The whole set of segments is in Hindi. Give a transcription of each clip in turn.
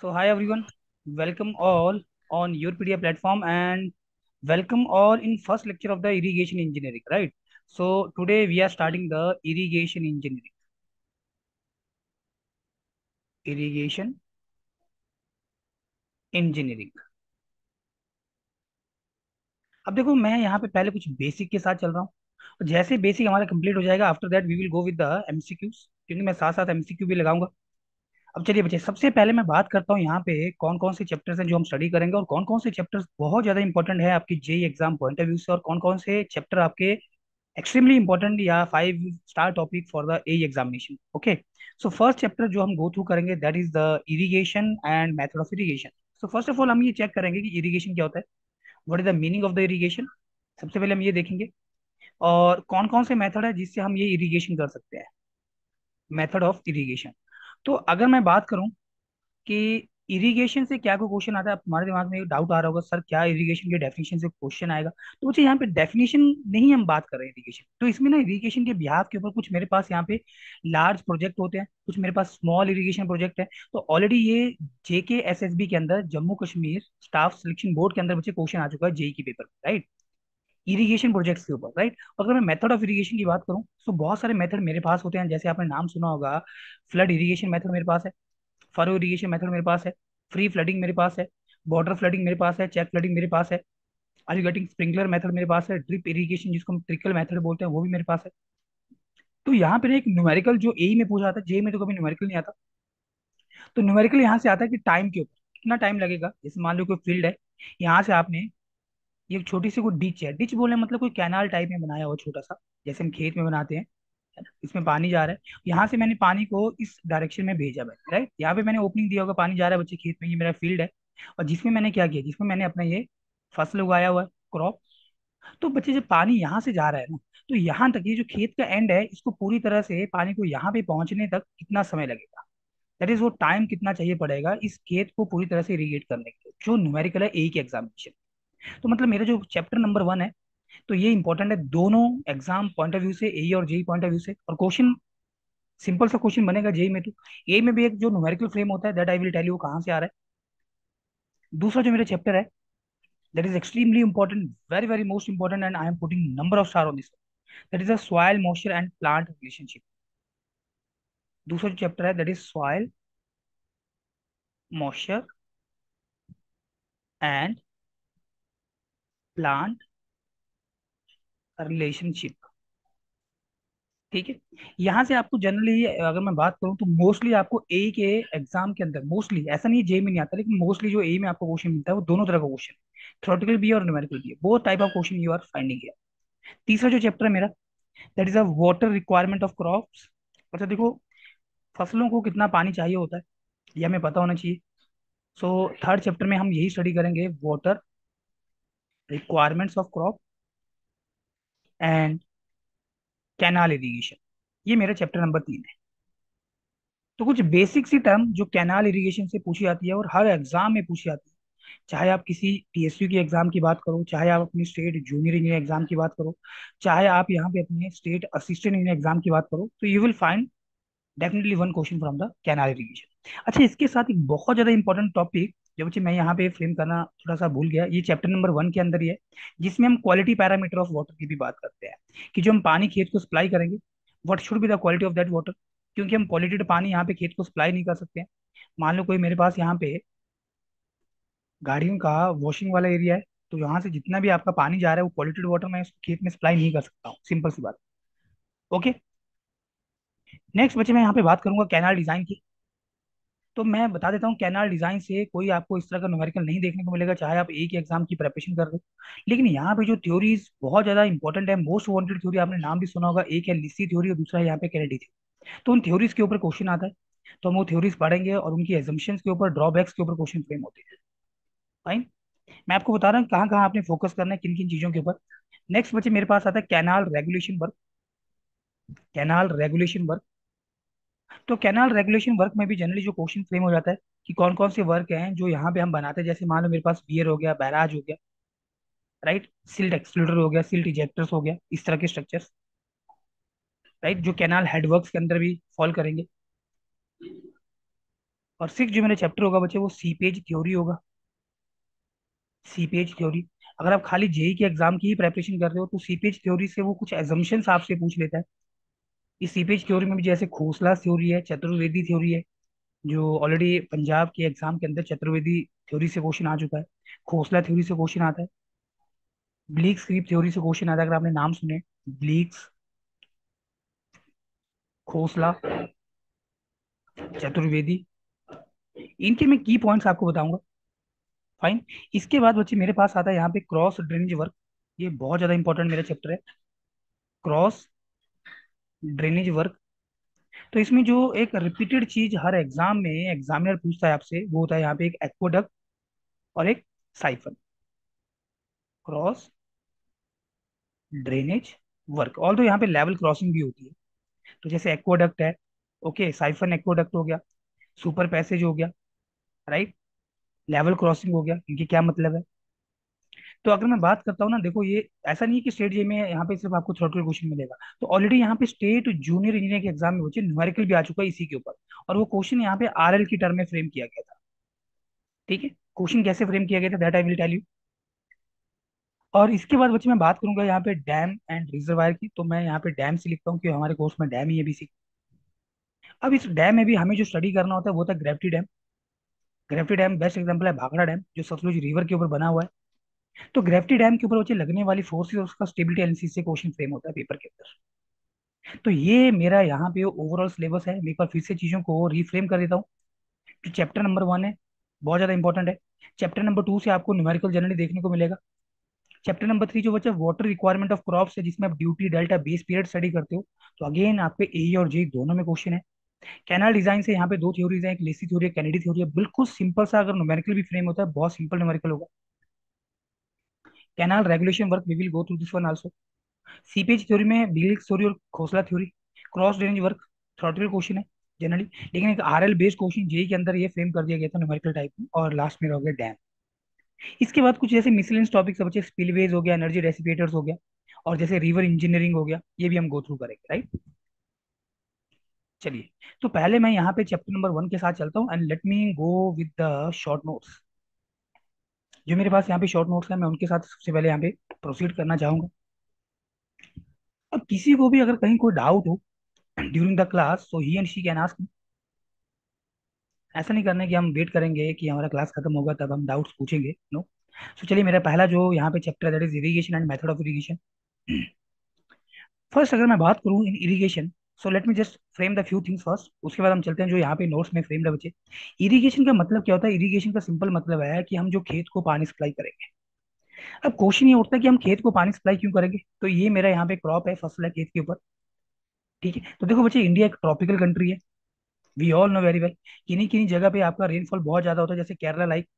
So hi everyone, welcome all on your PDF platform and welcome all in first lecture of the irrigation engineering, right? So today we are starting the irrigation engineering. अब देखो मैं यहाँ पे पहले कुछ बेसिक के साथ चल रहा हूँ और जैसे बेसिक हमारा कंप्लीट हो जाएगा after that we will go with the MCQs क्योंकि मैं साथ साथ एमसीक्यू भी लगाऊंगा। अब चलिए बच्चे सबसे पहले मैं बात करता हूँ यहाँ पे कौन कौन से चैप्टर्स हैं जो हम स्टडी करेंगे और कौन कौन से चैप्टर्स बहुत ज्यादा इंपॉर्टेंट है आपकी JE exam point of view से और कौन कौन से चैप्टर आपके extremely important या 5 star topic for the A examination. Okay, so first chapter जो हम गो थ्रू करेंगे that is the irrigation and method of irrigation. So first of all हम ये चेक करेंगे कि इरिगेशन क्या होता है, what is the meaning of the irrigation. सबसे पहले हम ये देखेंगे और कौन कौन से मेथड है जिससे हम ये इरिगेशन कर सकते हैं, मेथड ऑफ इरिगेशन। तो अगर मैं बात करूं कि इरिगेशन से क्या कोई क्वेश्चन आता है, आप तुम्हारे दिमाग में एक डाउट आ रहा होगा सर क्या इरिगेशन के डेफिनेशन से क्वेश्चन आएगा, तो बच्चे यहाँ पे डेफिनेशन नहीं हम बात कर रहे हैं इरिगेशन। तो इसमें ना इरिगेशन के बिहाफ के ऊपर कुछ मेरे पास यहाँ पे लार्ज प्रोजेक्ट होते हैं, कुछ मेरे पास स्मॉल इरिगेशन प्रोजेक्ट है। तो ऑलरेडी ये जेके एसएसबी के अंदर Jammu Kashmir staff selection board के अंदर बच्चे क्वेश्चन आ चुका है जेई की पेपर में, राइट, इरिगेशन प्रोजेक्ट्स के ऊपर, राइट। अगर मैं मेथड ऑफ इरिगेशन की बात करूँ तो बहुत सारे मेथड मेरे पास होते हैं, जैसे आपने नाम सुना होगा, फ्लड इरिगेशन मेथड मेरे पास है, फरो इरिगेशन मेथड मेरे पास है, फ्री फ्लडिंग मेरे पास है, बॉर्डर फ्लडिंग मेरे पास है, चेक फ्लडिंग मेरे पास है, are you getting, sprinkler method मेरे पास है, ड्रिप इरिगेशन जिसको हम ट्रिकल मेथड बोलते हैं वो भी मेरे पास है। तो यहाँ पे ना एक न्यूमेरिकल जो ए में पूछा आता है, जे में तो कभी न्यूमेरिकल नहीं आता। तो न्यूमेरिकल यहाँ से आता है कि टाइम के ऊपर कितना टाइम लगेगा। जैसे मान लो कोई फील्ड है, यहाँ से आपने ये एक छोटी सी कोई डिच है, डिच बोले मतलब कोई कैनाल टाइप में बनाया हुआ छोटा सा, जैसे हम खेत में बनाते हैं, है ना? इसमें पानी जा रहा है, यहाँ से मैंने पानी को इस डायरेक्शन में भेजा मैंने, राइट, यहाँ पे मैंने ओपनिंग दिया होगा, पानी जा रहा है बच्चे खेत में, ये मेरा फील्ड है। और जिसमें मैंने क्या किया, जिसमें मैंने अपना ये फसल उगाया हुआ है, क्रॉप। तो बच्चे जब पानी यहाँ से जा रहा है ना, तो यहाँ तक ये जो खेत का एंड है, इसको पूरी तरह से पानी को यहाँ पे पहुंचने तक कितना समय लगेगा, दैट इज वो टाइम कितना चाहिए पड़ेगा इस खेत को पूरी तरह से इरिगेट करने के लिए, जो न्यूमेरिकल है एक एग्जामिनेशन। तो मतलब मेरा जो चैप्टर नंबर 1 है, तो ये इंपॉर्टेंट है दोनों एग्जाम पॉइंट ऑफ व्यू से, ए और जेई पॉइंट ऑफ व्यू से। और क्वेश्चन सिंपल सा क्वेश्चन बनेगा जेई में तो, ए में भी एक जो न्यूमेरिकल फ्रेम होता है that I will tell you कहाँ से आ रहा है। दूसरा जो मेरा चैप्टर है that is extremely important, very very most important and I am putting number of star on this, that is the soil moisture and plant relationship. दूसरा जो चैप्टर है that is soil moisture and plant relationship. ठीक है, यहाँ से आपको जनरली अगर मैं बात करूँ तो मोस्टली आपको ए के एग्जाम के अंदर, मोस्टली ऐसा नहीं है जे में नहीं आता, लेकिन मोस्टली जो ए में आपको क्वेश्चन मिलता है वो दोनों तरह का क्वेश्चन, थ्योरेटिकल भी है और न्यूमेरिकल भी है, वो type of question you are finding here. तीसरा जो चैप्टर है मेरा that is a water requirement of crops. अच्छा देखो, फसलों को कितना पानी चाहिए होता है ये हमें पता होना चाहिए। सो थर्ड चैप्टर में हम यही स्टडी करेंगे, water requirements of crop and canal irrigation. ये मेरा चैप्टर नंबर 3 है। तो कुछ बेसिक सी टर्म जो कैनाल इरिगेशन से पूछी जाती है और हर एग्जाम में पूछी जाती है, चाहे आप किसी टीएसयू की एग्जाम की बात करो, चाहे आप अपनी स्टेट जूनियर इंजीनियर एग्जाम की बात करो, चाहे आप यहाँ पे अपने स्टेट असिस्टेंट इंजीनियर एग्जाम की बात करो, तो you will find definitely one question from the canal irrigation. अच्छा, इसके साथ एक बहुत ज्यादा इंपॉर्टेंट टॉपिक जो बच्चे मैं यहाँ पे फ्रेम करना थोड़ा सा भूल गया, ये चैप्टर नंबर 1 के अंदर ही है, जिसमें हम क्वालिटी पैरामीटर ऑफ वाटर की भी बात करते हैं कि जो हम पानी खेत को सप्लाई करेंगे, what should be the quality of that water, क्योंकि हम पॉल्यूटेड पानी यहाँ पे खेत को सप्लाई नहीं कर सकते हैं। मान लो कोई मेरे पास यहाँ पे गाड़ियों का वॉशिंग वाला एरिया है, तो यहाँ से जितना भी आपका पानी जा रहा है वो पॉल्यूटेड वाटर मैं उसको खेत में सप्लाई नहीं कर सकता हूँ, सिंपल सी बात। ओके, नेक्स्ट बच्चे मैं यहाँ पे बात करूंगा कैनाल डिजाइन की। तो मैं बता देता हूँ कैनाल डिजाइन से कोई आपको इस तरह का न्यूमेरिकल नहीं देखने को मिलेगा, चाहे आप एक एग्जाम की प्रिपरेशन कर रहे हो। लेकिन यहाँ पे जो थ्योरीज बहुत ज्यादा इंपॉर्टेंट है, मोस्ट वांटेड थ्योरी आपने नाम भी सुना होगा, एक है लिस्सी थ्योरी और दूसरा है यहाँ पे कैनेडी थ्योरी। तो उन थ्योरीज के ऊपर क्वेश्चन आता है, तो हम वो थ्योरीज पढ़ेंगे और उनकी एजम्पशंस के ऊपर, ड्रॉबैक्स के ऊपर क्वेश्चन फ्रेम होते हैं। फाइन, मैं आपको बता रहा हूँ कहाँ कहाँ आपने फोकस करना है, किन किन चीजों के ऊपर। नेक्स्ट बच्चे मेरे पास आता है canal regulation work. Canal regulation work, तो कैनाल रेगुलेशन वर्क में भी जनरली जो क्वेश्चन फ्रेम हो जाता है कि कौन कौन से वर्क हैं जो यहाँ पे हम बनाते हैं, जैसे मान लो मेरे पास बियर हो गया, बैराज हो गया, राइट, सिल्ट एक्सक्लूडर हो गया, सिल्ट इजेक्टर्स हो गया, इस तरह के स्ट्रक्चर्स, राइट, जो कैनाल हेडवर्क्स के अंदर भी फॉल करेंगे। और सिक्स जो मेरा चैप्टर होगा बच्चे वो सीपेज थ्योरी होगा। सीपेज थ्योरी, अगर आप खाली जेई के एग्जाम की ही प्रेपरेशन कर रहे हो तो सीपेज थ्योरी से वो कुछ एजम्पशंस आपसे पूछ लेता है। इस सीपेज थ्योरी में भी जैसे खोसला थ्योरी है, चतुर्वेदी थ्योरी है, जो ऑलरेडी पंजाब के एग्जाम के अंदर चतुर्वेदी थ्योरी से क्वेश्चन आ चुका है। खोसला थ्योरी से क्वेश्चन आता है। ब्लीक्स क्रीप थ्योरी से क्वेश्चन आता है, अगर आपने नाम सुने। ब्लीक्स, खोसला, चतुर्वेदी, इनके मैं की पॉइंट्स आपको बताऊंगा। फाइन। इसके बाद बच्चे मेरे पास आता है यहाँ पे क्रॉस ड्रेनेज वर्क। ये बहुत ज्यादा इंपॉर्टेंट मेरा चैप्टर है, क्रॉस ड्रेनेज वर्क। तो इसमें जो एक रिपीटेड चीज हर एग्जाम में एग्जामिनर पूछता है आपसे, वो होता है यहाँ पे एक एक्वाडक्ट और एक siphon. Cross drainage work, all तो यहाँ पे लेवल क्रॉसिंग भी होती है। तो जैसे एक्वाडक्ट है, ओके, साइफन एक्वाडक्ट हो गया, सुपर पैसेज हो गया, राइट, लेवल क्रॉसिंग हो गया, इनकी क्या मतलब है। तो अगर मैं बात करता हूँ ना, देखो ये ऐसा नहीं है कि स्टेट जे में यहाँ पे सिर्फ आपको थ्योरेटिकल क्वेश्चन मिलेगा। तो ऑलरेडी यहाँ पे स्टेट जूनियर इंजीनियर के एग्जाम में बच्चे न्यूमेरिकल भी आ चुका है इसी के ऊपर। और वो क्वेश्चन यहाँ पे आरएल की टर्म में फ्रेम किया गया था। ठीक है, क्वेश्चन कैसे फ्रेम किया गया था that I will tell you. और इसके बाद बच्चे मैं बात करूंगा यहाँ पे डैम एंड रिजर्वायर की, तो मैं यहाँ पे डैम से लिखता हूँ कि हमारे कोर्स में डैम ही है बेसिक। अब इस डैम में भी हमें जो स्टडी करना होता है वो होता है gravity dam. Gravity dam best example है भाखड़ा डैम, जो सतलुज रिवर के ऊपर बना हुआ है। तो ग्रेविटी डैम के ऊपर बच्चे लगने वाली फोर्सेस और उसका स्टेबिलिटी एनालिसिस से क्वेश्चन फ्रेम होता है पेपर के अंदर। तो ये मेरा यहाँ पे ओवरऑल सिलेबस है। मैं एक बार फिर से चीजों को रिफ्रेम कर देता हूँ। जो चैप्टर नंबर 1 है, बहुत ज्यादा इंपॉर्टेंट है। चैप्टर नंबर 2 से आपको न्यूमेरिकल जनरली देखने को मिलेगा। चैप्टर नंबर 3 जो बच्चा वाटर रिक्वायरमेंट ऑफ क्रॉप्स है, जिसमें आप duty delta base period study करते हो, तो अगेन आपके ए और जे दोनों में क्वेश्चन है। कैनाल डिजाइन से यहाँ पे दो थ्योरीज है, एक लेसी थ्योरी है, कैनेडी थ्योरी है। बिल्कुल सिंपल सा, अगर न्यूमेरिकल भी फ्रेम होता है बहुत सिंपल न्यूमेरिकल होगा। Canal regulation work we will go through this one also. Seepage theory में बिलिक थ्योरी और Khosla theory. Cross drainage work theoretical question है जनरली, लेकिन एक आरएल बेस्ड क्वेश्चन जेई के अंदर ये फ्रेम कर दिया गया था न्यूमेरिकल टाइप में। और लास्ट में रह गया डैम। इसके बाद कुछ जैसे मिसलेनियस टॉपिक्स बचे, स्पिलवेज हो गया, एनर्जी रेसिपिएटर्स हो गया, और जैसे रिवर इंजीनियरिंग हो गया, ये भी हम गो थ्रू करेंगे, राइट। चलिए, तो पहले मैं यहाँ पे चैप्टर नंबर 1 के साथ चलता हूँ and let me go with the short notes. जो मेरे पास यहाँ पे शॉर्ट नोट्स है, मैं उनके साथ सबसे पहले यहाँ पे प्रोसीड करना चाहूंगा। अब किसी को भी अगर कहीं कोई डाउट हो during the class, so he and she can ask. ऐसा नहीं करना है कि हम वेट करेंगे कि हमारा क्लास खत्म होगा तब हम डाउट्स पूछेंगे, नो। सो चलिए, मेरा पहला जो यहाँ पे chapter that is irrigation and method of irrigation. First अगर मैं बात करूँ in irrigation, so let me just frame the few things first, उसके बाद हम चलते हैं जो यहाँ पे नोट्स में फ्रेम है बच्चे। इरिगेशन का मतलब क्या होता है? इरिगेशन का सिंपल मतलब है कि हम जो खेत को पानी सप्लाई करेंगे। अब क्वेश्चन ये उठता है कि हम खेत को पानी सप्लाई क्यों करेंगे? तो ये मेरा यहाँ पे क्रॉप है, फसल है खेत के ऊपर। ठीक है, तो देखो बच्चे, इंडिया एक ट्रॉपिकल कंट्री है। We all know very well. किन्हीं किन्हीं जगह पे आपका रेनफॉल बहुत ज्यादा होता है, जैसे केरला लाइक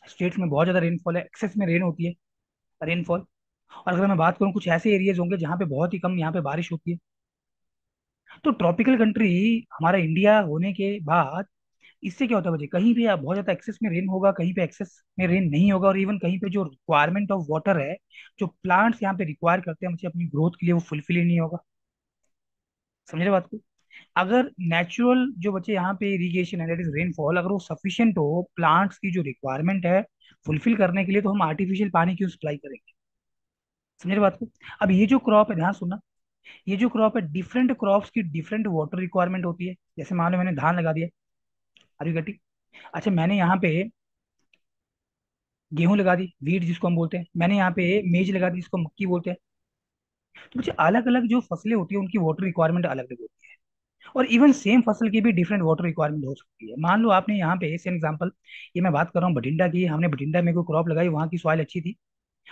स्टेट्स में बहुत ज्यादा रेनफॉल है, एक्सेस में रेन होती है, रेनफॉल। और अगर मैं बात करूँ कुछ ऐसे एरियाज होंगे जहाँ पे बहुत ही कम यहाँ पे बारिश होती है। तो ट्रॉपिकल कंट्री हमारा इंडिया होने के बाद इससे क्या होता है बच्चे, कहीं पे बहुत ज्यादा एक्सेस में रेन होगा, कहीं पे एक्सेस में रेन नहीं होगा, और इवन कहीं पे जो रिक्वायरमेंट ऑफ वाटर है, जो प्लांट्स यहाँ पे रिक्वायर करते हैं बच्चे अपनी ग्रोथ के लिए, वो फुलफिल ही नहीं होगा। समझ रहे बात को? अगर नेचुरल जो बच्चे यहाँ पे इरिगेशन है दैट इज रेनफॉल, अगर वो सफिशियंट हो प्लांट्स की जो रिक्वायरमेंट है फुलफिल करने के लिए, तो हम आर्टिफिशियल पानी क्यों सप्लाई करेंगे? समझ रहे बात को? अब ये जो क्रॉप है, ध्यान सुनना, ये जो क्रॉप है, डिफरेंट क्रॉप्स की डिफरेंट वाटर रिक्वायरमेंट होती है। जैसे मान लो मैंने धान लगा दिया, आर यू गेटिंग? अच्छा, मैंने यहाँ पे गेहूं लगा दी, वीट जिसको हम बोलते हैं, मैंने यहाँ पे मेज लगा दी जिसको मक्की बोलते हैं। तो मुझे अलग अलग जो फसलें होती है उनकी वाटर रिक्वायरमेंट अलग अलग होती है। और इवन सेम फसल की भी डिफरेंट वाटर रिक्वायरमेंट हो सकती है। मान लो आपने यहाँ पे सेम एग्जांपल, ये मैं बात कर रहा हूँ बठिंडा की, हमने बठिंडा में कोई क्रॉप लगाई, वहाँ की सॉइल अच्छी थी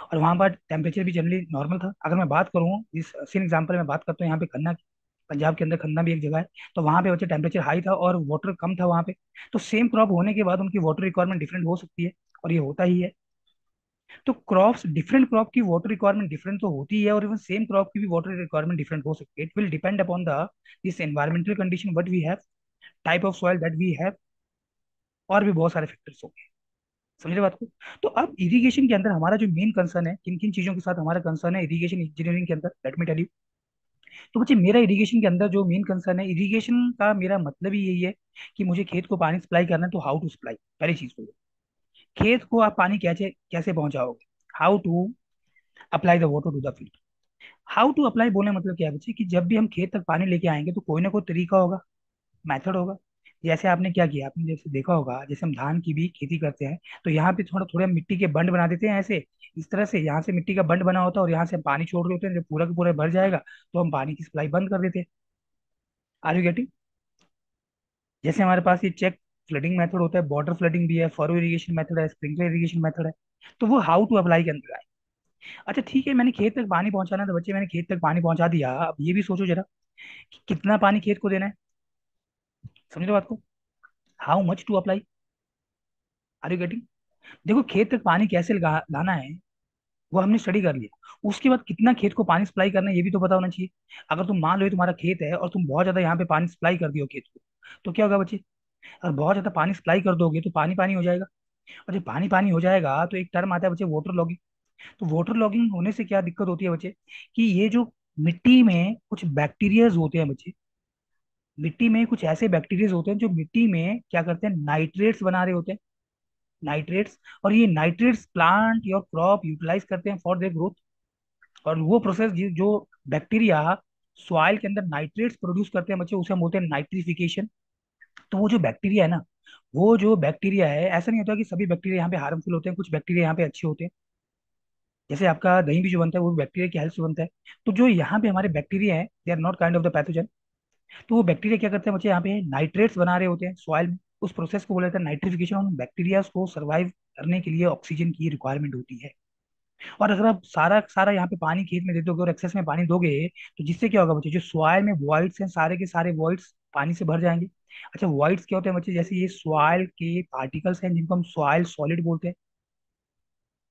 और वहाँ पर टेम्परेचर भी जनरली नॉर्मल था। अगर मैं बात करूँ इस सेम एग्जांपल में बात करता हूँ यहाँ पे खन्ना की, पंजाब के अंदर खन्ना भी एक जगह है, तो वहाँ पे बच्चे टेम्परेचर हाई था और वाटर कम था वहाँ पे। तो सेम क्रॉप होने के बाद उनकी वाटर रिक्वायरमेंट डिफरेंट हो सकती है, और ये होता ही है। तो क्रॉप्स, डिफरेंट क्रॉप की वाटर रिक्वायरमेंट डिफरेंट तो होती है, और इवन सेम क्रॉप की भी वाटर रिक्वायरमेंट डिफरेंट हो सकती है। It will depend upon the this environmental condition what we have, type of soil that we have, और भी बहुत सारे फैक्टर्स होंगे। समझ रहे बात को? तो अब इरिगेशन के अंदर हमारा जो मेन कंसर्न है, किन किन चीजों के साथ हमारा कंसर्न है इरिगेशन इंजीनियरिंग के अंदर, लेट मी टेल यू। तो बच्चे मेरा इरिगेशन के अंदर जो मेन कंसर्न है, इरिगेशन का मेरा मतलब ही यही है कि मुझे खेत को पानी सप्लाई करना है, तो हाउ टू सप्लाई, पहली चीज तो खेत को आप पानी कैसे कैसे पहुंचाओगे, how to apply the water to the field. How to apply बोलने मतलब क्या है बच्चे, कि जब भी हम खेत तक पानी लेके आएंगे तो कोई ना कोई तरीका होगा, मेथड होगा। जैसे आपने क्या किया, आपने जैसे देखा होगा, जैसे हम धान की भी खेती करते हैं, तो यहाँ पे थोड़ा थोड़ा मिट्टी के बंड बना देते हैं ऐसे, इस तरह से यहाँ से मिट्टी का बंड बना होता है और यहाँ से हम पानी छोड़ रहे होते हैं, जब पूरा का पूरा भर जाएगा तो हम पानी की सप्लाई बंद कर देते हैं। Are you getting? जैसे हमारे पास ये चेक फ्लडिंग मेथड होता है, बॉर्डर फ्लडिंग भी है, फरो इरिगेशन मेथड है, स्प्रिंकलर इरिगेशन मेथड है। तो वो हाउ टू अप्लाई के अंदर आए। अच्छा ठीक है, मैंने खेत तक पानी पहुंचाना था बच्चे, मैंने खेत तक पानी पहुंचा दिया, अब ये भी सोचो जरा कि कितना पानी खेत को देना है। समझ रहे हो बात को? How much to apply. Are you getting? देखो खेत तक पानी कैसे लाना है वो हमने स्टडी कर लिया, उसके बाद कितना खेत को पानी सप्लाई करना है ये भी तो पता होना चाहिए। अगर तुम मान लो ये तुम्हारा खेत है और तुम बहुत ज्यादा यहाँ पे पानी सप्लाई कर दियो खेत को, तो क्या होगा बच्चे? अगर बहुत ज्यादा पानी सप्लाई कर दोगे तो पानी पानी हो जाएगा, और जब पानी पानी हो जाएगा तो एक टर्म आता है बच्चे, वाटर लॉगिंग। तो वाटर लॉगिंग होने से क्या दिक्कत होती है बच्चे, कि ये जो मिट्टी में कुछ बैक्टीरियाज होते हैं बच्चे, मिट्टी में कुछ ऐसे बैक्टीरियाज होते हैं जो मिट्टी में क्या करते हैं, नाइट्रेट्स बना रहे होते हैं, नाइट्रेट्स। और ये नाइट्रेट्स प्लांट और क्रॉप यूटिलाइज करते हैं फॉर देयर ग्रोथ। और वो प्रोसेस जो बैक्टीरिया सॉइल के अंदर नाइट्रेट्स प्रोड्यूस करते हैं बच्चे, उसे हम बोलते हैं नाइट्रिफिकेशन। तो वो जो बैक्टीरिया है ना, वो जो बैक्टीरिया है, ऐसा नहीं होता कि सभी बैक्टीरिया यहाँ पे हार्मफुल होते हैं, कुछ बैक्टीरिया यहाँ पे अच्छे होते हैं। जैसे आपका दही भी जो बनता है वो बैक्टीरिया की हेल्प से बनता है। तो जो यहाँ पे हमारे बैक्टीरिया है, they are not kind of the pathogen. तो वो बैक्टीरिया क्या करते हैं बच्चे, यहाँ पे नाइट्रेट्स बना रहे होते हैं सॉइल में, उस प्रोसेस को बोला जाता है नाइट्रिफिकेशन। उन बैक्टीरिया को सर्वाइव करने के लिए ऑक्सीजन की रिक्वायरमेंट होती है। और अगर आप सारा सारा यहाँ पे पानी खेत में दे दोगे और एक्सेस में पानी दोगे, तो जिससे क्या होगा बच्चे, जो सॉइल में वॉइड्स हैं सारे के सारे वॉइड्स पानी से भर जाएंगे। अच्छा वॉइड्स क्या होते हैं बच्चे, जैसे ये सॉइल के पार्टिकल्स हैं जिनको हम सॉइल सॉलिड बोलते हैं।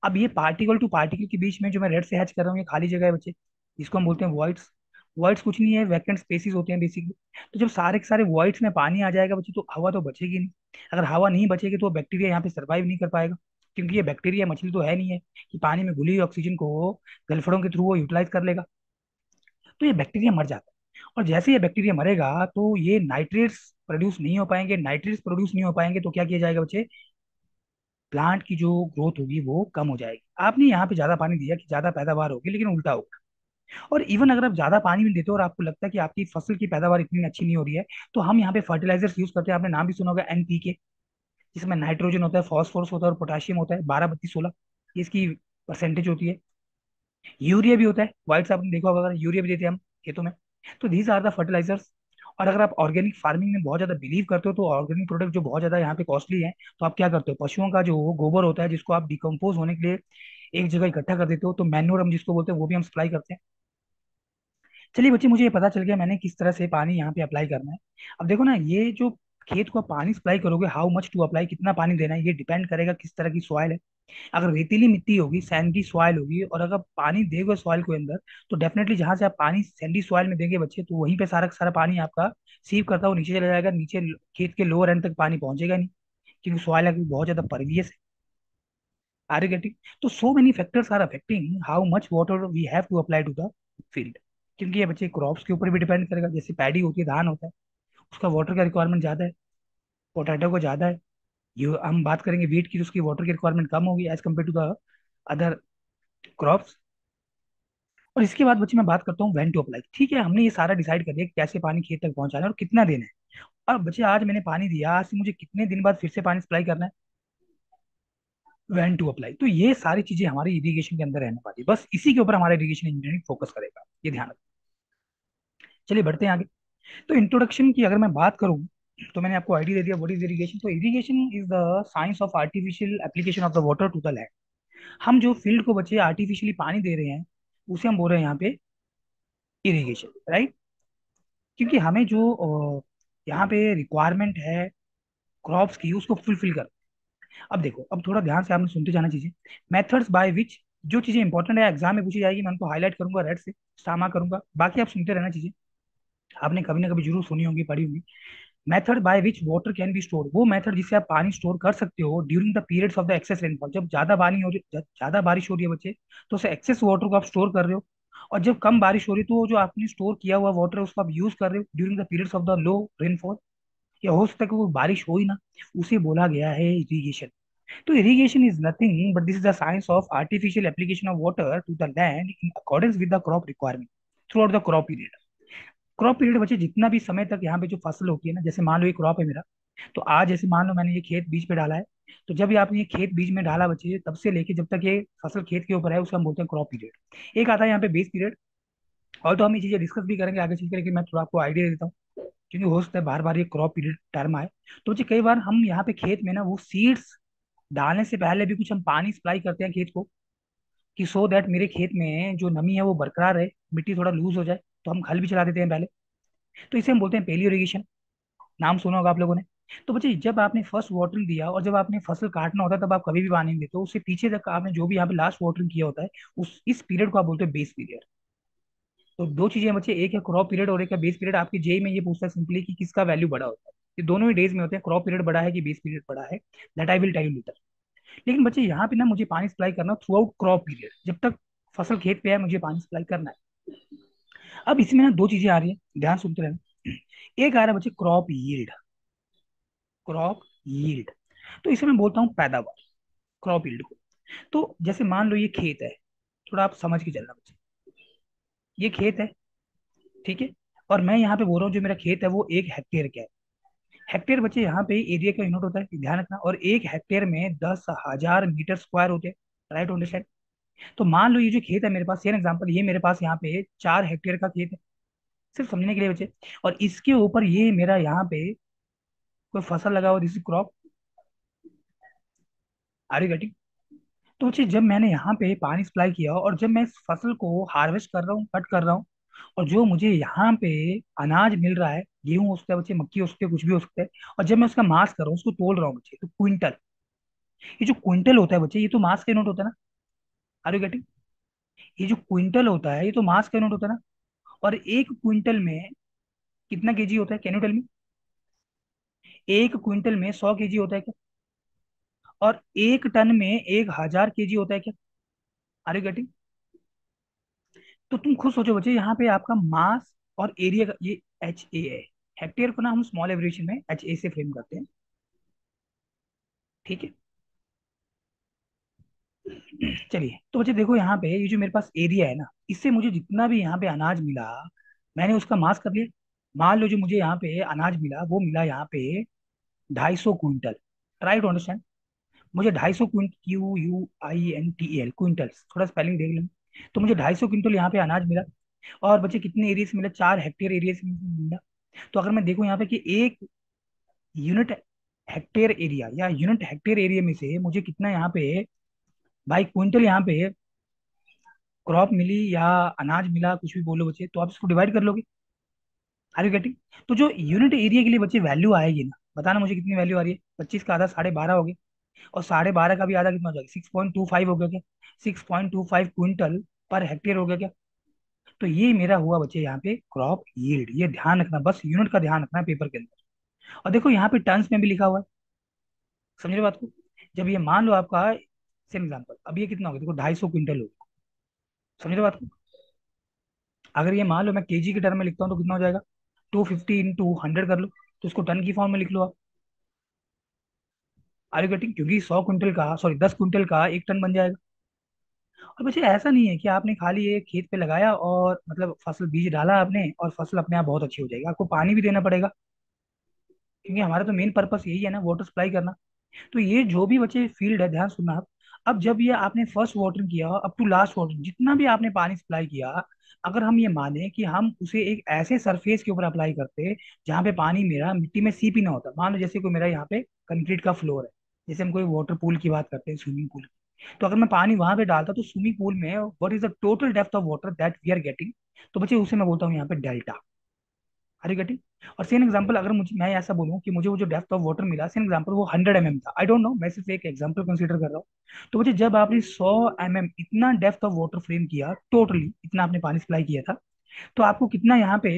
अब ये पार्टिकल टू पार्टिकल के बीच में जो मैं रेड से हैच कर रहा हूँ, ये खाली जगह है बच्चे, जिसको हम बोलते हैं वॉइड्स। वॉइड्स कुछ नहीं है, वैकेंट स्पेसिस होते हैं बेसिकली। तो जब सारे के सारे वॉइड्स में पानी आ जाएगा बच्चे, तो हवा तो बचेगी नहीं। अगर हवा नहीं बचेगी तो बैक्टीरिया यहाँ पे सर्वाइव नहीं कर पाएगा, क्योंकि ये बैक्टीरिया मछली तो है नहीं है कि पानी में घुली हुई ऑक्सीजन को गलफड़ों के थ्रू वो यूटिलाइज कर लेगा। तो ये बैक्टीरिया मर जाता है, और जैसे ये बैक्टीरिया मरेगा तो ये नाइट्रेट्स प्रोड्यूस नहीं हो पाएंगे, नाइट्रेट्स प्रोड्यूस नहीं हो पाएंगे तो क्या किया जाएगा बच्चे, प्लांट की जो ग्रोथ होगी वो कम हो जाएगी। आपने यहाँ पे ज्यादा पानी दिया कि ज्यादा पैदावार होगी, लेकिन उल्टा होगा। और इवन अगर आप ज्यादा पानी भी देते हो और आपको लगता है कि आपकी फसल की पैदावार इतनी अच्छी नहीं हो रही है, तो हम यहाँ पे फर्टिलाइजर्स यूज करते हैं, आपने नाम भी सुना होगा एनपीके, जिसमें नाइट्रोजन होता है, फास्फोरस होता है और पोटाशियम होता है, 12 32 16 ये इसकी परसेंटेज होती है। यूरिया भी होता है, व्हाइट से आपने देखा होगा, अगर यूरिया भी देते हैं हम खेतों में। तो दीज आर द फर्टिलाइजर्स। और अगर आप ऑर्गेनिक फार्मिंग में बहुत ज्यादा बिलीव करते हो, तो ऑर्गेनिक प्रोडक्ट जो बहुत ज्यादा यहाँ पे कॉस्टली है, तो आप क्या करते हो, पशुओं का जो गोबर होता है जिसको आप डिकम्पोज होने के लिए एक जगह इकट्ठा कर देते हो, तो मैन्योर हम जिसको बोलते हैं वो भी हम सप्लाई करते हैं। चलिए बच्चे, मुझे ये पता चल गया मैंने किस तरह से पानी यहाँ पे अप्लाई करना है। अब देखो ना, ये जो खेत को आप पानी सप्लाई करोगे, हाउ मच टू अप्लाई, कितना पानी देना है, ये डिपेंड करेगा किस तरह की सॉइल है। अगर रेतीली मिट्टी होगी, सैंडी सॉइल होगी, और अगर पानी देगा सॉइल के अंदर, तो डेफिनेटली जहां से आप पानी सैंडी सॉइल में देंगे बच्चे, तो वहीं पे सारा का सारा पानी आपका सीव करता हुआ नीचे चला जाएगा, नीचे खेत के लोअर एंड तक पानी पहुंचेगा नहीं, क्योंकि सॉइल अभी बहुत ज्यादा परवियस है। Are you getting? तो so many factors are affecting how much water we have to apply to the field. क्योंकि ये बच्चे क्रॉप्स के ऊपर भी डिपेंड करेगा, जैसे पैडी होती है, धान होता है, उसका वाटर का रिक्वायरमेंट ज्यादा है, पोटैटो को ज्यादा है। ये हम बात करेंगे वीट की, तो उसकी वाटर की रिक्वायरमेंट कम होगी as compare to the other crops. और इसके बाद बच्चे मैं बात करता हूँ व्हेन टू अप्लाई। ठीक है, हमने ये सारा डिसाइड कर लिया कि कैसे पानी खेत तक पहुंचाना है और कितना देना है। और बच्चे आज मैंने पानी दिया, आज से मुझे कितने दिन बाद फिर से पानी सप्लाई करना है, व्हेन टू अप्लाई। तो ये सारी चीजें हमारी इरिगेशन के अंदर रहने वाली है, बस इसी के ऊपर हमारा इरिगेशन इंजीनियरिंग फोकस करेगा, ये ध्यान रखना। चलिए बढ़ते हैं आगे। तो इंट्रोडक्शन की अगर मैं बात करूं, तो मैंने आपको आइडिया दे दिया व्हाट इज इरिगेशन। तो irrigation is the science of artificial application of the water to the land. हम जो फील्ड को बच्चे आर्टिफिशियली पानी दे रहे हैं, उसे हम बोल रहे हैं यहाँ पे इरिगेशन, राइट। क्योंकि हमें जो यहाँ पे रिक्वायरमेंट है क्रॉप्स की, उसको फुलफिल कर। अब देखो, अब थोड़ा ध्यान से आपने सुनते जाना चीजें। मेथड्स बाय विच, जो चीजें इंपॉर्टेंट है एग्जाम में पूछी जाएगी, मैं उनको हाईलाइट करूंगा रेड से, स्टामा करूंगा, बाकी आप सुनते रहना चीजें, आपने कभी ना कभी जरूर सुनी होंगी, पढ़ी होंगी। Method by which water can be store, वो मेथड जिससे आप पानी स्टोर कर सकते हो during the periods of the excess rainfall. जब ज्यादा पानी हो रही, ज्यादा बारिश हो रही है बच्चे, तो उसे एक्सेस वाटर को आप स्टोर कर रहे हो, और जब कम बारिश हो रही तो वो जो आपने स्टोर किया हुआ वाटर है उसको आप यूज कर रहे हो during the periods of the low rainfall, या हो सकता है कि वो बारिश हो ही ना, उसे बोला गया है इरिगेशन। तो irrigation is nothing but this is the science of artificial application of water to the land in accordance with the crop requirement throughout the crop period. Crop period बच्चे जितना भी समय तक यहाँ पे जो फसल होती है ना, जैसे मान लो ये क्रॉप है मेरा, तो आज जैसे मान लो मैंने ये खेत बीज पे डाला है, तो जब ये आपने ये खेत बीज में डाला बच्चे, तब से लेके जब तक ये फसल खेत के ऊपर है उसको हम बोलते हैं क्रॉप पीरियड। एक आता है यहाँ पे बेस पीरियड, और तो हम ये चीजें डिस्कस भी करेंगे आगे चल के, लेकिन मैं थोड़ा आपको आइडिया देता हूँ क्योंकि हो सकता है बार बार ये क्रॉप पीरियड टर्म आए। तो बच्चे कई बार हम यहाँ पे खेत में ना वो सीड्स डालने से पहले भी कुछ हम पानी सप्लाई करते हैं खेत को, कि सो दैट मेरे खेत में जो नमी है वो बरकरार रहे, मिट्टी थोड़ा लूज हो जाए, तो हम खल भी चला देते हैं पहले। तो इसे हम बोलते हैं पेली इरिगेशन, नाम सुना होगा आप लोगों ने। तो बच्चे जब आपने फर्स्ट वाटरिंग दिया और जब आपने फसल काटना होता है तब आप कभी भी पानी नहीं देते हो, उससे पीछे तक आपने जो भी यहाँ पे लास्ट वाटरिंग किया होता है, उस इस पीरियड को आप बोलते हैं बेस पीरियड। तो दो चीजें हैं बच्चे, एक है क्रॉप पीरियड और एक है बेस पीरियड। आपके जेई में ये पूछता है सिंपली कि किसका वैल्यू बड़ा होता है, ये दोनों ही डेज में होते हैं, क्रॉप पीरियड बड़ा है कि बेस पीरियड बड़ा है, that I will tell you later. लेकिन बच्चे यहाँ पे ना मुझे पानी सप्लाई करना थ्रू आउट क्रॉप पीरियड, जब तक फसल खेत पे है मुझे पानी सप्लाई करना है। अब इसमें ना दो चीजें आ रही है, ध्यान सुनते रहना। एक आ रहा है बच्चे क्रॉप यील्ड, क्रॉप यील्ड, तो इसे मैं बोलता हूँ पैदावार, क्रॉप यील्ड को। तो जैसे मान लो ये खेत है, थोड़ा आप समझ के चलना बच्चे, ये खेत है, ठीक है, और मैं यहाँ पे बोल रहा हूँ जो मेरा खेत है वो 1 हेक्टेयर का है। हेक्टेयर बच्चे यहाँ पे एरिया का यूनिट होता है, ध्यान रखना, और 1 हेक्टेयर में 10,000 मीटर स्क्वायर होते हैं, राइट अंडरस्टैंड। तो मान लो ये जो खेत है मेरे पास, सेम एग्जांपल, ये मेरे पास यहाँ पे 4 हेक्टेयर का खेत है, सिर्फ समझने के लिए बच्चे, और इसके ऊपर ये मेरा यहाँ पे कोई फसल लगा हुआ, this crop, are you getting. तो बच्चे जब मैंने यहाँ पे पानी सप्लाई किया और जब मैं इस फसल को हार्वेस्ट कर रहा हूँ, कट कर रहा हूँ, और जो मुझे यहाँ पे अनाज मिल रहा है, गेहूं हो सकता है बच्चे, मक्की हो सकती है, कुछ भी हो सकता है, और जब मैं उसका मास कर रहा हूँ, उसको तोल रहा हूँ बच्चे, तो क्विंटल, ये जो क्विंटल होता है बच्चे ये तो मास का यूनिट होता है ना, आर यू गेटिंग। ये जो क्विंटल होता है ये तो मास का यूनिट होता है ना, और एक क्विंटल में कितना केजी होता है, कैन यू टेल मी। एक क्विंटल में 100 केजी होता है क्या, और एक टन में 1,000 केजी होता है क्या, आर यू गेटिंग। तो तुम खुद सोचो बच्चे, यहाँ पे आपका मास और एरिया का ये HA है, हेक्टेयर को ना हम स्मॉल एब्रिविएशन में HA से फ्रेम करते हैं, ठीक है। चलिए तो बच्चे देखो यहाँ पे ये जो मेरे पास एरिया है ना, इससे मुझे जितना भी यहाँ पे अनाज मिला, मैंने उसका मास कर लिया। मान लो जो मुझे यहाँ पे अनाज मिला वो मिला यहाँ पे 250 क्विंटल, ट्राई टू अंडरस्टैंड। मुझे 250 QUINTEL क्विंटल्स, थोड़ा स्पेलिंग देख लें। तो मुझे 250 क्विंटल यहाँ पे अनाज मिला, और बच्चे कितने एरिया से मिला, 4 हेक्टेयर एरिया से मिला। तो अगर मैं देखूं यहाँ पे कि एक यूनिट हेक्टेयर एरिया या यूनिट हेक्टेयर एरिया में से मुझे कितना यहाँ पे भाई क्विंटल यहाँ पे क्रॉप मिली या अनाज मिला, कुछ भी बोलो बच्चे, तो आप इसको डिवाइड कर लोगे, आर यू गेटिंग। तो जो यूनिट एरिया के लिए बच्चे वैल्यू आएगी ना, बताना मुझे कितनी वैल्यू आ रही है, 25 का आधा 12.5 हो गया, और 12.5 का भी आधा कितना हो जाएगा, 6.25 हो गया क्या, 6.25 क्विंटल पर हेक्टेयर हो गया क्या। तो ये मेरा हुआ बच्चे यहाँ पे क्रॉप यील्ड, ये ध्यान रखना, बस यूनिट का ध्यान रखना है पेपर के अंदर। और देखो यहाँ पे टन्स में भी लिखा हुआ है, समझ रहे हो बात को। जब ये मान लो आपका, सेम एग्जाम्पल, अब ये कितना हो गया, देखो 250 क्विंटल हो गया, समझ रहे हो बात को। अगर ये मान लो मैं केजी के टर्म में लिखता हूँ तो कितना हो जाएगा, 250 × 100 कर लो, तो उसको टन की फॉर्म में लिख लो आप, आर यू गेटिंग, क्योंकि 100 क्विंटल का, सॉरी 10 क्विंटल का 1 टन बन जाएगा। और बच्चे ऐसा नहीं है कि आपने खाली ये खेत पे लगाया और मतलब फसल बीज डाला आपने और फसल अपने आप बहुत अच्छी हो जाएगी, आपको पानी भी देना पड़ेगा, क्योंकि हमारा तो मेन पर्पस यही है ना, वाटर सप्लाई करना। तो ये जो भी बच्चे फील्ड है, ध्यान सुनना आप, अब जब ये आपने फर्स्ट वाटरिंग किया अप टू लास्ट वाटरिंग, जितना भी आपने पानी सप्लाई किया, अगर हम ये माने कि हम उसे एक ऐसे सरफेस के ऊपर अप्लाई करते जहाँ पे पानी मेरा मिट्टी में सीप ही ना होता, मान लो जैसे कोई मेरा यहाँ पे कंक्रीट का फ्लोर है, जैसे हम कोई वाटर पूल की बात करते हैं, स्विमिंग पूल, तो अगर मैं पानी वहां पे डालता तो स्विमिंग पूल में what is the total depth of water that we are getting, तो बच्चे उसे मैं बोलता हूँ यहाँ पे डेल्टा, आर यू गेटिंग। और सेम एग्जांपल अगर मुझे, मैं ऐसा बोलूं कि मुझे वो जो डेप्थ ऑफ वाटर मिला, सेम एग्जांपल वो 100 mm था, आई डोंट नो, मैं सिर्फ एक एग्जांपल कंसीडर कर रहा हूँ। तो मुझे जब आपने 100 mm इतना डेप्थ ऑफ वाटर फ्रेम किया, टोटली इतना आपने पानी सप्लाई किया था, तो आपको कितना यहाँ पे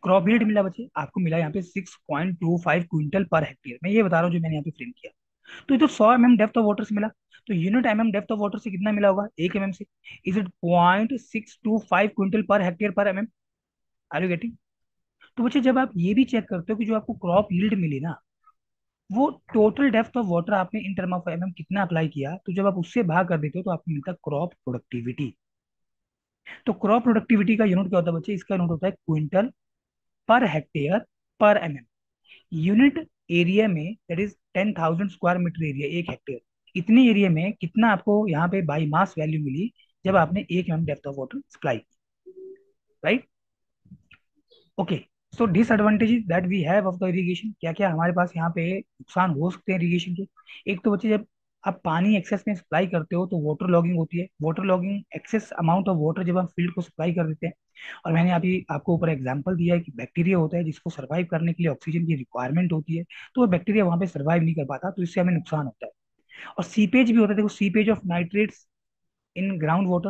क्रॉप यील्ड मिला बच्चे, आपको मिला यहाँ पे 6.25 क्विंटल पर हेक्टेयर, मैं ये बता रहा हूँ जो मैंने यहाँ पे फ्रेम किया। तो ये तो 100 mm डेप्थ ऑफ वाटर से मिला। तो यूनिट डेप्थ ऑफ वाटर से कितना मिला होगा, 1 mm से। Is it 0.625 quintal per hectare per mm? Are you getting? तो बच्चे जब आप ये भी चेक करते हो कि जो आपको क्रॉप यील्ड मिली ना, वो टोटल डेप्थ ऑफ वाटर आपने इन टर्म ऑफ कितना अप्लाई किया, तो जब आप उससे भाग कर देते हो तो आपको मिलता है क्रॉप प्रोडक्टिविटी। तो क्रॉप प्रोडक्टिविटी का यूनिट क्या होता है बच्चे? इसका यूनिट होता है quintal per hectare per unit area में, that is 10,000 square metre area, 1 hectare. इतने एरिया में कितना आपको यहाँ पे बाई मास वैल्यू मिली जब आपने 1 mm depth of water supply, right? Okay. So disadvantages that we have of the irrigation, क्या क्या हमारे पास यहाँ पे नुकसान हो सकते हैं इरिगेशन के? एक तो बच्चे, जब आप पानी एक्सेस में सप्लाई करते हो तो वाटर लॉगिंग होती है। Water logging, excess amount of water जब हम फील्ड को सप्लाई कर देते हैं, और मैंने अभी आपको ऊपर एग्जांपल दिया है कि बैक्टीरिया होता है जिसको सर्वाइव करने के लिए ऑक्सीजन की रिक्वायरमेंट होती है, तो वो बैक्टीरिया वहां पे सर्वाइव नहीं कर पाता, तो इससे हमें नुकसान होता है। और सीपेज भी होता है, देखो seepage of nitrates in ground water.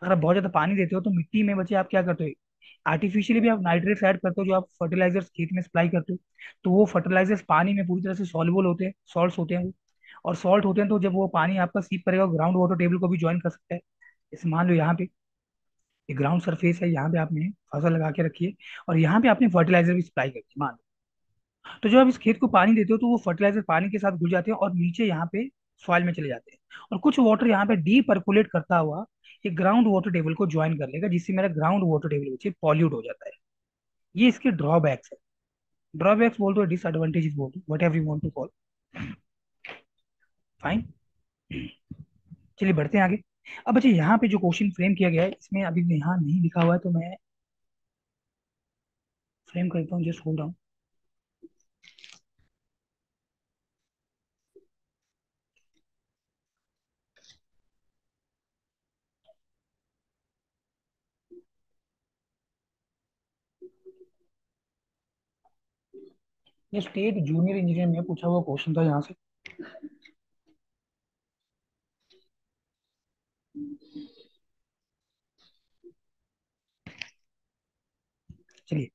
अगर आप बहुत ज्यादा पानी देते हो तो मिट्टी में बच्चे आप क्या करते हो, आर्टिफिशियली भी आप नाइट्रेट्स ऐड करते हो जो आप फर्टिलाइजर्स खेत में सप्लाई करते हो। तो वो फर्टिलाइजर्स पानी में पूरी तरह से सॉल्युबल होते हैं, सॉल्ट्स होते हैं वो। और सॉल्ट होते हैं तो जब वो पानी आपका सीप करेगा ग्राउंड वाटर टेबल को भी ज्वाइन कर सकता है। जैसे मान लो यहाँ पे ये ग्राउंड सरफेस है, यहाँ पे आपने फसल लगा के रखी है, और यहाँ पे आपने फर्टिलाइजर भी सप्लाई करती है मान लो। तो जब आप इस खेत को पानी देते हो तो वो फर्टिलाइजर पानी के साथ घुल जाते हैं और नीचे यहाँ पे सॉइल में चले जाते हैं। और कुछ वाटर यहाँ पे डी परकुलेट करता हुआ ये ग्राउंड वाटर टेबल को ज्वाइन कर लेगा, जिससे मेरा ग्राउंड वाटर टेबल बच्चे पॉल्यूट हो जाता है। ये इसके ड्रॉबैक्स है। ड्रॉबैक्स बोल दो, डिसएडवांटेजेस बोल दो, whatever you want to call. Fine. चलिए बढ़ते हैं आगे। अब बच्चे यहाँ पे जो क्वेश्चन फ्रेम किया गया है, इसमें अभी यहाँ नहीं लिखा हुआ है, तो मैं फ्रेम करता हूँ, जस्ट होल्ड ऑन। ये स्टेट जूनियर इंजीनियर में पूछा हुआ क्वेश्चन था यहाँ से। चलिए,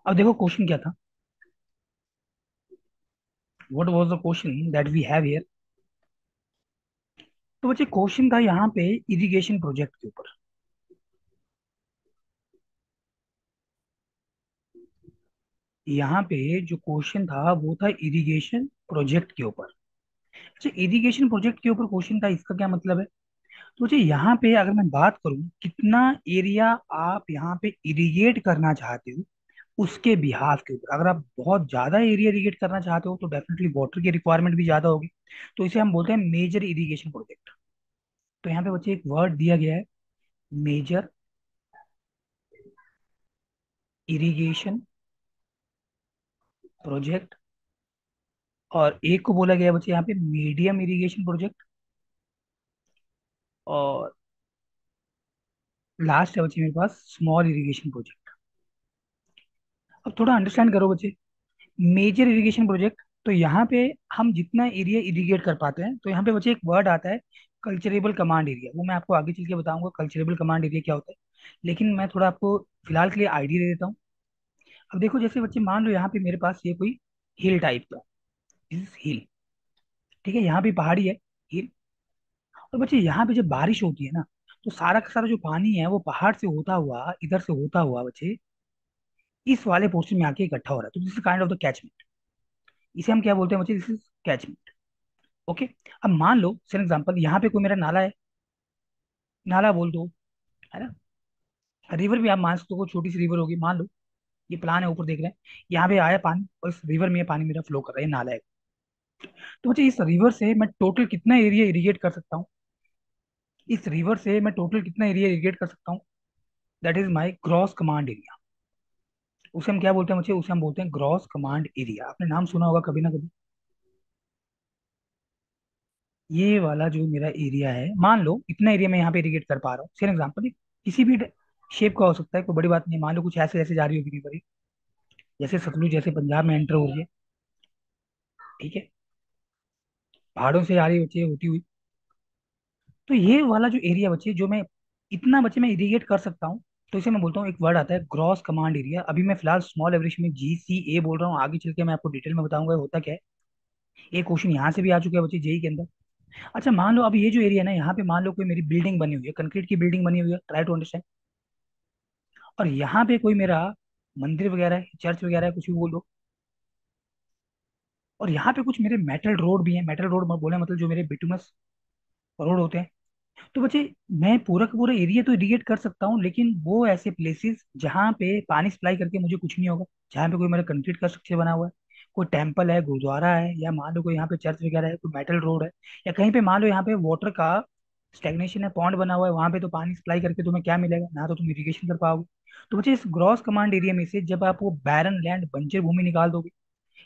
अब देखो क्वेश्चन क्या था। What was the question that we have here? तो बच्चे क्वेश्चन था यहाँ पे इरिगेशन प्रोजेक्ट के ऊपर। यहाँ पे जो क्वेश्चन था वो था इरिगेशन प्रोजेक्ट के ऊपर। अच्छा, इरिगेशन प्रोजेक्ट के ऊपर क्वेश्चन था, इसका क्या मतलब है? तो जी यहाँ पे अगर मैं बात करूं कितना एरिया आप यहाँ पे इरिगेट करना चाहते हो, उसके बिहाफ के ऊपर, अगर आप बहुत ज्यादा एरिया इरिगेट करना चाहते हो तो डेफिनेटली वाटर की रिक्वायरमेंट भी ज्यादा होगी। तो इसे हम बोलते हैं मेजर इरिगेशन प्रोजेक्ट। तो यहाँ पे बच्चे एक वर्ड दिया गया है, मेजर इरिगेशन प्रोजेक्ट। और एक को बोला गया है बच्चे यहाँ पे मीडियम इरिगेशन प्रोजेक्ट। और लास्ट है बच्चे मेरे पास स्मॉल इरिगेशन प्रोजेक्ट। अब थोड़ा अंडरस्टैंड करो बच्चे, मेजर इरिगेशन प्रोजेक्ट, तो यहाँ पे हम जितना एरिया इरिगेट कर पाते हैं, तो यहाँ पे बच्चे एक वर्ड आता है कल्चरेबल कमांड एरिया, वो मैं आपको आगे चल के बताऊंगा कल्चरेबल कमांड एरिया क्या होता है। लेकिन मैं थोड़ा आपको फिलहाल के लिए आइडिया दे देता हूँ। अब देखो जैसे बच्चे मान लो यहाँ पे मेरे पास ये कोई हिल टाइप का, हिल, ठीक है, यहाँ पे पहाड़ी है, हिल। और बच्चे यहाँ पे जब बारिश होती है ना, तो सारा का सारा जो पानी है वो पहाड़ से होता हुआ, इधर से होता हुआ बच्चे इस वाले पोर्शन में आके इकट्ठा हो रहा है, तो this is kind of the catchment. इसे हम क्या बोलते हैं बच्चे? This is catchment. ओके। अब मान लो फॉर एग्जाम्पल यहाँ पे कोई मेरा नाला है, नाला बोल दो, है ना। रिवर भी आप मान सकते हो, छोटी सी रिवर होगी मान लो। ये प्लान है, ऊपर देख रहे हैं, यहाँ पे आया पानी और इस रिवर में ये पानी मेरा फ्लो कर रहा है, ये नाला है। तो बच्चे इस रिवर से मैं टोटल कितना एरिया इरिगेट कर सकता हूँ? इस रिवर से मैं टोटल कितना एरिया इरिगेट कर सकता हूँ? That is my gross command area. उसे हम क्या बोलते हैं बच्चे? उसे हम बोलते हैं ग्रॉस कमांड एरिया। आपने नाम सुना होगा कभी ना कभी। ये वाला जो मेरा एरिया है, मान लो इतना एरिया मैं यहाँ पे इरिगेट कर पा रहा हूँ, फॉर एग्जाम्पल किसी भी शेप का हो सकता है, कोई बड़ी बात नहीं है। मान लो कुछ ऐसे ऐसे जा रही होगी रिवर, जैसे सतलुज जैसे पंजाब में एंटर हो रही है, ठीक है, पहाड़ों से आ रही बच्चे होती हुई। तो ये वाला जो एरिया बच्चे, जो मैं इतना बच्चे मैं इरिगेट कर सकता हूँ, तो इसे मैं बोलता हूँ, एक वर्ड आता है ग्रॉस कमांड एरिया। अभी मैं फिलहाल स्मॉल एवरेज में GCA बोल रहा हूँ, आगे चल के मैं आपको डिटेल में बताऊंगा ये होता क्या है। ये क्वेश्चन यहाँ से भी आ चुका है बच्चे जेई के अंदर। अच्छा मान लो अब ये जो एरिया है ना, यहाँ पे मान लो कोई मेरी बिल्डिंग बनी हुई है, कंक्रीट की बिल्डिंग बनी हुई है, ट्राई टू अंडरस्टैंड। और यहाँ पे कोई मेरा मंदिर वगैरह है, चर्च वगैरह है, कुछ भी बोल दो। और यहाँ पे कुछ मेरे मेटल रोड भी है, मेटल रोड बोले मतलब जो मेरे बिटुमस रोड होते हैं। तो बच्चे मैं पूरा का पूरा एरिया तो इरिगेट कर सकता हूँ, लेकिन वो ऐसे प्लेसेस जहाँ पे पानी सप्लाई करके मुझे कुछ नहीं होगा, जहाँ पे कोई मेरा कंक्रीट का स्ट्रक्चर बना हुआ है, कोई टेम्पल है, गुरुद्वारा है, या मान लो कोई यहाँ पे चर्च वगैरह है, कोई मेटल रोड है, या कहीं पे मान लो यहाँ पे वाटर का स्टेग्नेशन है, पॉन्ड बना हुआ है, वहां पे तो पानी सप्लाई करके तुम्हें क्या मिलेगा, ना तो तुम इरिगेशन कर पाओगे। तो बच्चे इस ग्रॉस कमांड एरिया में से जब आप वो बैरन लैंड बंजर भूमि निकाल दोगे,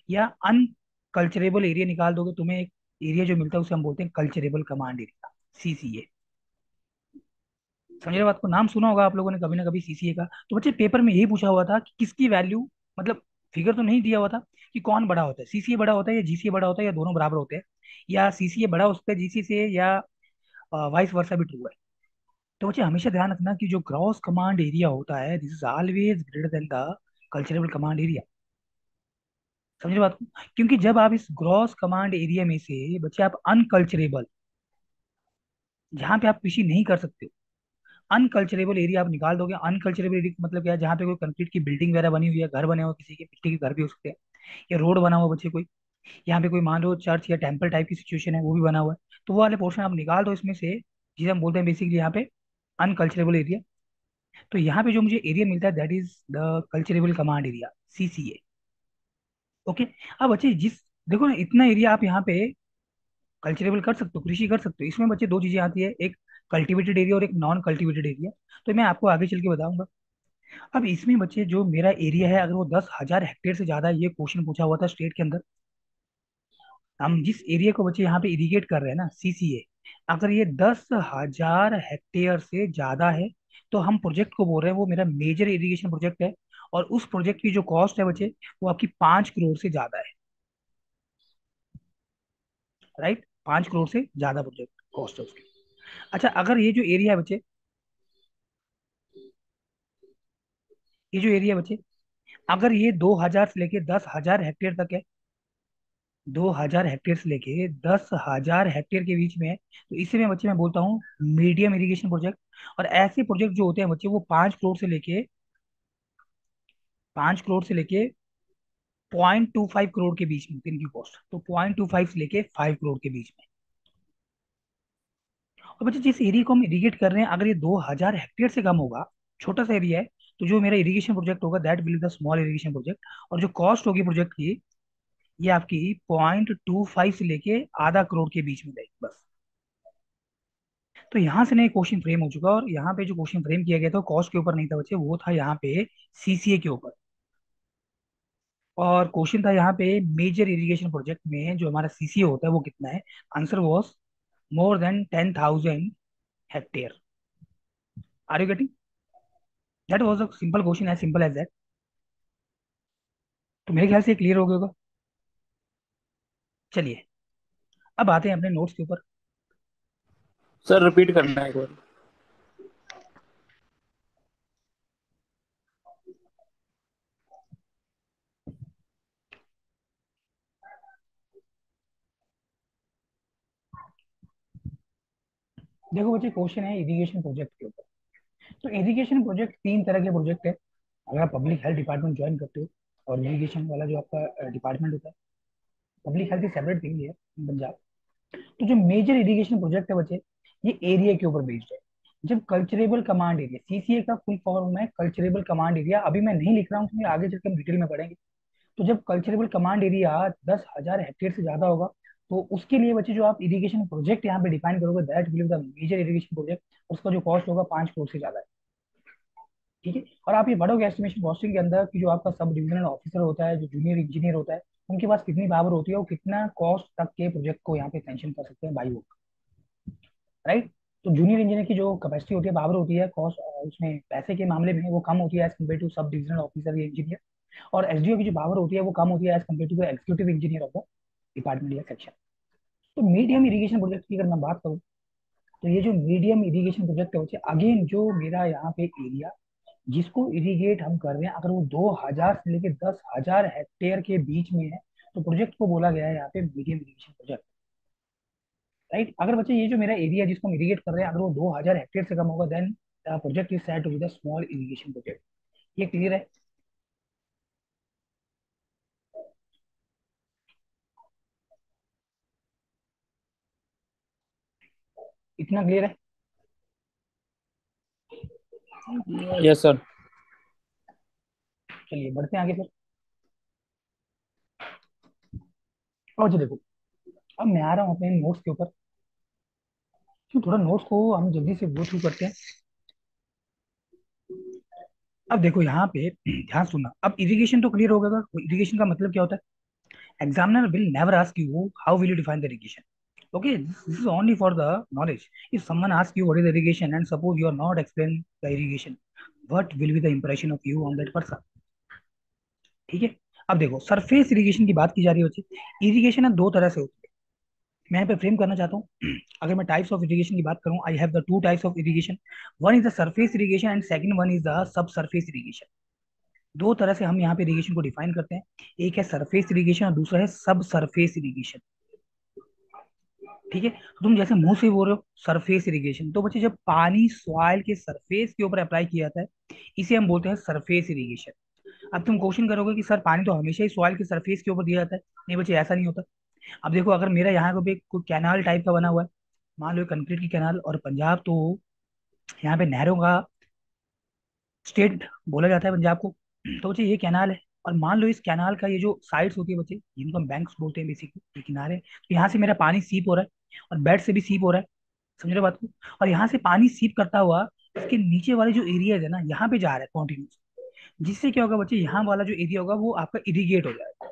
या अनकल्चरेबल एरिया निकाल दोगे, तुम्हें एक एरिया जो मिलता है उसे हम बोलते हैं कल्चरेबल कमांड एरिया, CCA। समझ रहे बात को, नाम सुना होगा आप लोगों ने कभी ना कभी CCA का। तो बच्चे पेपर में यही पूछा हुआ था कि किसकी वैल्यू, मतलब फिगर तो नहीं दिया हुआ था कि कौन बड़ा होता है, CCA बड़ा होता है या GCA बड़ा होता है, या दोनों बराबर होते हैं, या CCA बड़ा हो सकता है GC से, या वाइस वर्सा भी ट्रू है। तो बच्चे हमेशा ध्यान रखना कि जो ग्रॉस कमांड एरिया होता है this is always greater than the culturable command area. समझ रहे बात को, क्योंकि जब आप इस ग्रॉस कमांड एरिया में से बच्चे आप अनकल्चरेबल, जहां पे आप कृषि नहीं कर सकते हो, अनकल्चरेबल एरिया आप निकाल दोगे। अनकल्चरेबल एरिया का मतलब क्या है, जहाँ पे कोई कंक्रीट की बिल्डिंग वगैरह बनी हुई है, घर बने हुए, किसी के मिट्टी के घर भी हो सकते हैं, या रोड बना हुआ बच्चे कोई, यहाँ पे कोई मान लो चर्च या टेम्पल टाइप की सिचुएशन है वो भी बना हुआ है, तो वो वाले पोर्शन आप निकाल दो इसमें से, जिसे हम बोलते हैं बेसिकली यहाँ पे अनकल्चरेबल एरिया। तो यहाँ पे जो मुझे एरिया मिलता है that is the culturable command area, CCA। Okay. अब बच्चे जिस, देखो ना इतना एरिया आप यहाँ पे कल्चरेबल कर सकते हो, कृषि कर सकते हो। इसमें बच्चे दो चीजें आती है, एक कल्टिवेटेड एरिया और एक नॉन कल्टिवेटेड एरिया। तो मैं आपको आगे चल के बताऊंगा। अब इसमें बच्चे जो मेरा एरिया है, अगर वो 10,000 हेक्टेयर से ज्यादा है, ये क्वेश्चन पूछा हुआ था स्टेट के अंदर। हम जिस एरिया को बच्चे यहाँ पे इरिगेट कर रहे हैं ना, CCA, अगर ये 10,000 हेक्टेयर से ज्यादा है, तो हम प्रोजेक्ट को बोल रहे हैं वो मेरा मेजर इरिगेशन प्रोजेक्ट है। और उस प्रोजेक्ट की जो कॉस्ट है बच्चे, वो आपकी 5 करोड़ से ज्यादा है। राइट, 5 करोड़ से ज्यादा प्रोजेक्ट कॉस्ट है उसकी। अच्छा अगर ये जो एरिया है बच्चे, ये जो एरिया है बच्चे, अगर ये 2,000 से लेके 10,000 हेक्टेयर तक है, 2,000 हेक्टेयर से लेके 10,000 हेक्टेयर के बीच में है, तो इसे मैं बच्चे मैं बोलता हूँ मीडियम इरिगेशन प्रोजेक्ट। और ऐसे प्रोजेक्ट जो होते हैं बच्चे, वो 5 करोड़ से लेके 0.25 करोड़ के बीच में होती है इनकी कॉस्ट। तो 0.25 से लेके 5 करोड़ के बीच में। और बच्चे जिस एरिया को हम इरिगेट कर रहे हैं, अगर ये 2,000 हेक्टेयर से कम होगा, छोटा सा एरिया है, तो जो मेरा इरिगेशन प्रोजेक्ट होगा that will the small irrigation project. और जो कॉस्ट होगी प्रोजेक्ट की, ये आपकी 0.25 से लेके आधा करोड़ के बीच में रहेगी बस। तो यहाँ से नए क्वेश्चन फ्रेम हो चुका, और यहाँ पे जो क्वेश्चन फ्रेम किया गया था कॉस्ट के ऊपर नहीं था बच्चे, वो था यहाँ पे CCA के ऊपर। और क्वेश्चन था यहाँ पे मेजर इरिगेशन प्रोजेक्ट में जो हमारा CCA होता है वो कितना है। Answer was more than 10,000 hectare. Are you getting? That was a simple question, as simple as that. तो मेरे ख्याल से क्लियर हो गया होगा। चलिए अब आते हैं अपने नोट्स के ऊपर। सर रिपीट करना है एक बार। देखो बच्चे क्वेश्चन है इरिगेशन प्रोजेक्ट के ऊपर। तो इरिगेशन प्रोजेक्ट तीन तरह के प्रोजेक्ट है, अगर आप पब्लिक हेल्थ डिपार्टमेंट ज्वाइन करते हो। और इरिगेशन वाला जो आपका डिपार्टमेंट होता है, पब्लिक हेल्थ की सेपरेट थिंग है पंजाब। तो जो मेजर इरिगेशन प्रोजेक्ट है बच्चे, ये एरिया के ऊपर बेस्ड है। जब कल्चरेबल कमांड एरिया, CCA का फुल फॉर्म है कल्चरेबल कमांड एरिया, अभी मैं नहीं लिख रहा हूँ क्योंकि आगे चलकर हम डिटेल में पढ़ेंगे। तो जब कल्चरेबल कमांड एरिया 10,000 हेक्टेयर से ज्यादा होगा, तो उसके लिए बच्चे जो आप इरिगेशन प्रोजेक्ट यहाँ पे डिफाइन करोगे that will be the major irrigation project. उसका जो कॉस्ट होगा 5 करोड़ से ज्यादा है। ठीक है। और आप ये पढ़ोगे एस्टिमेशन कॉस्टिंग के अंदर कि जो आपका सब डिविजनल ऑफिसर होता है, जो जूनियर इंजीनियर होता है, उनके पास कितनी पावर होती है, वो कितना कॉस्ट तक के प्रोजेक्ट को यहाँ पे सैंक्शन कर सकते हैं बाई वर्क। राइट। तो जूनियर इंजीनियर की जो कैपेसिटी होती है, पावर होती है, कॉस्ट उसमें पैसे के मामले में वो कम होती है as compare to sub divisional officer या इंजीनियर। और SDO की जो पावर होती है वो कम होती है as compare to executive engineer of the department या सेक्शन। तो मीडियम इरिगेशन प्रोजेक्ट की अगर मैं बात करूँ, तो ये जो मीडियम इरिगेशन प्रोजेक्ट है, अगेन जो मेरा यहाँ पे एरिया जिसको इरिगेट हम कर रहे हैं, अगर वो 2,000 से लेके 10,000 हेक्टेयर के बीच में है, तो प्रोजेक्ट को बोला गया है यहाँ पे मीडियम इरिगेशन प्रोजेक्ट। राइट, अगर बच्चे ये जो मेरा एरिया जिसको हम इरिगेट कर रहे हैं, अगर वो 2,000 हेक्टेयर से कम होगा, then the project is said to be the small irrigation project. ये क्लियर है? इतना क्लियर है? Yes sir. चलिए बढ़ते हैं आगे फिर। और जो देखो, अब मैं आ रहा हूँ अपने नोट्स के ऊपर। तो थोड़ा नोट्स को हम जल्दी से गो थ्रू करते हैं। अब देखो यहाँ पे ध्यान सुनना, अब इरिगेशन तो क्लियर हो गया। इरिगेशन का मतलब क्या होता है? Examiner will never ask you how will you define the irrigation. Okay, this is only for the knowledge. If someone asks you what is irrigation and suppose you are not explaining the irrigation, what will be the impression of you on that person? ठीक है। अब देखो सरफेस इरिगेशन की बात की जा रही है बच्चे। इरिगेशन है दो तरह से होती है, मैं यहाँ पे फ्रेम करना चाहता हूँ। अगर मैं टाइप्स ऑफ इरिगेशन की बात करूँ, I have the two types of irrigation. One is the surface irrigation and second one is the sub surface irrigation. दो तरह से हम यहाँ पे इरिगेशन को डिफाइन करते हैं। एक है सरफेस इरिगेशन और दूसरा है सब सरफेस इरिगेशन। ठीक है, तो तुम जैसे मुंह से बोल रहे हो सरफेस इरिगेशन, तो बच्चे जब पानी सॉइल के सरफेस के ऊपर अप्लाई किया जाता है, इसे हम बोलते हैं सरफेस इरिगेशन। अब तुम क्वेश्चन करोगे कि सर पानी तो हमेशा ही सॉइल के सरफेस के ऊपर दिया जाता है। नहीं बच्चे, ऐसा नहीं होता। अब देखो, अगर मेरा यहाँ को भी कोई कैनाल टाइप का बना हुआ है, मान लो कंक्रीट की कैनाल, और पंजाब तो यहाँ पे नहरों का स्टेट बोला जाता है पंजाब को, तो बच्चे ये कैनाल है। और मान लो इस कैनाल का ये जो साइड्स होती है बच्चे, जिनको हम बैंक्स बोलते हैं बेसिकली, ये किनारे, तो यहाँ से मेरा पानी सीप हो रहा है और बेड से भी सीप हो रहा है। समझ रहे हो बात को? और यहाँ से पानी सीप करता हुआ इसके नीचे वाले जो एरियाज है ना, यहाँ पे जा रहा है कॉन्टिन्यूस। जिससे क्या होगा बच्चे, यहाँ वाला जो एरिया होगा वो आपका इरिगेट हो जाएगा।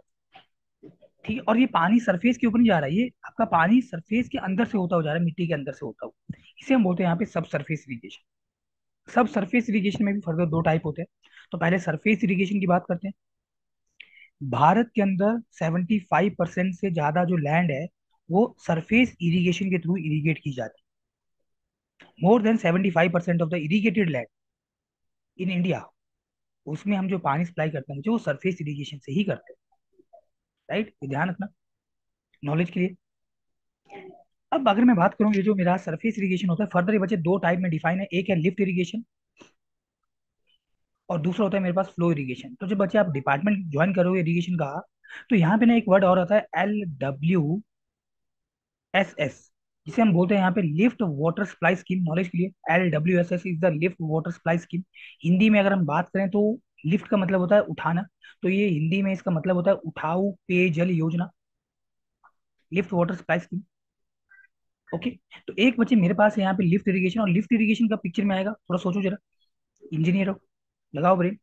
ठीक है, और ये पानी सरफेस के ऊपर नहीं जा रहा है, ये आपका पानी सरफेस के अंदर से होता हुआ जा रहा है, मिट्टी के अंदर से होता हुआ। इसे हम बोलते हैं यहाँ पे सब सरफेस इरिगेशन। सब सरफेस इरिगेशन में भी फर्दर दो टाइप होते हैं। तो पहले सरफेस इरिगेशन की बात करते हैं। भारत के अंदर 75% से ज्यादा जो लैंड है, वो सरफेस इरिगेशन के थ्रू इरिगेट की जाती है। More than 75% of the irrigated land in India, उसमें हम जो पानी सप्लाई करते हैं जो वो सरफेस इरिगेशन से ही करते हैं। राइट, ये ध्यान रखना नॉलेज के लिए। अब अगर मैं बात करूँ, ये जो मेरा सरफेस इरिगेशन होता है, फर्दर ये बच्चे दो टाइप में डिफाइन है। एक है लिफ्ट इरिगेशन और दूसरा होता है मेरे पास फ्लो इरिगेशन। तो जब बच्चे आप डिपार्टमेंट ज्वाइन करोगे इरिगेशन का, तो यहाँ पे ना एक वर्ड और आता है LWSS, जिसे हम बोलते हैं यहाँ पे lift water supply scheme. Knowledge के लिए, LWSS is the lift water supply scheme. Hindi में अगर हम बात करें तो लिफ्ट का मतलब होता है उठाना, तो ये हिंदी में इसका मतलब होता है उठाऊ पेयजल योजना, lift water supply scheme. Okay, तो एक बच्चे मेरे पास है यहाँ पे लिफ्ट इरिगेशन, और लिफ्ट इरिगेशन का पिक्चर में आएगा, थोड़ा सोचो जरा, इंजीनियर हो, लगाओ ब्रेन।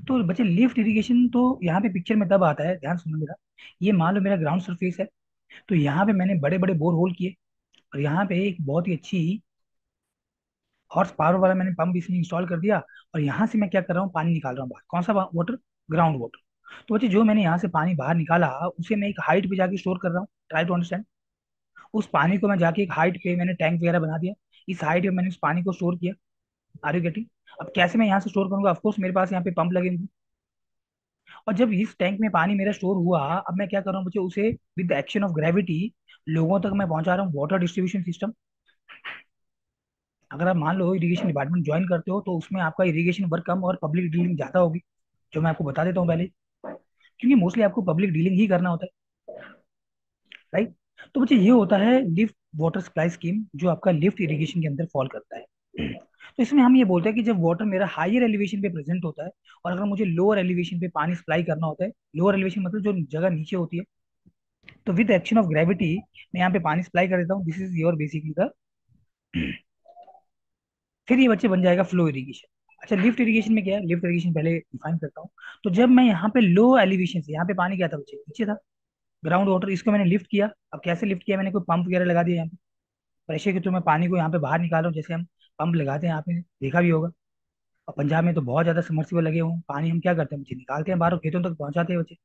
तो बच्चे लिफ्ट इरिगेशन तो यहाँ पे पिक्चर में तब आता है, ध्यान सुनो मेरा। ये मान लो मेरा ग्राउंड सरफेस है, तो यहाँ पे मैंने बड़े बड़े बोर होल किए, और यहाँ पे एक बहुत ही अच्छी हॉर्स पावर वाला मैंने पंप इसमें इंस्टॉल कर दिया। और यहाँ से मैं क्या कर रहा हूँ, पानी निकाल रहा हूँ बाहर। कौन सा वाटर? Ground water. तो बच्चे जो मैंने यहाँ से पानी बाहर निकाला, उसे मैं एक हाइट पे जाके स्टोर कर रहा हूँ। Try to understand. उस पानी को मैं जाके एक हाइट पे मैंने टैंक वगैरह बना दिया, इस हाइट पे मैंने उस पानी को स्टोर किया। Are you getting? अब कैसे मैं यहाँ से स्टोर करूंगा? ऑफकोर्स मेरे पास यहाँ पे पंप लगे होंगे। और जब इस टैंक में पानी मेरा स्टोर हुआ, अब मैं क्या कर रहा हूँ बच्चे, उसे with the action of gravity लोगों तक मैं पहुंचा रहा हूँ, वाटर डिस्ट्रीब्यूशन सिस्टम। अगर आप मान लो इरिगेशन डिपार्टमेंट ज्वाइन करते हो, तो उसमें आपका इरिगेशन वर्क कम और पब्लिक डीलिंग ज्यादा होगी, जो मैं आपको बता देता हूँ पहले, क्योंकि मोस्टली आपको पब्लिक डीलिंग ही करना होता है। राइट, तो बच्चे ये होता है लिफ्ट वाटर सप्लाई स्कीम, जो आपका लिफ्ट इरिगेशन के अंदर फॉल करता है। तो इसमें हम ये बोलते हैं कि जब वाटर मेरा हायर एलिवेशन पे प्रेजेंट होता है, और अगर मुझे लोअर एलिवेशन पे पानी सप्लाई करना होता है, लोअर एलिवेशन मतलब जो जगह नीचे होती है, तो विद एक्शन ऑफ ग्रेविटी मैं यहाँ पे पानी सप्लाई कर देता हूँ। This is your basically the फिर ये बच्चे बन जाएगा फ्लो इरिगेशन। अच्छा, लिफ्ट इरिगेशन में क्या है? लिफ्ट इरिगेशन पहले डिफाइन करता हूँ। तो जब मैं यहाँ पे लो एलिवेशन से, यहाँ पे पानी क्या था बच्चे, नीचे था, ग्राउंड वाटर, इसको मैंने लिफ्ट किया। अब कैसे लिफ्ट किया? मैंने कोई पंप वगैरह लगा दिया यहाँ पे, प्रेशर के थ्रू मैं पानी को यहाँ पे बाहर निकाल रहा हूँ, जैसे हम पंप लगाते हैं, आपने देखा भी होगा। और पंजाब में तो बहुत ज्यादा समर्सिबल लगे हुए हैं, पानी हम क्या करते हैं बच्चे, निकालते हैं बाहर और खेतों तक पहुंचाते हैं बच्चे।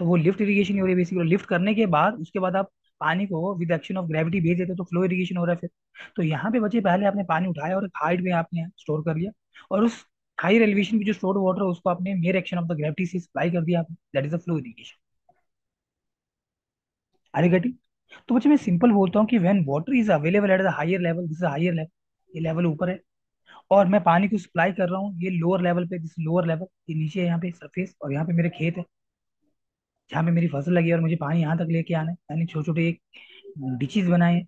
तो वो लिफ्ट इरिगेशन ही हो रही है बेसिकली। लिफ्ट करने के बाद उसके बाद आप पानी को विद एक्शन ऑफ ग्रेविटी भेज देते हो, तो फ्लो इरिगेशन हो रहा है फिर। तो यहाँ पे बच्चे पहले आपने पानी उठाया और एक हाइट में आपने स्टोर कर लिया, और उस हायर एलिवेशन पे जो स्टोर्ड वाटर है उसको आपने mere action of the gravity से सप्लाई कर दिया आपने, that is a flow irrigation. Are you getting? तो बच्चे मैं सिंपल बोलता हूँ कि when water is available at the higher level, this is higher level, ये लेवल ऊपर है, और मैं पानी को सप्लाई कर रहा हूँ ये लोअर लेवल पे, दिस लोअर लेवल, ये नीचे है यहाँ पे सरफेस, और यहाँ पे मेरे खेत है जहाँ पे मेरी फसल लगी है, और मुझे पानी यहाँ तक लेके आना है, मैंने छोटे छोटे एक डिचेस बनाए हैं।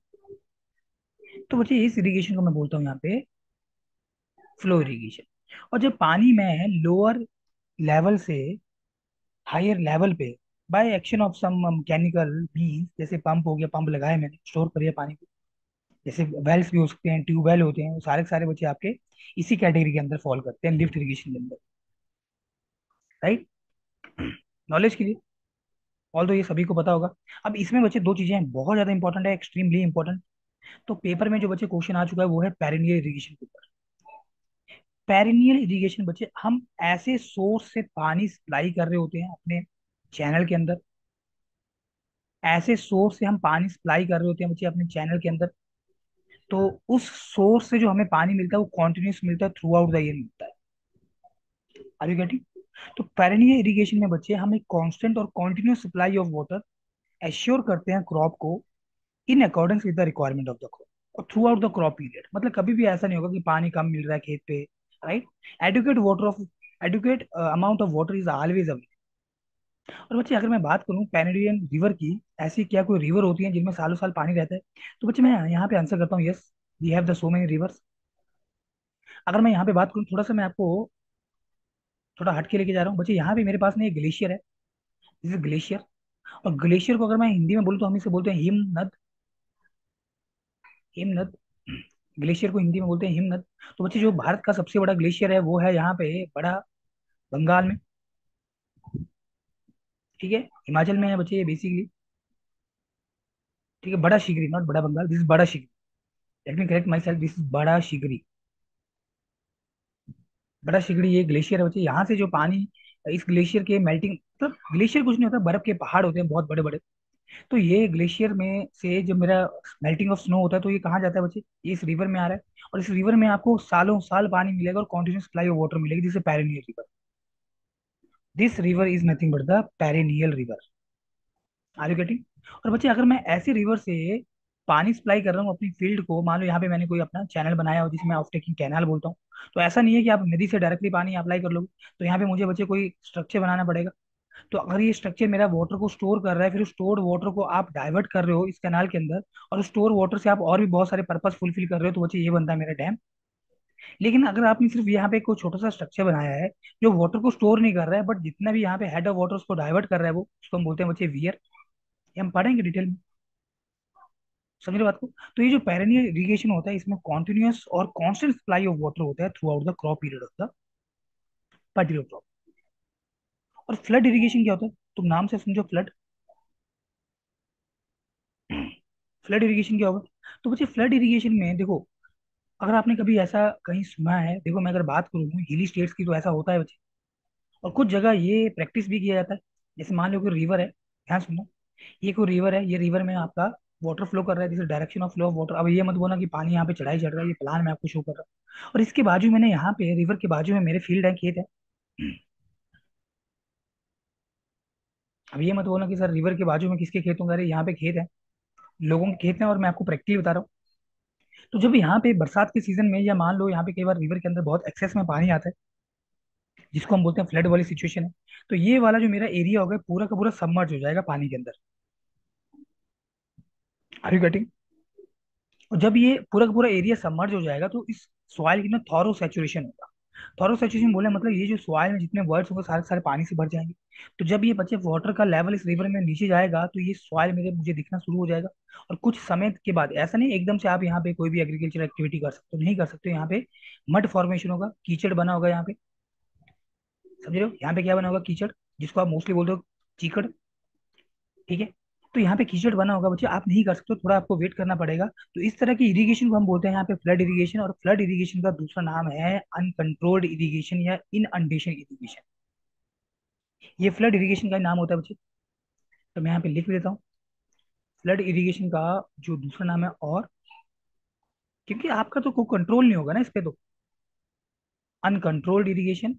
तो बच्चे इस इरिगेशन को मैं बोलता हूँ यहाँ पे फ्लो इरिगेशन। और जब पानी मैं लोअर लेवल से हायर लेवल पे by action of some mechanical means, जैसे पंप हो गया, पंप लगाया मैंने, स्टोर करिए पानी को, जैसे वेल्स भी हो सकते हैं, ट्यूबवेल होते हैं, वो सारे के सारे बच्चे आपके इसी कैटेगरी के अंदर फॉल करते हैं, लिफ्ट इरिगेशन के अंदर, राइट? नॉलेज के लिए, ऑल दो ये सभी को पता होगा। अब इसमें बच्चे दो चीजें हैं, बहुत ज्यादा इंपॉर्टेंट है, एक्सट्रीमली इंपॉर्टेंट। तो पेपर में जो बच्चे क्वेश्चन आ चुका है वो है पेरिनियल इरिगेशन के ऊपर। पेरिनियल इरिगेशन बच्चे, हम ऐसे सोर्स से पानी सप्लाई कर रहे होते हैं अपने चैनल के अंदर, ऐसे सोर्स से हम पानी सप्लाई कर रहे होते हैं बच्चे अपने चैनल के अंदर, तो उस सोर्स से जो हमें पानी मिलता है वो कॉन्टिन्यूस मिलता है, थ्रू आउट द ईयर मिलता है। Are you getting? तो पेरिनियल इरिगेशन में बच्चे हम एक कांस्टेंट और continuous supply of water assure करते हैं क्रॉप को, in accordance with the requirement of the crop और throughout the crop period. मतलब कभी भी ऐसा नहीं होगा कि पानी कम मिल रहा है खेत पे, right? Adequate water of adequate amount of water is always available. और बच्चे अगर मैं बात करूं पेरिनियल रिवर की, ऐसी क्या कोई रिवर होती है जिनमें सालों साल पानी रहता है? तो बच्चे मैं यहाँ पे आंसर करता हूँ, yes, we have the so many rivers. अगर मैं यहाँ पे बात करूँ, थोड़ा सा मैं आपको थोड़ा हट के लेके जा रहा हूँ बच्चे, यहाँ पे मेरे पास में एक ग्लेशियर है, दिस इज ग्लेशियर। और ग्लेशियर को अगर मैं हिंदी में बोलूँ तो हम इसे बोलते हैं हिमनद, हिमनद। ग्लेशियर को हिंदी में बोलते हैं हिमनद। तो बच्चे जो भारत का सबसे बड़ा ग्लेशियर है वो है यहाँ पे बड़ा बंगाल में, ठीक है, हिमाचल में है बच्चे ये बेसिकली, ठीक है, बड़ा शिगरी, नॉट बड़ा Bengal, this is Bara Shigri, let me correct myself, this is Bara Shigri. बड़ा शिगड़ी ये ग्लेशियर है बच्चे, यहाँ से जो पानी, इस ग्लेशियर के मेल्टिंग, मतलब ग्लेशियर कुछ नहीं होता, बर्फ के पहाड़ होते हैं बहुत बड़े बड़े। तो ये ग्लेशियर में से जो मेरा मेल्टिंग ऑफ स्नो होता है, तो ये कहाँ जाता है बच्चे? ये इस रिवर में आ रहा है, और इस रिवर में आपको सालों साल पानी मिलेगा और कॉन्टिन्यूस सप्लाई ऑफ वाटर मिलेगी, जिसे perennial river, this river is nothing but the perennial river. Are you getting? और बच्चे अगर मैं ऐसे रिवर से पानी सप्लाई कर रहा हूँ अपनी फील्ड को, मान लो यहाँ पे मैंने कोई अपना चैनल बनाया हो जिसे मैं ऑफ टेकिंग कैनाल बोलता हूँ, तो ऐसा नहीं है कि आप नदी से डायरेक्टली पानी अप्लाई कर लोगे, तो यहाँ पे मुझे बच्चे कोई स्ट्रक्चर बनाना पड़ेगा। तो अगर ये स्ट्रक्चर मेरा वाटर को स्टोर कर रहा है, फिर स्टोर्ड वाटर को आप डाइवर्ट कर रहे हो इस कैनाल के अंदर, और स्टोर वाटर से आप और भी बहुत सारे पर्पस फुलफिल कर रहे हो, तो बच्चे ये बनता है मेरा डैम। लेकिन अगर आपने सिर्फ यहाँ पे कोई छोटा सा स्ट्रक्चर बनाया है जो वाटर को स्टोर नहीं कर रहा है, बट जितना भी यहाँ पे हेड ऑफ वाटर उसको डाइवर्ट कर रहा है, वो उसको हम बोलते हैं बच्चे वियर। ये हम पढ़ेंगे डिटेल में, समझ रहे बात को? तो ये जो पेरेनियल इरिगेशन होता है इसमें कॉन्टिन्यूअस और कांस्टेंट सप्लाई ऑफ वाटर होता है through out the crop period of the particular crop. और फ्लड इरिगेशन क्या होता है? तुम नाम से समझो फ्लड, फ्लड इरिगेशन क्या होगा? तो बच्चे फ्लड इरिगेशन में देखो, अगर आपने कभी ऐसा कहीं सुना है, देखो मैं अगर बात करूँ हिली स्टेट्स की, तो ऐसा होता है बच्चे, और कुछ जगह ये प्रैक्टिस भी किया जाता है। जैसे मान लो कोई रिवर है, ध्यान सुनना, ये कोई रिवर है, ये रिवर में आपका वाटर फ्लो कर रहा है, जैसे direction of flow of water. अब ये मत बोलना कि पानी यहाँ पे चढ़ाई चढ़ रहा है, ये प्लान मैं आपको शो कर रहा हूँ। और इसके बाजू मैंने यहाँ पे रिवर के बाजू में मेरे फील्ड है, खेत है। अब ये मत बोलना कि सर रिवर के बाजू में किसके खेत होंगे, अरे यहाँ पे खेत है, लोगों के खेत हैं, और मैं आपको प्रैक्टिकली बता रहा हूँ। तो जब यहाँ पे बरसात के सीजन में, या मान लो यहाँ पे कई बार रिवर के अंदर बहुत एक्सेस में पानी आता है, जिसको हम बोलते हैं फ्लड वाली सिचुएशन है, तो ये वाला जो मेरा एरिया होगा पूरा का पूरा सबमर्ज हो जाएगा पानी के अंदर। Are you getting? और जब ये पूरा का पूरा एरिया सबमर्ज हो जाएगा, तो इस सॉइल की ना थॉरो सैचुरेशन होगा। थॉरो सैचुरेशन बोले मतलब ये जो सॉइल में जितने वर्ड्स होंगे सारे सारे पानी से भर जाएंगे। तो जब ये बच्चे वाटर का लेवल इस रिवर में नीचे जाएगा, तो ये सॉइल मेरे मुझे दिखना शुरू हो जाएगा। और कुछ समय के बाद, ऐसा नहीं एकदम से आप यहाँ पे कोई भी एग्रीकल्चर एक्टिविटी कर सकते हो, नहीं कर सकते हो। यहाँ पे मड फॉर्मेशन होगा, कीचड़ बना होगा यहाँ पे, समझ रहे हो? यहाँ पे क्या बना होगा? कीचड़, जिसको आप मोस्टली बोलते हो चीकड़, ठीक है। तो यहाँ पे कीचड़ बना होगा बच्चे, आप नहीं कर सकते हो, थोड़ा आपको वेट करना पड़ेगा। तो इस तरह की इरिगेशन को हम बोलते हैं यहाँ पे फ्लड इरिगेशन। और फ्लड इरिगेशन का दूसरा नाम है अनकंट्रोल्ड इरिगेशन या इनअंडेशन इरिगेशन। ये फ्लड इरिगेशन का नाम होता है बच्चे। तो मैं यहाँ पे लिख देता हूँ, फ्लड इरिगेशन का जो दूसरा नाम है, और क्योंकि आपका तो कोई कंट्रोल नहीं होगा ना इस पे, तो अनकंट्रोल्ड इरिगेशन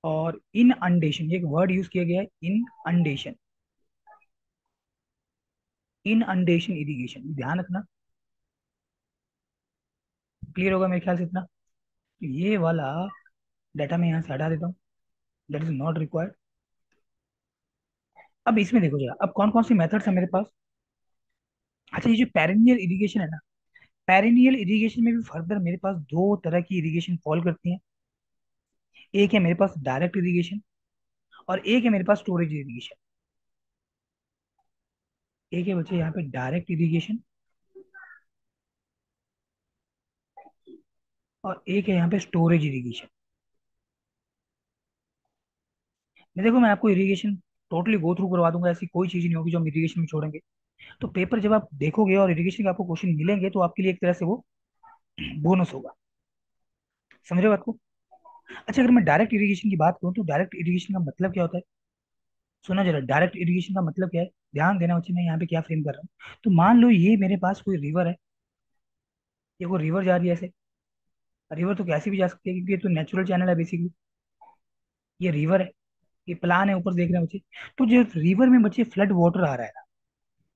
और इन अंडेशन, ये एक वर्ड यूज किया गया है, इन अंडेशन। इन अंडेशन इरिगेशन, ध्यान रखना। क्लियर होगा मेरे ख्याल से इतना। तो ये वाला डाटा मैं यहाँ से हटा देता हूँ, दैट इज नॉट रिक्वायर्ड। अब इसमें देखो जरा, अब कौन कौन सी मेथड्स है मेरे पास। अच्छा, ये जो पेरेनियल इरिगेशन है ना, पेरेनियल इरिगेशन में भी फर्दर मेरे पास दो तरह की इरिगेशन फॉल करती हैं। एक है मेरे पास डायरेक्ट इरिगेशन, और एक है मेरे पास स्टोरेज इरिगेशन। एक है बच्चे यहाँ पे डायरेक्ट इरिगेशन, और एक है यहाँ पे स्टोरेज इरिगेशन। मैं देखो, मैं आपको इरिगेशन टोटली गो थ्रू करवा दूंगा, ऐसी कोई चीज नहीं होगी जो हम इरिगेशन में छोड़ेंगे। तो पेपर जब आप देखोगे और इरिगेशन के आपको क्वेश्चन मिलेंगे, तो आपके लिए एक तरह से वो बोनस होगा। समझ रहे हो बात को। अच्छा, अगर मैं डायरेक्ट इरिगेशन की बात करूँ, तो डायरेक्ट इरिगेशन का मतलब क्या होता है। सुना जरा, डायरेक्ट इरिगेशन का मतलब क्या है। ध्यान देना बच्चे, मैं यहाँ पे क्या फ्रेम कर रहा हूँ। तो मान लो ये मेरे पास कोई रिवर है, ये कोई रिवर जा रही है ऐसे। रिवर तो कैसे भी जा सकती है, क्योंकि ये तो नेचुरल चैनल है बेसिकली। ये रिवर है, ये प्लान है, ऊपर देख रहे हैं बच्चे। तो जो रिवर में बच्चे फ्लड वाटर आ रहा है ना,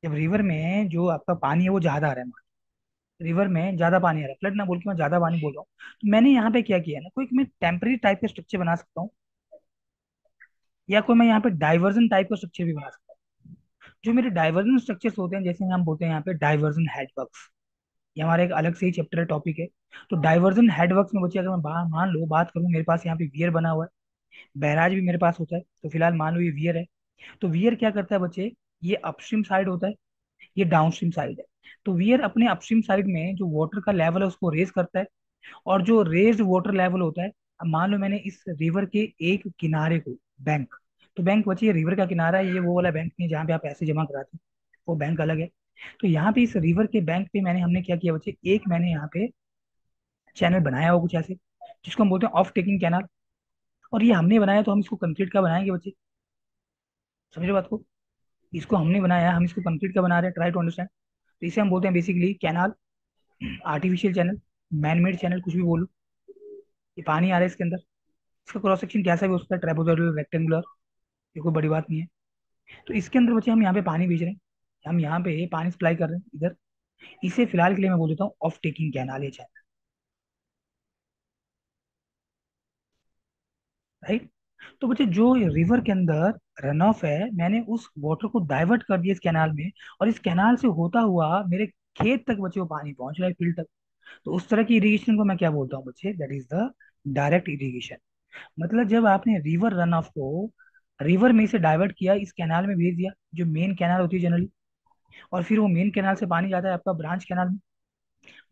जब रिवर में जो आपका पानी है वो ज्यादा आ रहा है, रिवर में ज्यादा पानी आ रहा है, फ्लड ना बोल के मैं ज्यादा पानी बोल रहा हूँ, तो मैंने यहाँ पे क्या किया है ना, कोई मैं टेम्पररी टाइप का स्ट्रक्चर बना सकता हूँ, या कोई मैं यहाँ पे डाइवर्जन टाइप का स्ट्रक्चर भी बना सकता हूँ। जो मेरे डाइवर्जन स्ट्रक्चर्स होते हैं, जैसे हम बोलते हैं यहाँ पे डाइवर्जन हेडवर्क्स, ये हमारा एक अलग से ही चैप्टर टॉपिक है। तो डाइवर्जन हेडवर्क्स में बच्चे, अगर मैं मान लो बात करूँ, मेरे पास यहाँ पे वियर बना हुआ है, बैराज भी मेरे पास होता है, तो फिलहाल मान लो ये वियर है। तो वियर क्या करता है बच्चे, ये अपस्ट्रीम साइड होता है, ये डाउनस्ट्रीम साइड है। तो वियर अपने अपस्ट्रीम साइड में जो वाटर का लेवल है उसको रेज करता है, और जो रेज्ड वाटर लेवल होता है, अब मान लो मैंने इस रिवर के एक किनारे को बैंक, तो बैंक बची, रिवर का किनारा है, ये वो वाला बैंक नहीं जहाँ पे आप पैसे जमा कराते हैं, वो बैंक अलग है। तो यहाँ पे इस रिवर के बैंक पे हमने क्या किया बच्चे, एक मैंने यहाँ पे चैनल बनाया हुआ कुछ ऐसे, जिसको हम बोलते हैं ऑफ टेकिंग कैनाल। और ये हमने बनाया, तो हम इसको कंक्रीट का बनाएंगे बच्चे। समझ रहे बात को। इसको हमने बनाया, हम इसको कंक्रीट का बना रहे हैं, ट्राई टू अंडरस्टैंड। तो इसे हम बोलते हैं basically canal, artificial channel, man made channel, कुछ भी बोलो। ये पानी आ रहा है इसके अंदर, इसका क्रॉस सेक्शन कैसा भी हो सकता है, ट्रेपेजोइडल, रेक्टेंगुलर, ये कोई बड़ी बात नहीं है। तो इसके अंदर बच्चे हम यहाँ पे पानी भेज रहे हैं, हम यहाँ पे पानी सप्लाई कर रहे हैं इधर। इसे फिलहाल के लिए मैं बोल देता हूँ ऑफ टेकिंग कैनाल है चैनल, राइट। तो बच्चे जो रिवर के अंदर रन ऑफ है, मैंने उस वाटर को डाइवर्ट कर दिया इस कैनाल में, और इस कैनाल से होता हुआ मेरे खेत तक बच्चे वो पानी पहुंच रहा है, फील्ड तक। तो उस तरह की इरिगेशन को मैं क्या बोलता हूँ बच्चे, that is the direct irrigation. मतलब जब आपने रिवर रन ऑफ को रिवर में से डाइवर्ट किया, इस कैनाल में भेज दिया, जो मेन कैनाल होती है जनरली, और फिर वो मेन कैनाल से पानी जाता है आपका ब्रांच कैनाल में,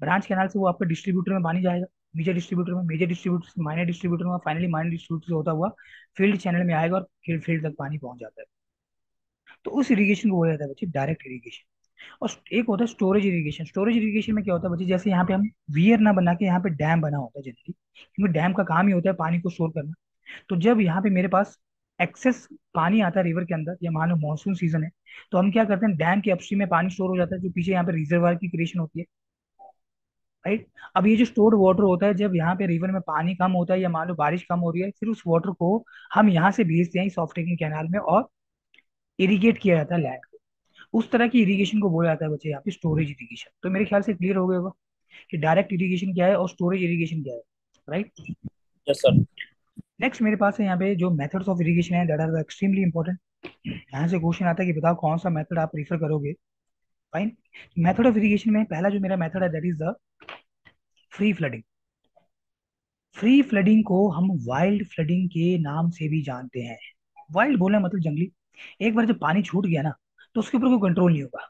ब्रांच कैनाल से वो आपका डिस्ट्रीब्यूटर में पानी जाएगा, मेजर डिस्ट्रीब्यूटर में, मेजर डिस्ट्रीब्यूटर से माइनर डिस्ट्रीब्यूटर में, फाइनली माइनर डिस्ट्रीब्यूटर से होता हुआ फील्ड चैनल में आएगा, और फिर फील्ड तक पानी पहुंच जाता है। तो उस इरीगेशन को बोला जाता है बच्चे डायरेक्ट इरीगेशन। और एक होता है स्टोरेज इरीगेशन। स्टोरेज इरीगेशन में क्या होता है बच्चे, जैसे यहाँ पे हम वियर ना बना के यहाँ पे डैम बना होता है जनरली, क्योंकि डैम का काम ही होता है पानी को स्टोर करना। तो जब यहाँ पे मेरे पास एक्सेस पानी आता है रिवर के अंदर, या मान लो मानसून सीजन है, तो हम क्या करते हैं, डैम के अपस्ट्रीम में पानी स्टोर हो जाता है, जो पीछे यहाँ पे रिजर्वायर की क्रिएशन होती है, राइट। अब ये जो स्टोर्ड वाटर होता है, जब यहाँ पे रिवर में पानी कम होता है, या मान लो बारिश कम हो रही है, फिर उस वाटर को हम यहाँ से भेजते हैं इस ऑफ टेकिंग कैनाल में, और इरिगेट किया जाता है लैंड को। उस तरह की इरिगेशन को बोला जाता है बच्चे यहाँ पे स्टोरेज इरिगेशन। तो मेरे ख्याल से क्लियर हो गया होगा कि डायरेक्ट इरिगेशन क्या है और स्टोरेज इरिगेशन क्या है, राइट। Yes sir. नेक्स्ट मेरे पास है यहाँ पे जो मेथड्स ऑफ इरिगेशन है, दैट आर एक्सट्रीमली इंपॉर्टेंट। यहाँ से क्वेश्चन आता है कि बताओ कौन सा मेथड आप प्रीफर करोगे। फाइन। मेथड ऑफ इरिगेशन में पहला जो मेरा मेथड है, that is the free flooding. Free flooding को हम वाइल्ड फ्लडिंग के नाम से भी जानते हैं। वाइल्ड बोलना मतलब जंगली। एक बार जब पानी छूट गया ना, तो उसके ऊपर कोई कंट्रोल नहीं होगा।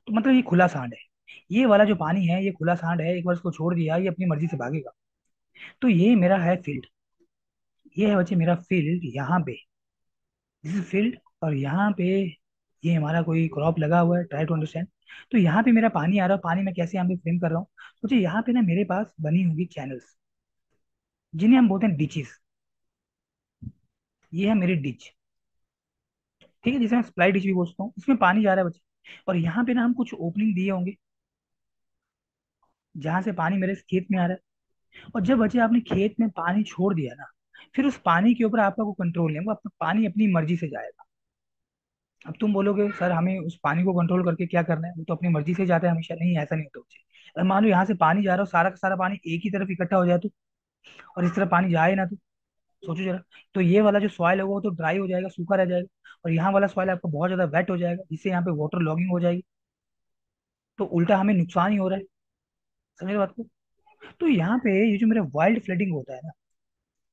तो मतलब ये खुला सांड है, ये वाला जो पानी है ये खुला सांड है, एक बार इसको छोड़ दिया ये अपनी मर्जी से भागेगा। तो ये मेरा है फील्ड, ये है बच्चे मेरा फील्ड यहाँ पे, दिस इज फील्ड। और यहाँ पे ये हमारा कोई क्रॉप लगा हुआ है, ट्राई टू अंडरस्टैंड। तो यहाँ पे मेरा पानी आ रहा है, पानी मैं कैसे यहाँ पे फ्रेम कर रहा हूँ। सोचिए यहाँ पे ना मेरे पास बनी होगी चैनल्स, जिन्हें हम बोलते हैं डिचेस। ये है मेरी डिच, ठीक है, जिसे मैं सप्लाई डिच भी बोलता हूँ। इसमें पानी जा रहा है बच्चे, और यहाँ पे ना हम कुछ ओपनिंग दिए होंगे, जहां से पानी मेरे खेत में आ रहा है। और जब बच्चे आपने खेत में पानी छोड़ दिया ना, फिर उस पानी के ऊपर आपका कोई कंट्रोल नहीं है, वो आपका पानी अपनी मर्जी से जाएगा। अब तुम बोलोगे सर हमें उस पानी को कंट्रोल करके क्या करना है, वो तो अपनी मर्जी से जाता है हमेशा। नहीं, ऐसा नहीं होता बच्चे। अगर मान लो यहाँ से पानी जा रहा हो, सारा का सारा पानी एक ही तरफ इकट्ठा हो जाए तो, और इस तरफ पानी जाए ना तो, सोचो जरा। तो ये वाला जो सॉइल है वो तो ड्राई हो जाएगा, सूखा रह जाएगा। और यहाँ वाला सॉइल आपका बहुत ज्यादा वेट हो जाएगा, जिससे यहाँ पे वाटर लॉगिंग हो जाएगी। तो उल्टा हमें नुकसान ही हो रहा है। समझ रहे बात को? तो यहाँ पे ये जो मेरा वाइल्ड फ्लडिंग होता है ना,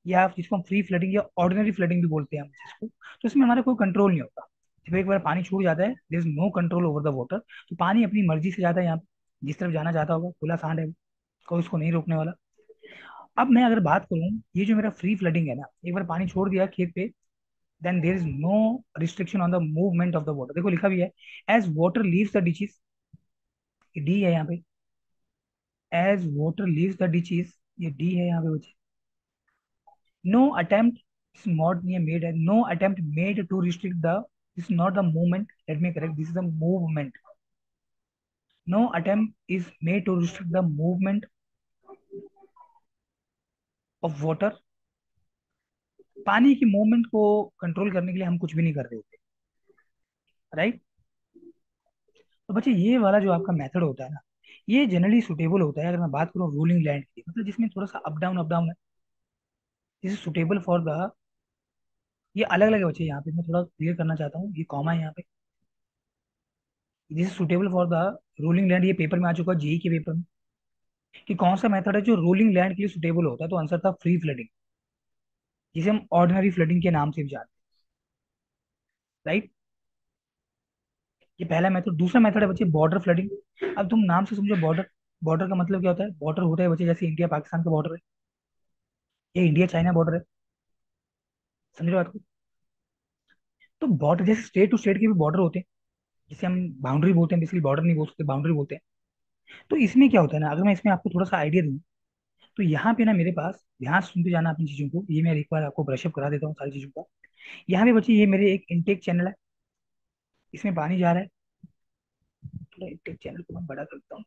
या आप जिसको हम फ्री फ्लडिंग या ऑर्डिनरी फ्लडिंग भी बोलते हैं हम जिसको, तो इसमें हमारा कोई कंट्रोल नहीं होता। जब एक बार पानी छूट जाता है, there is no control over the water. तो पानी अपनी मर्जी से जाता है यहाँ पे, जिस तरफ जाना चाहता होगा, खुला सांड है वो, कोई उसको नहीं रोकने वाला। अब मैं अगर बात करूँ, ये जो मेरा फ्री फ्लडिंग है ना, एक बार पानी छोड़ दिया खेत पे, then there is no restriction on the movement of the water. देखो लिखा भी है, as water leaves the ditches, D है यहाँ पे, as water leaves the ditches, ये डी है यहाँ पे बच्चे। No attempt is not made, no attempt made to restrict the, this is not the movement, let me correct, this is the movement. No attempt is made to restrict the movement of water। पानी की मूवमेंट को कंट्रोल करने के लिए हम कुछ भी नहीं कर रहे होते, राइट। तो बच्चे ये वाला जो आपका मेथड होता है ना, ये जनरली सुटेबल होता है, अगर मैं बात करूँ रूलिंग लैंड की, मतलब जिसमें थोड़ा सा अप डाउन है, this is suitable for the, ये अलग अलग है बच्चे। यहाँ पे मैं थोड़ा क्लियर करना चाहता हूँ, ये कॉमा है यहाँ पे, this is suitable for the ruling land. ये पेपर में आ चुका है, जेई के पेपर में, कि कौन सा मेथड है जो रोलिंग लैंड के लिए सुटेबल होता है। तो आंसर था फ्री फ्लडिंग, जिसे हम ऑर्डिनरी फ्लडिंग के नाम से भी जानते हैं, राइट। ये पहला मेथड। दूसरा मेथड है बच्चे बॉर्डर फ्लडिंग। अब तुम नाम से समझो बॉर्डर। बॉर्डर का मतलब क्या होता है? बॉर्डर होता है बच्चे जैसे इंडिया पाकिस्तान का बॉर्डर है, या इंडिया चाइना बॉर्डर है। समझ रहे हो बात को? तो बॉर्डर जैसे स्टेट टू स्टेट के भी बॉर्डर होते हैं, जिसे हम बाउंड्री बोलते हैं, बेसिकली बॉर्डर नहीं बोल सकते, बाउंड्री बोलते हैं। तो इसमें क्या होता है ना, अगर मैं इसमें आपको थोड़ा सा आइडिया दूं, तो यहाँ पे ना मेरे पास, ध्यान से सुनते जाना अपनी चीजों को, ये मैं एक बार आपको ब्रशअप करा देता हूँ सारी चीजों का। यहाँ पे बच्चे ये मेरे एक इनटेक चैनल है, इसमें पानी जा रहा है। थोड़ा इनटेक चैनल को मैं बड़ा करता हूँ।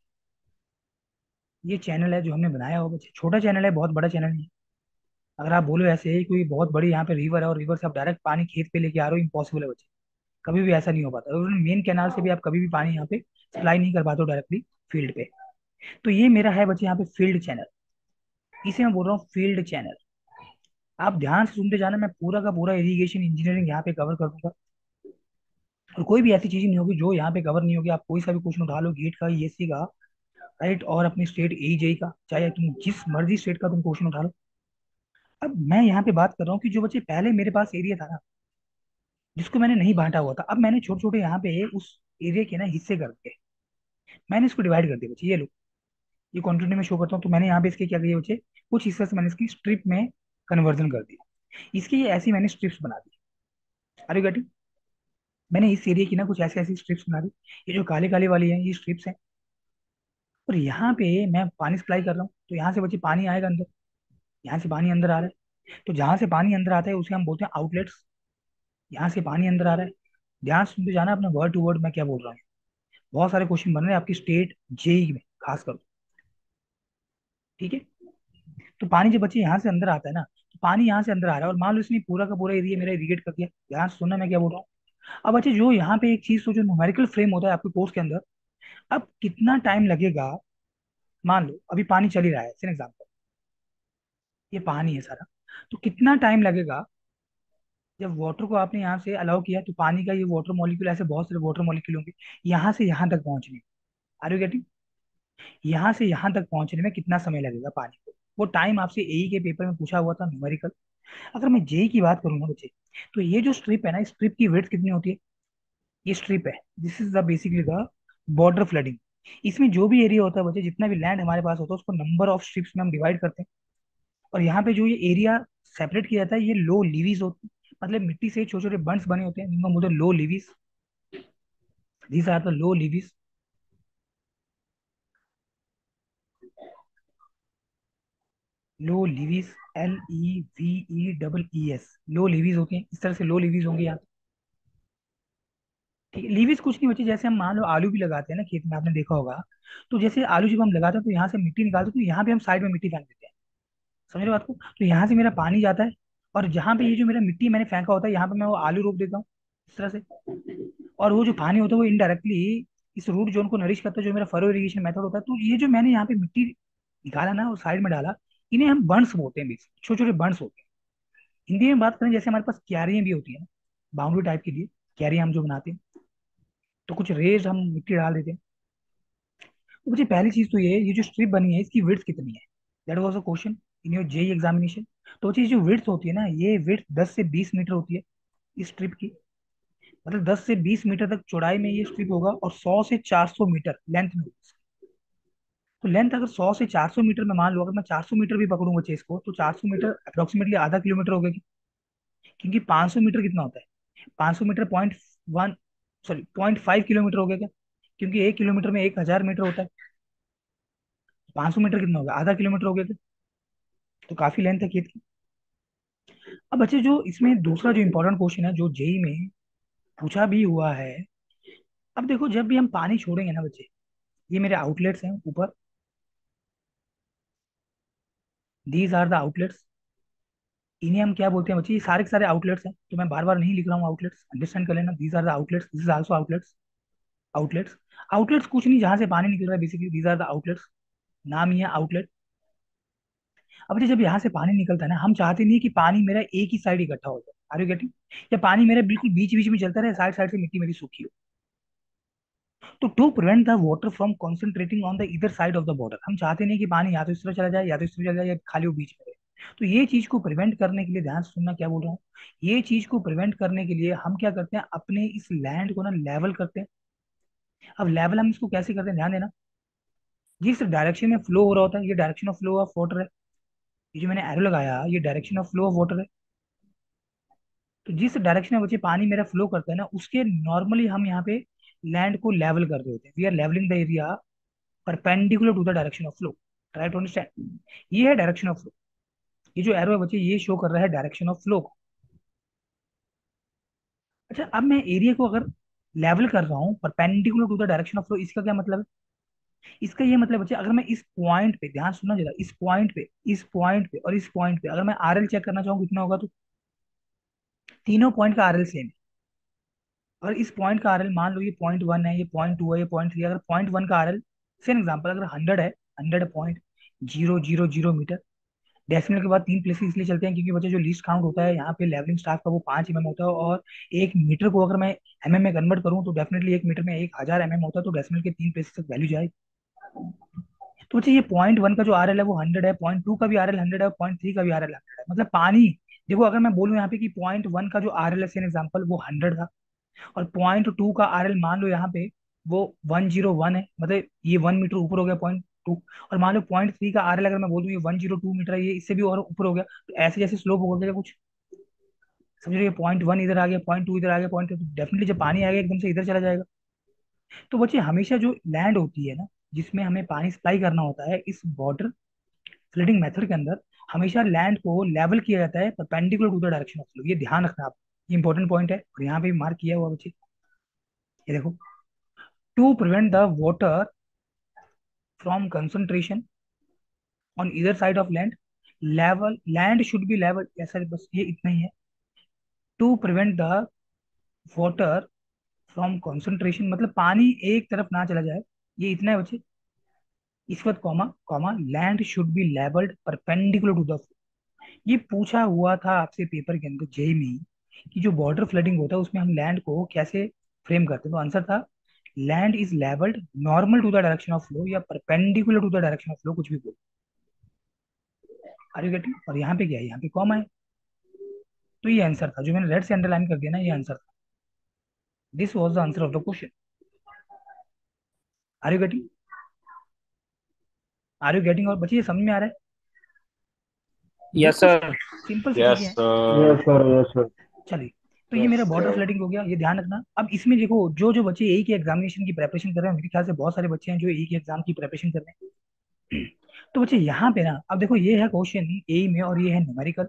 ये चैनल है जो हमने बनाया होगा बच्चे, छोटा चैनल है, बहुत बड़ा चैनल नहीं है। अगर आप बोलो ऐसे ही कोई बहुत बड़ी यहाँ पे रिवर है और रिवर से आप डायरेक्ट पानी खेत पे लेके आ रहे हो, इम्पॉसिबल है बच्चे। कभी भी ऐसा नहीं हो पाता, और मेन कैनाल से भी आप कभी भी पानी यहाँ पे सप्लाई नहीं कर पाते हो डायरेक्टली फील्ड पे। तो ये मेरा है बच्चे यहाँ पे फील्ड चैनल, इसे मैं बोल रहा हूँ फील्ड चैनल। आप ध्यान से सुनते जाना, मैं पूरा का पूरा इरिगेशन इंजीनियरिंग यहाँ पे कवर कर दूंगा। और कोई भी ऐसी चीज नहीं होगी जो यहाँ पे कवर नहीं होगी। आप कोई सा भी क्वेश्चन उठा लो, गेट का, ईएससी का, राइट, और अपनी स्टेट एजेई का, चाहे तुम जिस मर्जी स्टेट का तुम क्वेश्चन उठा लो। अब मैं यहाँ पे बात कर रहा हूँ कि जो बच्चे पहले मेरे पास एरिया था ना, जिसको मैंने नहीं बांटा हुआ था, अब मैंने छोटे छोटे यहाँ पे उस एरिया के ना हिस्से करके मैंने इसको डिवाइड कर दिया बच्चे। ये लो, ये क्वांटिटी में शो करता हूँ, तो मैंने यहाँ पे इसके क्या किया बच्चे, कुछ हिस्से से मैंने इसकी स्ट्रिप में कन्वर्जन कर दिया। इसकी ये ऐसी मैंने स्ट्रिप्स बना दी। अरे गेटिंग? मैंने इस एरिया की ना कुछ ऐसी ऐसी स्ट्रिप्स बना दी। ये जो काले काले वाली है, ये स्ट्रिप्स हैं। और यहाँ पे मैं पानी सप्लाई कर रहा हूँ, तो यहाँ से बच्चे पानी आएगा अंदर, यहाँ से पानी अंदर आ रहा है। तो जहां से पानी अंदर आता है उसे हम बोलते हैं आउटलेट्स। यहाँ से पानी अंदर आ रहा है। ध्यान से सुनते जाना अपना वर्ड टू वर्ड मैं क्या बोल रहा हूँ। बहुत सारे क्वेश्चन बन रहे हैं आपकी स्टेट जेई में खास कर, ठीक है। तो पानी जब बच्चे यहाँ से अंदर आता है ना, तो पानी यहाँ से अंदर आ रहा है, और मान लो इसने पूरा का पूरा एरिया मेरा इरिगेट कर दिया। ध्यान से सुनना मैं क्या बोल रहा हूँ। अब बच्चे जो यहाँ पे एक चीज सोचो, न्यूमेरिकल फ्रेम होता है आपके कोर्स के अंदर। अब कितना टाइम लगेगा, मान लो अभी पानी चल ही रहा है, फॉर एग्जाम्पल ये पानी है सारा, तो कितना टाइम लगेगा जब वाटर को आपने यहाँ से अलाउ किया, तो पानी का ये वाटर मॉलिक्यूल, ऐसे बहुत सारे वाटर मॉलिक्यूल होंगे यहाँ से यहाँ तक पहुंचने। Are you getting? यहाँ से यहाँ तक पहुंचने में कितना समय लगेगा पानी को, वो टाइम आपसे एई के पेपर में पूछा हुआ था, न्यूमेरिकल। अगर मैं जेई की बात करूँ ना बच्चे, तो ये जो स्ट्रिप है ना, स्ट्रिप की विड्थ कितनी होती है? ये स्ट्रिप है, this is the basically the border flooding. इसमें जो भी एरिया होता है बच्चे, जितना भी लैंड हमारे पास होता है, उसको नंबर ऑफ स्ट्रिप्स में हम डिवाइड करते हैं। और यहाँ पे जो ये एरिया सेपरेट किया जाता है, ये लो लीवीज होती है, मतलब मिट्टी से छोटे छोटे बंड्स बने होते हैं, जिनको हम बोलते हैं low levees. These are the low levees. Low levees, LEVE, low levees होती हैं, इस तरह से लो लीवीज होंगे यहाँ। ठीक है, लीवीज कुछ नहीं होती, जैसे हम मान लो आलू भी लगाते हैं ना खेत में, आपने देखा होगा, तो जैसे आलू जब हम लगाते हैं तो यहाँ से मिट्टी निकालते हैं, तो यहाँ पे हम साइड में मिट्टी फेंक देते हैं। समझ रहे हो बात को? तो यहाँ से मेरा पानी जाता है, और जहाँ पे ये जो मेरा मिट्टी मैंने फेंका होता है यहाँ पे मैं वो आलू रोप देता हूँ इस तरह से। और वो जो पानी होता है वो इनडायरेक्टली इस रूट जोन को नरिश करता है, जो मेरा फरो इरिगेशन मेथड होता है। तो ये जो मैंने यहाँ पे मिट्टी निकाला ना और साइड में डाला, इन्हें हम बंड्स बोलते हैं, बेसिक छोटे छोटे बंड्स होते हैं। हिंदी में बात करें, जैसे हमारे पास क्यारियां भी होती है ना, बाउंड्री टाइप के लिए क्यारियां हम जो बनाते हैं, तो कुछ रेज हम मिट्टी डाल देते हैं। तो मुझे पहली चीज तो ये जो स्ट्रिप बनी है इसकी विड्थ कितनी है, that was a question in your JE examination. तो चीज जो विड्थ होती है ना, ये विड्थ 10 से 20 मीटर होती है इस स्ट्रिप की। मतलब 10 से 20 मीटर तक चौड़ाई में ये स्ट्रिप होगा, और 100 से 400 मीटर लेंथ में होगी। तो लेंथ अगर 100 से 400 मीटर में, मान लो अगर मैं 400 मीटर भी पकड़ूंगा चेस को, तो 400 मीटर अप्रोक्सीमेटली आधा किलोमीटर हो गया। क्योंकि 500 मीटर कितना होता है, 500 मीटर 0.1, सॉरी 0.5 किलोमीटर हो गया क्या? क्योंकि 1 किलोमीटर में 1000 मीटर होता है। 500 मीटर कितना हो गया, आधा किलोमीटर हो गया क्या? तो काफी लेंथ है खेत की। अब बच्चे जो इसमें दूसरा जो इंपॉर्टेंट क्वेश्चन है जो जेई में पूछा भी हुआ है, अब देखो जब भी हम पानी छोड़ेंगे ना बच्चे, ये मेरे आउटलेट्स हैं ऊपर, दीज आर द आउटलेट्स। इन्हें हम क्या बोलते हैं बच्चे, ये सारे के सारे आउटलेट्स हैं, तो मैं बार बार नहीं लिख रहा हूँ आउटलेट्स, अंडरस्टैंड कर लेना। These are the outlets, this is also outlets. Outlets, outlets कुछ नहीं जहां से पानी निकल रहा है, basically these are the outlets, नाम ही है आउटलेट। अब बच्चे जब यहाँ से पानी निकलता है ना, हम चाहते नहीं कि पानी मेरा एक ही साइड इकट्ठा हो जाए, आर यू गेटिंग? या पानी मेरा बिल्कुल बीच बीच में चलता रहे, साइड साइड से मिट्टी मेरी सूखी हो। तो to prevent the water from concentrating on the इधर साइड ऑफ द बॉर्डर, हम चाहते नहीं कि पानी या तो इस तरह चला जाए या तो इस तरह चला जाए, या खाली वो बीच में रहे। तो ये चीज को प्रिवेंट करने के लिए, ध्यान से सुनना क्या बोल रहा हूँ, ये चीज को प्रिवेंट करने के लिए हम क्या करते हैं, अपने इस लैंड को ना लेवल करते हैं। अब लेवल हम इसको कैसे करते हैं, ध्यान देना। जिस डायरेक्शन में फ्लो हो रहा होता है, ये direction of flow of water है, ये जो मैंने एरो लगाया ये direction of flow of water है। तो जिस डायरेक्शन में बच्चे पानी मेरा फ्लो करता है ना, उसके नॉर्मली हम यहाँ पे लैंड को लेवल कर रहे होते हैं, we are levelling the area perpendicular to the direction of flow. Try to understand, ये है डायरेक्शन ऑफ फ्लो। ये जो एरो है बच्चे ये शो कर रहा है डायरेक्शन ऑफ फ्लो को। अच्छा, अब मैं एरिया को अगर लेवल कर रहा हूँ perpendicular to the direction of flow, इसका क्या मतलब है? इसका ये मतलब बच्चे, अगर मैं इस पॉइंट पे, ध्यान सुनना जरा, इस पॉइंट पे, इस पॉइंट पे और इस पॉइंट पे अगर मैं आरएल चेक करना चाहूँ कितना होगा, तो तीनों पॉइंट का आरएल सेम है। और इस पॉइंट का आरएल मान लो ये पॉइंट 1 है, ये पॉइंट 2 है, ये पॉइंट 3, अगर पॉइंट 1 का आरएल, फॉर एग्जाम्पल अगर 100 है, 100.000 मीटर, डेसिमल के बाद 3 प्लेसेस इसलिए चलते हैं क्योंकि बच्चे जो लीस्ट काउंट होता है यहाँ पे लेवलिंग स्टाफ का वो 5 mm होता है, और 1 मीटर को अगर मैं में कन्वर्ट करूँ तो डेफिनेटली 1 मीटर में 1000 होता है, तो डेसिमल के 3 प्लेसेस तक वैल्यू जाएगी। तो बच्चे ये पॉइंट 1 का जो आरएल है वो 100 है, पॉइंट 2 का भी आरएल 100 है, पॉइंट 3 का भी आरएल 100 है। मतलब पानी, देखो अगर मैं बोलूँ यहाँ पे कि पॉइंट 1 का जो आरएल है फॉर एग्जाम्पल वो 100 था, और पॉइंट 2 का आरएल मान लो यहाँ पे वो 101 है, मतलब ये 1 मीटर ऊपर हो गया पॉइंट 2। और मान लो पॉइंट 3 का आरएल अगर मैं बोल दूं ये 102 मीटर है, ये इससे भी और ऊपर हो गया, तो ऐसे जैसे स्लोप होगा कुछ, समझ रहे? पॉइंट 1 इधर आ गया, पॉइंट 2 इधर आ गया, पॉइंट, डेफिनेटली जब पानी आएगा एकदम से इधर चला जाएगा। तो बच्चे हमेशा जो लैंड होती है ना, जिसमें हमें पानी सप्लाई करना होता है इस वाटर फ्लडिंग मेथड के अंदर, हमेशा लैंड को लेवल किया जाता है perpendicular to the direction of flow. ये ध्यान रखना आप, ये इंपॉर्टेंट पॉइंट है और यहाँ पे मार्क किया हुआ बच्चे, ये देखो। To prevent the water from concentration on either side of land, level land should be level, ऐसा बस ये इतना ही है। To prevent the water from concentration, मतलब पानी एक तरफ ना चला जाए, ये इतना है बच्चे। इसके बाद comma comma, land should be levelled perpendicular to the, ये पूछा हुआ था आपसे पेपर के अंदर जेई में, कि जो बॉर्डर फ्लडिंग होता है उसमें हम लैंड को कैसे फ्रेम करते हैं। तो आंसर था land is levelled normal to the direction of flow, या perpendicular to the direction of flow, कुछ भी बोलो। Are you getting? और यहाँ पे क्या है, यहाँ पे कॉमा है। तो ये आंसर था, जो मैंने रेड से अंडरलाइन कर दिया ना, ये आंसर था। This was the answer of the question. Are you getting? Are you getting? और बच्चे ये समझ में आ रहा है? यस बिल्कुल सर। सिंपल सी चीजें यस हैं। Sir. Yes sir, yes sir. चलिए, तो ये यस मेरा बॉर्डर सर। फ्लडिंग हो गया, ये ध्यान रखना। अब इसमें देखो जो जो बच्चे एक ही एग्जामिनेशन की प्रिपरेशन कर रहे हैं, मेरे ख्याल से बहुत सारे बच्चे हैं जो एक ही एग्जाम की प्रिपरेशन कर रहे हैं। तो बच्चे यहाँ पे ना, अब देखो ये है क्वेश्चन ए में और ये है न्यूमेरिकल।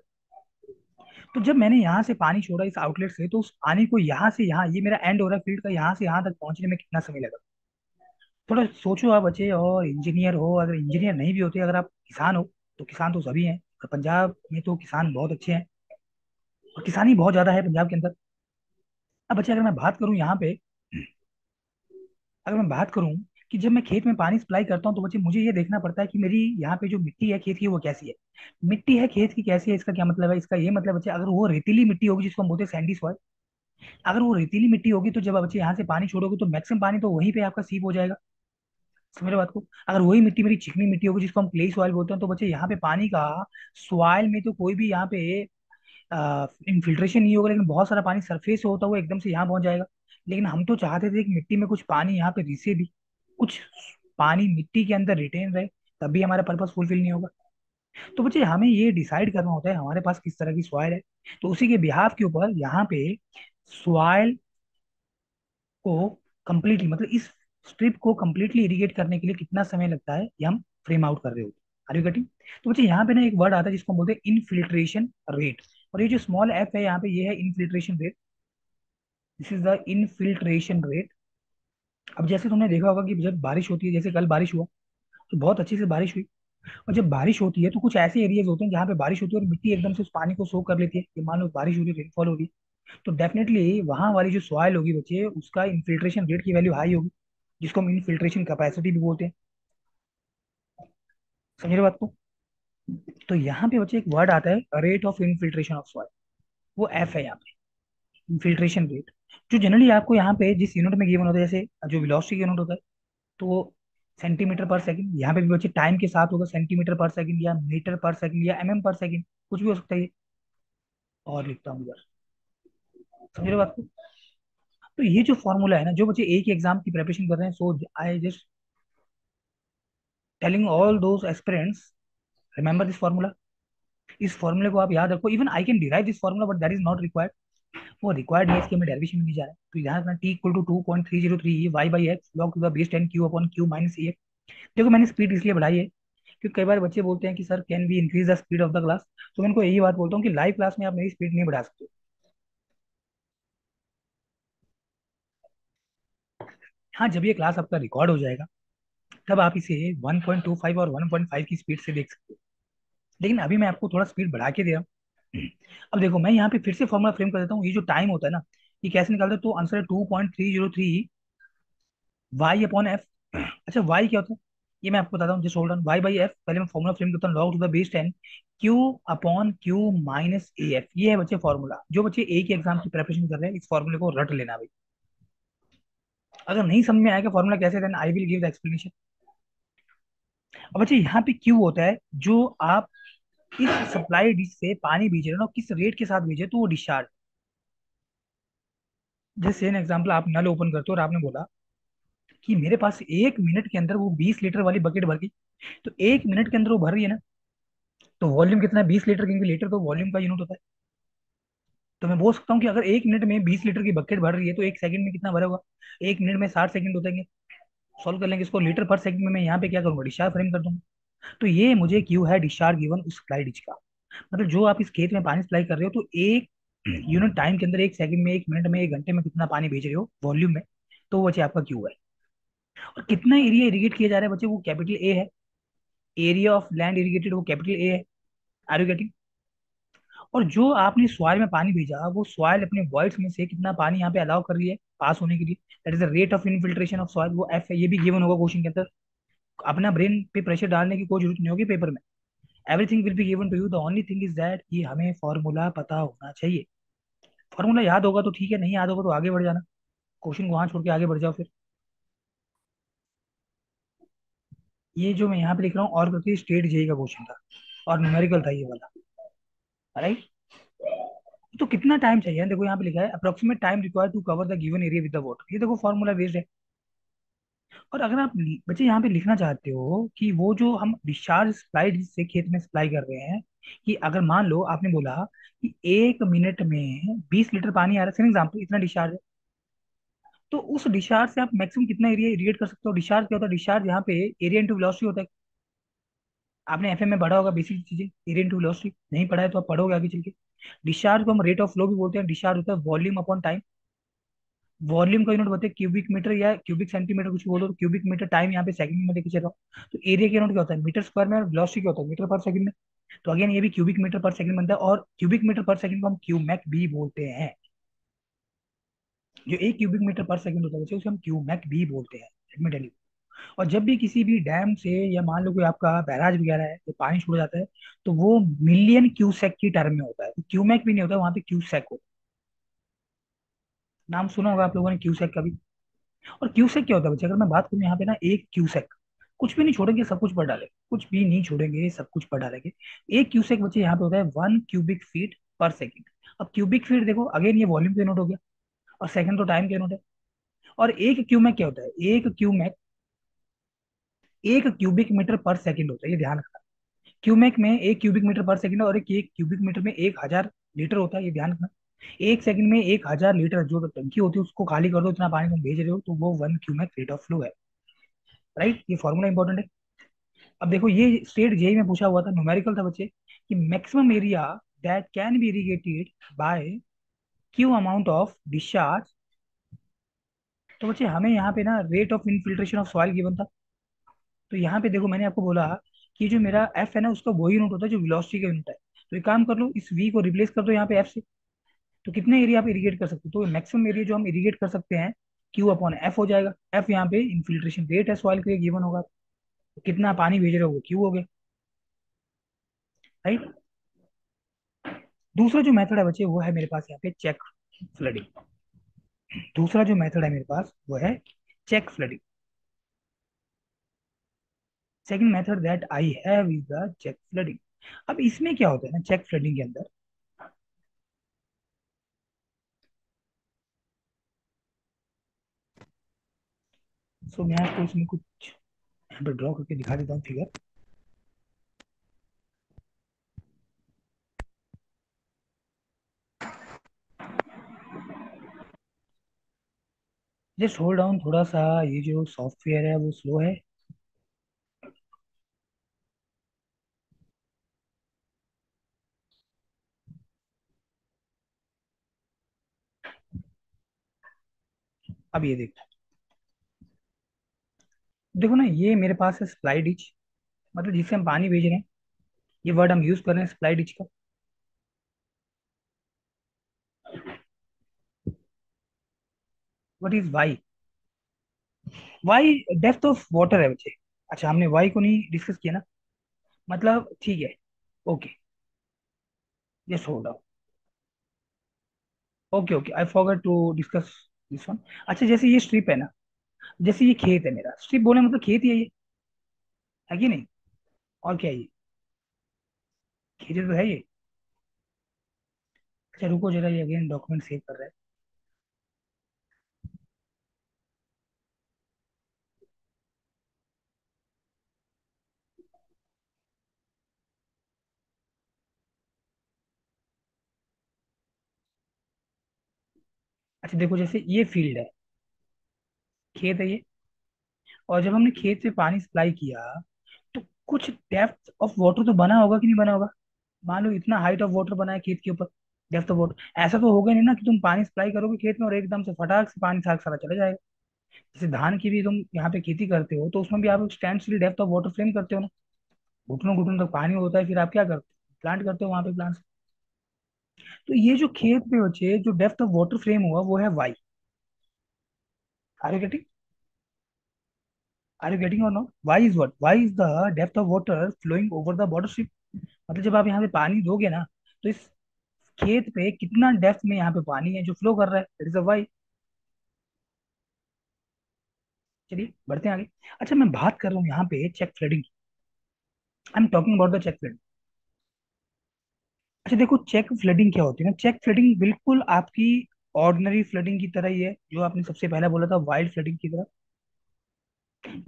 तो जब मैंने यहाँ से पानी छोड़ा इस आउटलेट से, तो उस पानी को यहाँ से यहाँ, ये मेरा एंड हो रहा है फील्ड का, यहाँ से यहाँ तक पहुंचने में कितना समय लगा? थोड़ा सोचो आप बच्चे, और इंजीनियर हो, अगर इंजीनियर नहीं भी होते, अगर आप किसान हो, तो किसान तो सभी हैं, और पंजाब में तो किसान बहुत अच्छे हैं, और किसानी बहुत ज्यादा है पंजाब के अंदर। अब बच्चे अगर मैं बात करूं यहाँ पे, अगर मैं बात करूं कि जब मैं खेत में पानी सप्लाई करता हूँ, तो बच्चे मुझे ये देखना पड़ता है कि मेरी यहाँ पे जो मिट्टी है खेत की वो कैसी है। मिट्टी है खेत की कैसी है, इसका क्या मतलब है? इसका ये मतलब बच्चे, अगर वो रेतीली मिट्टी होगी जिसको हम बोलते हैं सैंडी सॉइल, अगर वो रेतीली मिट्टी होगी तो जब बच्चे यहाँ से पानी छोड़ोगे तो मैक्सिमम पानी तो वहीं पे आपका सीप हो जाएगा। समझ रहे हो बात को? अगर वही मिट्टी मेरी चिकनी मिट्टी होगी जिसको हम क्ले सॉइल बोलते हैं, तो बच्चे यहाँ पे पानी का, सॉइल में तो कोई भी यहाँ पे इनफिल्ट्रेशन नहीं होगा, लेकिन बहुत सारा पानी सरफेस से होता हुआ एकदम से यहाँ पहुंच जाएगा। लेकिन हम तो चाहते थे कि मिट्टी में कुछ पानी यहाँ पे रिसे भी, कुछ पानी मिट्टी के अंदर रिटेन रहे, तब भी हमारा पर्पस फुलफिल नहीं होगा। तो बच्चे हमें ये डिसाइड करना होता है हमारे पास किस तरह की सॉइल है, तो उसी के बिहाफ के ऊपर यहाँ पे सॉइल को कंप्लीटली, मतलब इस स्ट्रिप को कंप्लीटली इरिगेट करने के लिए कितना समय लगता है, ये हम फ्रेम आउट कर रहे होते हैं। Are you getting? तो बच्चे यहाँ पे ना एक वर्ड आता है जिसको हम बोलते हैं इनफिल्ट्रेशन रेट, और ये जो स्मॉल एफ है यहाँ पे, ये है infiltration rate. This is the infiltration rate. अब जैसे तुमने देखा होगा कि जब बारिश होती है, जैसे कल बारिश हुआ, तो बहुत अच्छी से बारिश हुई, और जब बारिश होती है तो कुछ ऐसे एरियाज होते हैं जहाँ पे बारिश होती है और मिट्टी एकदम से उस पानी को सोख कर लेती है। ये मान लो बारिश हो रही है, रेनफॉल हो रही है, तो डेफिनेटली वहां वाली जो सॉइल होगी बच्चे, उसका इन्फिल्ट्रेशन रेट की वैल्यू हाई होगी, जिसको हम इनफिल्ट्रेशन कैपेसिटी भी बोलते हैं। समझ रहे हो बात को? तो यहाँ पे बच्चे एक वर्ड आता है rate of infiltration of soil, वो एफ है यहाँ पे, इन्फिल्ट्रेशन रेट, जो जनरली आपको यहाँ पे जिस यूनिट में गिवन होता है, जैसे जो वेलोसिटी यूनिट होता है, तो वो सेंटीमीटर पर सेकंड, यहाँ पे भी बच्चे टाइम के साथ होगा, सेंटीमीटर पर सेकंड या मीटर पर सेकंड या पर सेकंड, कुछ भी हो सकता है ये। और लिखता हूँ यार, समझ रहे हो बात को? तो ये जो फॉर्मूला है ना, जो बच्चे एक ही एग्जाम की प्रिपरेशन कर रहे हैं, so I just telling all those aspirants, remember this formula. इस फॉर्मूले को आप याद रखो। Even I can derive this formula, but that is not required. वो रिक्वायर्ड है इसके, मैं डेरिवेशन में नहीं जा रहा है। तो यहाँ रखना T equal to 2.303 Y by X log to the base 10 Q upon Q minus A. देखो मैंने स्पीड इसलिए बढ़ाई है क्योंकि कई बार बच्चे बोलते हैं कि sir can we increase the speed of the class, तो मैं इनको यही बात बोलता हूँ कि लाइव क्लास में आप मेरी स्पीड नहीं बढ़ा सकते। हाँ, जब ये क्लास आपका रिकॉर्ड हो जाएगा, तब आप इसे 1.25 और 1.5 की स्पीड से देख सकते हो, लेकिन अभी मैं आपको थोड़ा स्पीड बढ़ा के दे रहा हूँ। अब देखो मैं यहाँ पे फिर से फॉर्मूला फ्रेम कर देता हूँ। ये जो टाइम होता है ना, ये कैसे निकालते हैं? तो आंसर है 2.303 वाई अपॉन एफ। अच्छा वाई क्या होता है, ये मैं आपको बताता हूँ, just hold on. Y by F, पहले मैं फॉर्मूला फ्रेम करता हूँ, log to the base 10 Q upon Q minus A F. ये है बच्चे फॉर्मूला। जो बच्चे एक ही एग्जाम की प्रिपरेशन कर रहे हैं, इस फॉर्मूले को रट लेना भाई। अगर नहीं समझ में आएगा फॉर्मूला कैसे, then I will give the explanation. अब बच्चे यहाँ पे क्यू होता है, जो आप इस सप्लाई डिश से पानी भेज रहे हो ना, किस रेट के साथ भेजे, तो वो डिस्चार्ज। जैसे एन एग्जाम्पल, आप नल ओपन करते हो और आपने बोला कि मेरे पास 1 मिनट के अंदर वो 20 लीटर वाली बकेट भर गई, तो 1 मिनट के अंदर वो भर रही है ना, तो वॉल्यूम कितना है? 20 लीटर, क्योंकि लीटर तो वॉल्यूम का यूनिट होता है। तो मैं बोल सकता हूँ कि अगर 1 मिनट में 20 लीटर की बकेट भर रही है, तो 1 सेकंड में कितना भरा होगा? 1 मिनट में 60 सेकंड होते हैं। सॉल्व कर लेंगे इसको, लीटर पर सेकंड में मैं यहाँ पे क्या करूंगा? डिस्चार्ज फ्रेम कर दूंगा। तो ये मुझे क्यू है डिस्चार्ज गिवन उस सप्लाई डिच का। मतलब जो आप इस खेत में पानी सप्लाई कर रहे हो, तो एक यूनिट टाइम के अंदर, 1 सेकंड में, 1 मिनट में, 1 घंटे में कितना पानी भेज रहे हो वॉल्यूम में, तो वो बच्चे आपका क्यू है। और कितना एरिया इरिगेट किया जा रहा है बच्चे, वो कैपिटल ए है। एरिया ऑफ लैंड इरिगेटेड, वो कैपिटल ए है। Are you getting? और जो आपने सॉइल में पानी भेजा, वो सॉइल अपने वॉइड्स में से कितना पानी यहाँ पे अलाउ कर रही है पास होने के लिए, that is the rate of infiltration of soil, वो एफ है। ये भी गिवन होगा क्वेश्चन के अंदर। अपना ब्रेन पे प्रेशर डालने की कोई जरूरत नहीं होगी पेपर में। Everything will be given to you, the only thing is that कि हमें फॉर्मूला पता होना चाहिए। फॉर्मूला याद होगा तो ठीक है, नहीं याद होगा तो आगे बढ़ जाना, क्वेश्चन को वहां छोड़ के आगे बढ़ जाओ फिर। ये जो मैं यहाँ पे लिख रहा हूँ, और करके स्टेट जेई का क्वेश्चन था, और न्यूमेरिकल था ये वाला, राइट? तो कितना टाइम चाहिए? देखो यहाँ पे लिखा है approximate time required to cover the given area with the water. ये देखो फॉर्मूला बेस्ड है। और अगर आप बच्चे यहाँ पे लिखना चाहते हो कि वो जो हम डिस्चार्ज सप्लाई से खेत में सप्लाई कर रहे हैं, कि अगर मान लो आपने बोला कि 1 मिनट में 20 लीटर पानी आ रहा है, फॉर एग्जाम्पल इतना डिस्चार्ज है, तो उस डिस्चार्ज से आप मैक्सिमम कितना एरिया इरिगेट कर सकते हो? डिस्चार्ज क्या होता है? डिस्चार्ज यहाँ पे एरिया इंटू वेलोसिटी होता है। आपने एफएम में पढ़ा होगा बेसिक चीजें, एरिया इंटू वेलोसिटी। नहीं पढ़ा है तो आप पढ़ोगे आगे चल के। डिस्चार्ज को हम रेट ऑफ फ्लो भी बोलते हैं। डिस्चार्ज होता है वॉल्यूम अपॉन टाइम। वॉल्यूम का यूनिट बताइए, क्यूबिक मीटर या क्यूबिक सेंटीमीटर कुछ भी बोलो, तो क्यूबिक मीटर, टाइम यहाँ पे सेकंड में लेके चल रहा हूँ, तो एरिया का यूनिट क्या होता है मीटर स्क्वायर में, और वेलोसिटी क्या होता है मीटर पर सेकंड में। तो अगेन ये भी क्यूबिक मीटर पर सेकंड बनता है, और क्यूबिक मीटर पर सेकंड को हम क्यूमैक भी बोलते हैं। जो एक क्यूबिक मीटर पर सेकंड होता है बच्चे, उसे हम क्यूमैक भी बोलते हैं, let me tell you। और जब भी किसी भी डैम से, या मान लो कोई आपका बैराज वगैरह है तो पानी छोड़ जाता है, तो वो मिलियन क्यूसेक की टर्म में होता है, तो क्यूमैक भी नहीं होता, वहां पे क्यूसेक होता है। नाम सुना होगा आप लोगों ने क्यूसेक का भी। और क्यूसेक क्या होता है बच्चे, अगर मैं बात करूँ यहाँ पे ना, एक क्यूसेक, कुछ भी नहीं छोड़ेंगे सब कुछ पर डालेंगे, कुछ भी नहीं छोड़ेंगे सब कुछ पर डालेंगे। एक क्यूसेक बच्चे यहाँ पे होता है 1 क्यूबिक फीट पर सेकंड। अब क्यूबिक फीट देखो, अगेन ये वॉल्यूम का यूनिट हो गया, और सेकंड तो टाइम का यूनिट है। और एक क्यूमेक क्या होता है, एक क्यूबिक मीटर पर सेकंड होता है, ये ध्यान रखना। क्यूमेक में एक क्यूबिक मीटर पर सेकंड है, और एक क्यूबिक मीटर में 1,000 लीटर होता है, ये ध्यान रखना। एक सेकंड में 1,000 लीटर जो टंकी होती है उसको खाली कर दो, इतना पानी तुम भेज रहे हो, तो वो 1 क्यूमेक रेट ऑफ फ्लो है। राइट, ये फॉर्मूला इंपॉर्टेंट है। अब देखो ये स्टेट जेई में पूछा हुआ था, न्यूमेरिकल था बच्चे, कि maximum area that can be irrigated by Q amount of discharge. तो बच्चे हमें यहाँ पे ना rate of infiltration of soil given था। तो यहाँ पे देखो मैंने आपको बोला कि जो मेरा एफ है ना, उसका वही यूनिट होता है जो वेलोसिटी का यूनिट है। तो एक काम कर लो, इस वी को रिप्लेस कर दो यहाँ पे एफ से। तो कितने एरिया आप इरिगेट कर सकते हो, तो मैक्सिमम एरिया जो हम इरिगेट कर सकते हैं, क्यू अपॉन एफ हो जाएगा। एफ यहाँ पे इन्फिल्ट्रेशन रेट है सॉइल के गिवन होगा, तो कितना पानी भेज रहे हो क्यू हो गया। राइट। दूसरा जो मेथड है बच्चे, वो है मेरे पास यहाँ पे चेक फ्लडिंग। दूसरा जो मेथड है मेरे पास वो है check flooding. Second method that I have is the check flooding. अब इसमें क्या होता है ना, चेक फ्लडिंग के अंदर, सो मैं आपको इसमें कुछ यहाँ पे ड्रॉ करके दिखा देता हूँ फिगर। जस्ट होल्ड डाउन थोड़ा सा, ये जो सॉफ्टवेयर है वो स्लो है। अब ये देखो, देखो ना, ये मेरे पास है सप्लाई डिच, मतलब जिससे हम पानी भेज रहे हैं, ये वर्ड हम यूज कर रहे हैं सप्लाई डिच का। What is Y? Y depth of water है बच्चे। अच्छा, हमने वाई को नहीं डिस्कस किया ना, मतलब ठीक है, okay, just hold down. Okay okay, I forgot to discuss this one. अच्छा, जैसे ये स्ट्रिप है ना, जैसे ये खेत है मेरा, स्ट्रिप बोले मतलब खेत ही है ये, है कि नहीं? और क्या है ये, खेत ही तो है ये। अच्छा रुको जरा, ये अगेन डॉक्यूमेंट सेव कर रहा है। अच्छा देखो, जैसे ये फील्ड है, खेत है ये, और जब हमने खेत से पानी सप्लाई किया, तो कुछ डेप्थ ऑफ वाटर तो बना होगा कि नहीं बना होगा। मान लो इतना हाइट ऑफ वाटर बना है खेत के ऊपर, डेप्थ ऑफ वाटर ऐसा तो होगा नहीं ना कि तुम पानी सप्लाई करोगे खेत में और एकदम से फटाक से पानी सारा सारा चला जाएगा। जैसे धान की भी तुम यहाँ पे खेती करते हो, तो उसमें भी आप stand still depth of water frame करते हो ना, घुटनों घुटनों तक पानी होता है, फिर आप क्या करते हो, प्लांट करते हो वहां पे प्लांट। तो ये जो खेत पे बचे जो डेप्थ ऑफ वाटर फ्रेम हुआ, वो है Y. Are you getting? Are you getting और not? Y is what? Y is the depth of water flowing over the border strip. मतलब जब आप यहाँ पे पानी दोगे ना, तो इस खेत पे कितना डेप्थ में यहाँ पे पानी है जो फ्लो कर रहा है, दैट इज अ वाई। चलिए बढ़ते हैं आगे। अच्छा, मैं बात कर रहा हूँ यहाँ पे चेक फ्लडिंग की। I am talking about the check flooding. अच्छा देखो, चेक फ्लडिंग क्या होती है ना, चेक फ्लडिंग बिल्कुल आपकी ऑर्डिनरी फ्लडिंग की तरह ही है, जो आपने सबसे पहले बोला था वाइल्ड फ्लडिंग की तरह।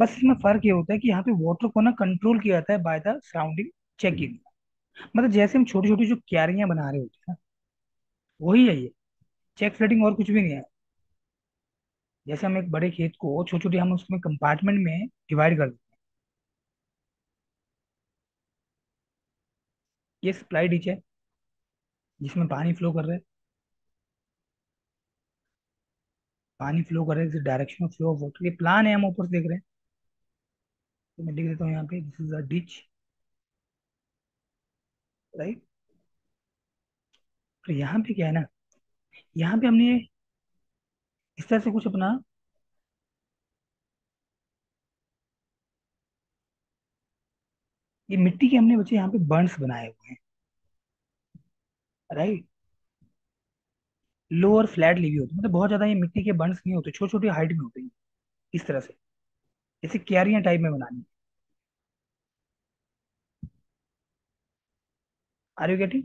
बस इसमें फर्क ये होता है कि यहाँ पे वाटर को ना कंट्रोल किया जाता है बाय द सराउंडिंग चेकिंग। मतलब जैसे हम छोटी छोटी जो क्यारियां बना रहे होते हैं ना, वही है ये चेक फ्लडिंग, और कुछ भी नहीं है। जैसे हम एक बड़े खेत को छोटी छोटी हम उसमें कंपार्टमेंट में डिवाइड कर देते हैं। ये सप्लाई डिच है जिसमें पानी फ्लो कर रहा है। पानी फ्लो कर रहा है, direction of flow of water, ये प्लान है, हम ऊपर से देख रहे हैं। तो मैं लिख देता हूँ यहाँ पे, this is a ditch, right. तो यहाँ पे क्या है ना, यहाँ पे हमने इस तरह से कुछ अपना, ये मिट्टी के हमने बच्चे यहाँ पे बर्न्स बनाए हुए हैं, राइट। लो और फ्लैट लीवी होते हैं, मतलब बहुत ज्यादा ये मिट्टी के बर्न्स नहीं होते, छोटे छोटे हाइट में होते हैं, इस तरह से, जैसे क्यारियां टाइप में बनानी। Are you getting?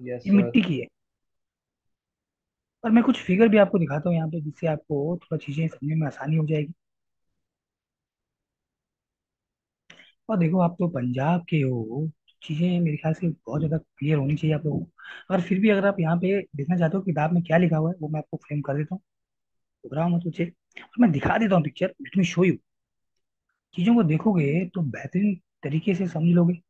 यस ये सर। मिट्टी की है। और मैं कुछ फिगर भी आपको दिखाता हूँ यहाँ पे, जिससे आपको थोड़ा चीजें समझने में आसानी हो जाएगी। और देखो, आप तो पंजाब के हो, चीजें मेरे ख्याल से बहुत ज्यादा क्लियर होनी चाहिए आप लोगों को। और फिर भी अगर आप यहाँ पे देखना चाहते हो किताब में क्या लिखा हुआ है, वो मैं आपको फ्रेम कर देता हूँ, घबराओ मत मुझे, और मैं दिखा देता हूँ picture, let me show you. चीजों को देखोगे तो बेहतरीन तरीके से समझ लोगे।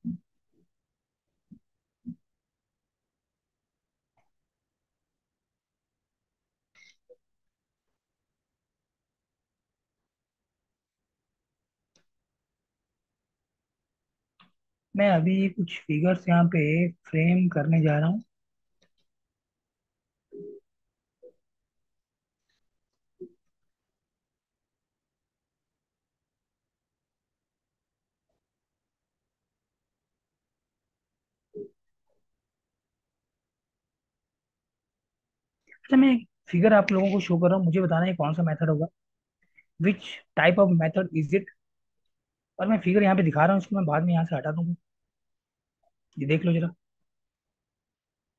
मैं अभी कुछ फिगर्स यहाँ पे फ्रेम करने जा रहा हूँ। अच्छा, मैं एक फिगर आप लोगों को शो कर रहा हूँ, मुझे बताना है कौन सा मेथड होगा, which type of method is it. और मैं फिगर यहाँ पे दिखा रहा हूँ, इसको मैं बाद में यहाँ से हटा दूंगा। ये देख लो जरा,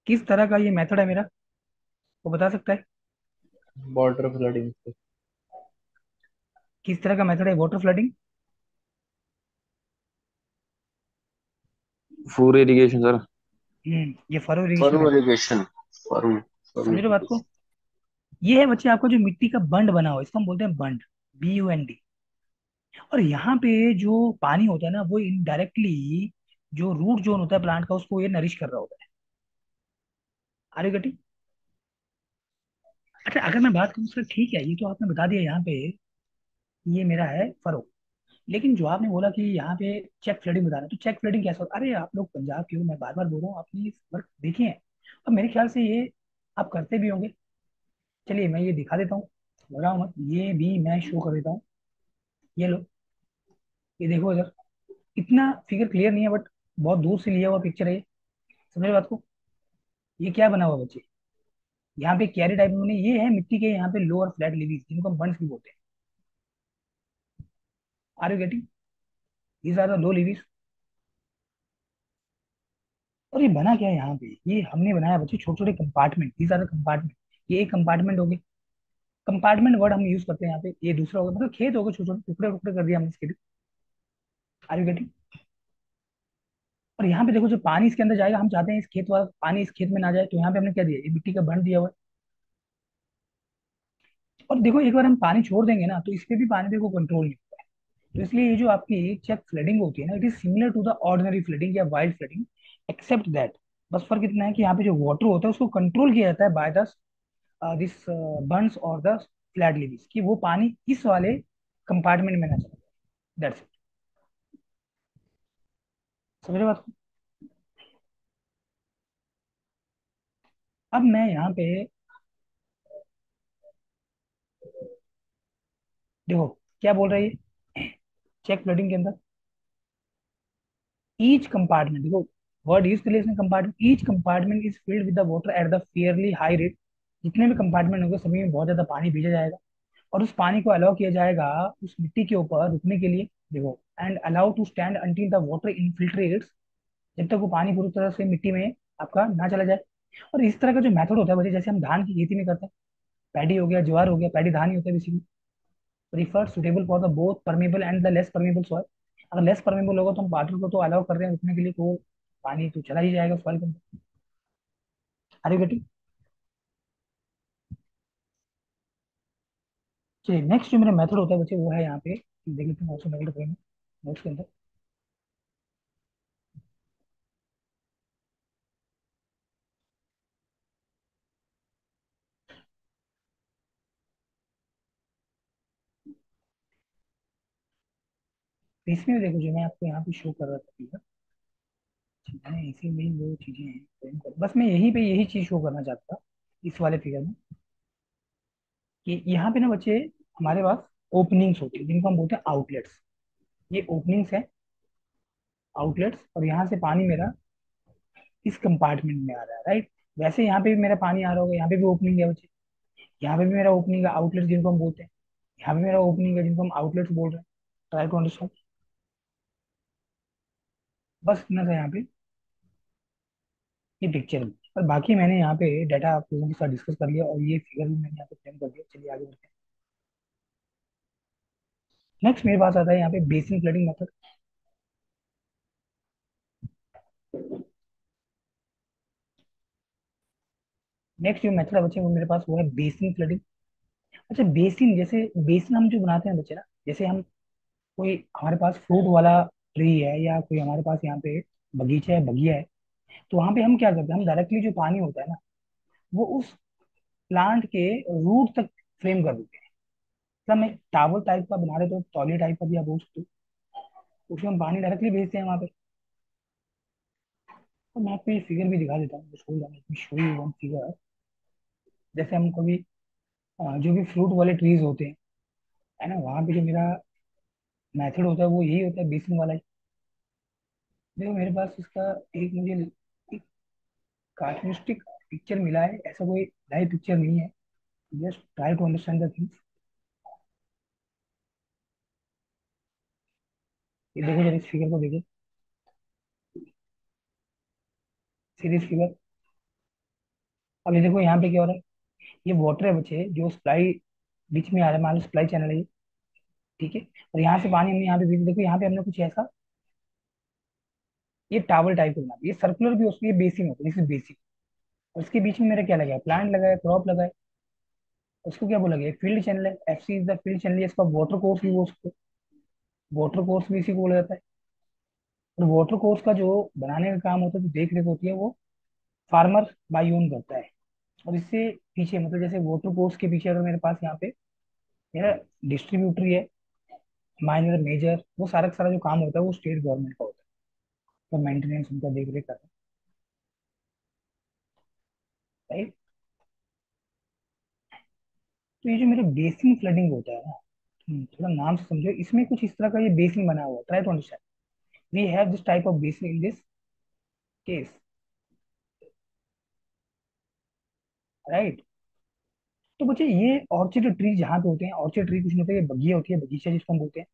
किस तरह का ये मेथड है मेरा, वो बता सकता है? वाटर फ्लडिंग से। किस तरह का मेथड है water flooding? Flood irrigation sir. ये furrow irrigation firm method. Irrigation. Firm firm समझ रहे हो बात को? इरिगेशन। ये है बच्चे आपका जो मिट्टी का बंड बना हुआ है, इसको हम बोलते हैं बंड, BUND। और यहाँ पे जो पानी होता है ना, वो इनडायरेक्टली जो रूट जोन होता है प्लांट का, उसको ये नरिश कर रहा होता है। Are you getting? अच्छा, अगर मैं बात करूँ सर, ठीक है, ये तो आपने बता दिया यहाँ पे, ये मेरा है फरो। लेकिन जो आपने बोला कि यहाँ पे चेक फ्लडिंग बता रहे हैं, तो चेक फ्लडिंग कैसा होता है? अरे आप लोग पंजाब के हो, मैं बार बार बोल रहा हूँ, आपने ये वर्क देखे हैं, और मेरे ख्याल से ये आप करते भी होंगे। चलिए मैं ये दिखा देता हूँ, घबराओ मत, ये भी मैं शो कर देता हूँ। ये लो, ये देखो इधर, इतना फिगर क्लियर नहीं है, बट बहुत दूर से लिया हुआ पिक्चर है ये। समझ रहे बात को? ये क्या बना हुआ बच्चे, यहाँ पे क्यारी टाइप में ये है मिट्टी के, यहाँ पे लो और फ्लैट लिवीज, जिनको हम बंड्स भी बोलते हैं। Are you getting? These are the low levees. और ये बना क्या है यहाँ पे, ये हमने बनाया बच्चे छोटे छोटे compartment, these are the compartment. ये एक कंपार्टमेंट हो गए, कंपार्टमेंट वर्ड हम यूज करते हैं यहाँ पे। ये दूसरा होगा, मतलब खेत हो गए, छोटे छोटे टुकड़े टुकड़े कर दिया हमने इसके लिए। Are you getting? और यहाँ पे देखो, जो पानी इसके अंदर जाएगा, हम चाहते हैं इस खेत वाला पानी इस खेत में ना जाए, तो यहाँ पे हमने क्या दिया, ये मिट्टी का बंड दिया हुआ है। और देखो, एक बार हम पानी छोड़ देंगे ना, तो इस पे भी पानी देखो कंट्रोल नहीं होता है। तो इसलिए ये जो आपकी चेक फ्लडिंग होती है ना, it is similar to the ordinary flooding या वाइल्ड फ्लडिंग, एक्सेप्ट दैट, बस फर्क इतना है कि यहाँ पे जो वाटर होता है उसको कंट्रोल किया जाता है बाय द दिस बंड्स और द फ्लैट लिवीज, कि वो पानी इस वाले कंपार्टमेंट में ना चला जाए। That's it. समझ रहे हो बात को? अब मैं यहाँ पे, देखो क्या बोल रही है चेक फ्लडिंग के अंदर, ईच कंपार्टमेंट, देखो वर्ड यूज कर लिया इसने, compartment, each compartment is filled with the water at the fairly high rate. जितने भी कंपार्टमेंट होंगे सभी में बहुत ज्यादा पानी भेजा जाएगा, और उस पानी को अलाउ किया जाएगा उस मिट्टी के ऊपर रुकने के लिए। देखो, and allow to stand until the water infiltrates, जब तक वो पानी पूरी तरह से मिट्टी में आपका ना चला जाए। और इस तरह का जो मेथड होता है बच्चे, जैसे हम धान की खेती में करते हैं, पैडी हो गया, ज्वार हो गया, पैडी धान ही होता है basically, prefer suitable for the both permeable and the less permeable soil. अगर लेस परमेबल होगा तो हम वाटर को तो अलाउ कर रहे हैं रुकने के लिए, तो पानी तो चला ही जाएगा सॉइल के अंदर। Are you getting? चलिए, नेक्स्ट जो मेरा मेथड होता है बच्चे, वो है यहाँ पे, देख लेते हैं, नोट्स के अंदर। तो इसमें भी देखो जो मैं आपको यहाँ पे शो कर रहा था फिगर, मैंने इसी में वो चीजें हैं frame बस मैं यहीं पे यही चीज शो करना चाहता था इस वाले फिगर में, कि यहाँ पे ना बच्चे हमारे पास ओपनिंग्स होती है जिनको हम बोलते हैं आउटलेट्स। ये ओपनिंग्स है, आउटलेट्स, और यहाँ से पानी मेरा इस कंपार्टमेंट में आ रहा है, राइट। वैसे यहाँ पे भी मेरा पानी आ रहा होगा, यहाँ पे भी ओपनिंग है बच्चे, यहाँ पे भी मेरा ओपनिंग है, आउटलेट जिनको हम बोलते हैं, यहाँ पे मेरा ओपनिंग है जिनको हम आउटलेट्स बोल रहे हैं। Try to understand. बस इतना था यहाँ पे ये पिक्चर में। और बाकी मैंने यहाँ पे डाटा आप लोगों के साथ डिस्कस कर लिया, और ये फिगर भी मैंने यहाँ पे फ्रेम कर दिया। चलिए आगे बढ़ते हैं। नेक्स्ट मेरे पास आता है यहाँ पे बेसिन फ्लडिंग मेथड। नेक्स्ट जो मेथड है बच्चे वो मेरे पास वो है बेसिन फ्लडिंग। अच्छा बेसिन, जैसे बेसिन हम जो बनाते हैं बच्चे ना, जैसे हम कोई हमारे पास फ्रूट वाला ट्री है, या कोई हमारे पास यहाँ पे बगीचा है, बगिया है, तो वहां पे हम क्या करते हैं, हम डायरेक्टली जो पानी होता है ना वो उस प्लांट के रूट तक फ्रेम कर देते हैं। मतलब मैं टावल टाइप का बना रहे तो तौलिया टाइप का भी आप बोल सकते हो, उसमें हम पानी डायरेक्टली भेजते हैं वहां पे। तो मैं आपको ये फिगर भी दिखा देता हूँ, शो यू वन फिगर। जैसे हम कभी जो भी फ्रूट वाले ट्रीज होते हैं, है ना, वहां पे जो मेरा मेथड होता है वो यही होता है, बेसिन वाला ही। देखो मेरे पास इसका एक मुझे एक कार्टूनिस्टिक पिक्चर मिला है, ऐसा कोई लाइव पिक्चर नहीं है। Just try to understand the things. ये देखो जरा इस फिगर को देखो, सीरीज फिगर। अब ये देखो यहाँ पे क्या हो रहा है, ये वाटर है बच्चे जो सप्लाई बीच में आ रहा है, मान लो सप्लाई चैनल है ये, ठीक है। और यहाँ से पानी हमने यहाँ पे देखो यहाँ पे हमने कुछ ऐसा, ये टावल टाइप का बना दिया। ये सर्कुलर भी उसकी बेसिन होता है, दिस इज बेसिन। और इसके बीच में मेरा क्या लगा है, प्लांट लगा है, क्रॉप लगा है। उसको क्या बोला गया, फील्ड चैनल है, F C is the field channel. इसका वाटर कोर्स भी बोल सकते हो, वाटर कोर्स भी इसी को बोला जाता है। और वाटर कोर्स का जो बनाने का काम होता है, जो देख रेख होती है, वो फार्मर बाई ओन करता है। और इससे पीछे मतलब जैसे वाटर कोर्स के पीछे अगर मेरे पास यहाँ पे मेरा डिस्ट्रीब्यूटर है, माइनर मेजर, वो सारा का सारा जो काम होता है वो स्टेट गवर्नमेंट का होता है, तो मेंटेनेंस उनका देख रेख करता है, राइट। तो ये जो मेरा बेसिन फ्लडिंग होता है ना, थोड़ा नाम से समझो, इसमें कुछ इस तरह का ये बेसिन बना हुआ है। Try to understand, we have this type of basin in this case, right. तो बच्चे ये ऑर्चिड ट्री जहाँ पे होते हैं, ऑर्चिड ट्री कुछ नहीं होता है, ये बगिया होती है, बगीचा जिसको हम बोलते हैं,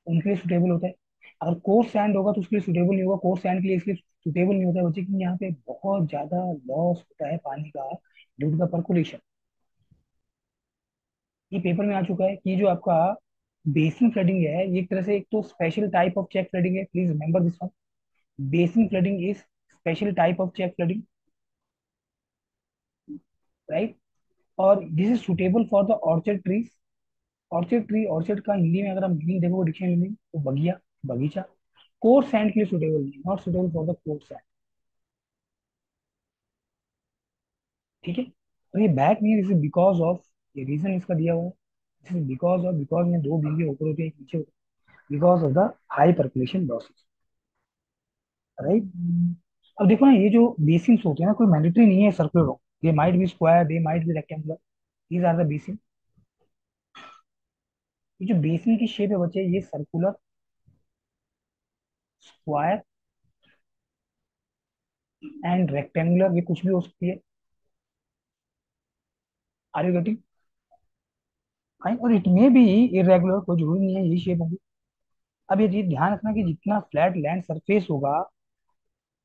उनके लिए सुटेबल होता है। अगर कोर्स सैंड होगा तो उसके लिए सुटेबल नहीं होगा, कोर्स सैंड के लिए इसलिए सुटेबल नहीं होता है बच्चे, क्योंकि यहाँ पे बहुत ज्यादा लॉस होता है पानी का ड्यू टू द परकुलेशन। ये पेपर में आ चुका है कि जो आपका बेसिन फ्लडिंग है, ये एक तरह से एक तो special type of check flooding है, please remember this one. Basin flooding is special type of check flooding, right. और this is suitable for the orchard trees. Orchard tree, orchard का हिंदी में अगर हम मीनिंग देखो डिक्शनरी मीनिंग, तो बगिया, बगीचा। कोर्स सैंड के लिए सुटेबल नहीं, not suitable for the coarse sand, ठीक है। तो ये बैक नहीं है, दिस इज बिकॉज ऑफ, ये रीजन इसका दिया हुआ है, this is because of, because में दो बिंदु ऊपर होते हैं एक नीचे होते हैं, because of the high percolation losses, right. अब देखो ना, ये जो बेसिन्स होते हैं ना, कोई मैंडेटरी नहीं है सर्कुलर हो, they might be square, they might be rectangular, these are the basin. ये जो बेसिन की शेप है बच्चे, ये सर्कुलर, स्क्वायर एंड रेक्टेंगुलर, ये कुछ भी हो सकती है। Are you getting fine. और इट मे बी इरेगुलर, कोई जरूरी नहीं है यही शेप होगी। अब ये चीज ध्यान रखना कि जितना फ्लैट लैंड सरफेस होगा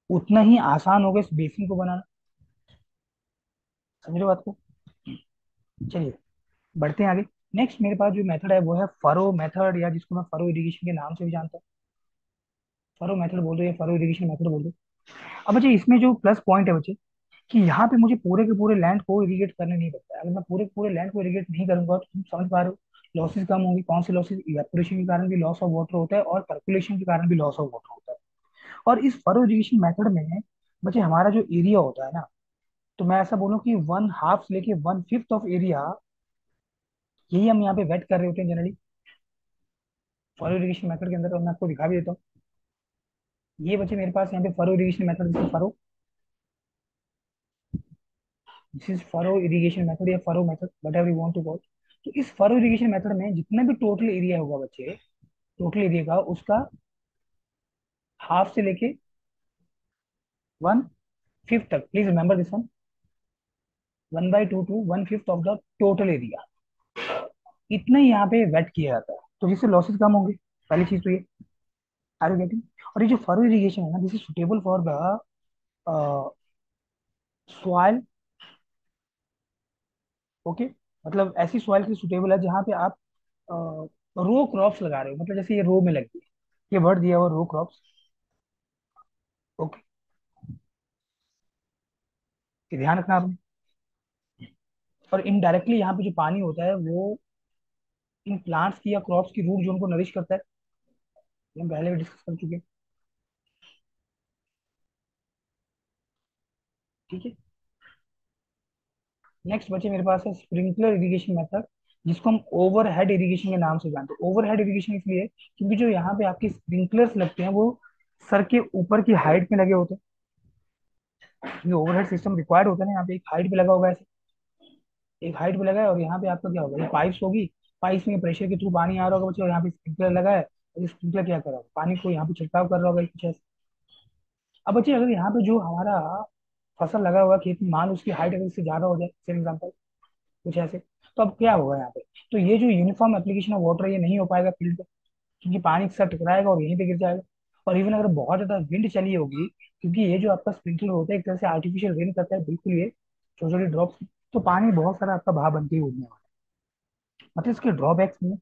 उतना ही आसान होगा इस बेसिन को बनाना। समझ रहे हो बात को। चलिए बढ़ते हैं आगे। नेक्स्ट मेरे पास जो मेथड है वो है फरो मेथड, या जिसको मैं फरो इरिगेशन के नाम से भी जानता हूँ। फरो मेथड बोल दो या फरो इरिगेशन मेथड बोल दो। अब बच्चे इसमें जो प्लस पॉइंट है बच्चे, कि यहाँ पे मुझे पूरे के पूरे लैंड को इरिगेट करने नहीं पड़ता है। अगर मैं पूरे के पूरे लैंड को इरिगेट नहीं करूंगा तो तुम समझ पा रहे हो लॉसेस कम होंगी। कौन से लॉसेस, इवेपोरेशन के कारण भी लॉस ऑफ वाटर होता है, और पर्कुलेशन के कारण भी लॉस ऑफ वाटर होता है। और इस फरो इरिगेशन मेथड में बच्चे हमारा जो एरिया होता है ना, तो मैं ऐसा बोलूँ कि वन हाफ से लेके वन फिफ्थ ऑफ एरिया, यही हम यहाँ पे वेट कर रहे होते हैं जनरली। फरो इरिगेशन मेथड के अंदर, और मैं आपको दिखा भी देता हूँ। ये बच्चे मेरे पास यहाँ पे furrow irrigation method, this is furrow, this is furrow irrigation method या furrow method, whatever you want to call. तो इस फरो इरिगेशन मेथड में जितना भी टोटल एरिया होगा बच्चे, टोटल एरिया का उसका हाफ से लेके 1/5 तक, please remember this one, 1/2 to 1/5 of the total area, इतना ही यहाँ पे वेट किया जाता है, तो जिससे लॉसेस कम होंगे। पहली चीज तो ये, आर यू गेटिंग। और ये जो फरो इरिगेशन है ना, this is suitable for the soil, okay. मतलब ऐसी सॉइल की सुटेबल है जहाँ पे आप रो क्रॉप्स लगा रहे हो, मतलब जैसे ये रो में लगी है, ये वर्ड दिया हुआ रो क्रॉप्स, ओके। ये ध्यान रखना आपने। और इनडायरेक्टली यहाँ पे जो पानी होता है वो इन प्लांट्स की या क्रॉप्स की रूट जोन को नरिश करता है, ये हम पहले भी डिस्कस कर चुके हैं, ठीक है। नेक्स्ट बचे मेरे पास है स्प्रिंकलर इरिगेशन मेथड, जिसको हम ओवरहेड इरिगेशन के नाम से जानते हैं। ओवरहेड इरिगेशन इसलिए क्योंकि जो यहाँ पे आपके स्प्रिंकलर्स लगते हैं वो सर के ऊपर की हाइट में लगे होते हैं, क्योंकि ओवरहेड सिस्टम रिक्वायर्ड होता है ना, यहाँ पे एक हाइट पे लगा होगा ऐसे, एक हाइट पे लगा है, और यहाँ पे आपका क्या होगा, ये पाइप्स होगी, पाइप्स में प्रेशर के थ्रू पानी आ रहा होगा बच्चों, और यहाँ पे स्प्रिंकलर लगा है, और ये स्प्रिंकलर क्या कर रहा होगा, पानी को यहाँ पे छिड़काव कर रहा होगा कुछ ऐसे। अब बच्चे अगर यहाँ पे जो हमारा फसल लगा हुआ है खेत में, मान लो उसकी हाइट अगर इससे ज्यादा हो जाए, फॉर एग्जाम्पल कुछ ऐसे, तो अब क्या होगा यहाँ पे, तो ये जो यूनिफॉर्म एप्लीकेशन ऑफ वाटर ये नहीं हो पाएगा फील्ड पे, क्योंकि पानी एक साथ टकराएगा और यहीं पे गिर जाएगा। और इवन अगर बहुत ज्यादा विंड चली होगी, क्योंकि ये जो आपका स्प्रिंकलर होता है एक तरह से आर्टिफिशियल रेन करता है बिल्कुल, ये छोटे छोटे ड्रॉप्स, तो पानी बहुत सारा आपका बहा बनते ही उड़ने वाला है, मतलब इसके ड्रॉबैक्स में।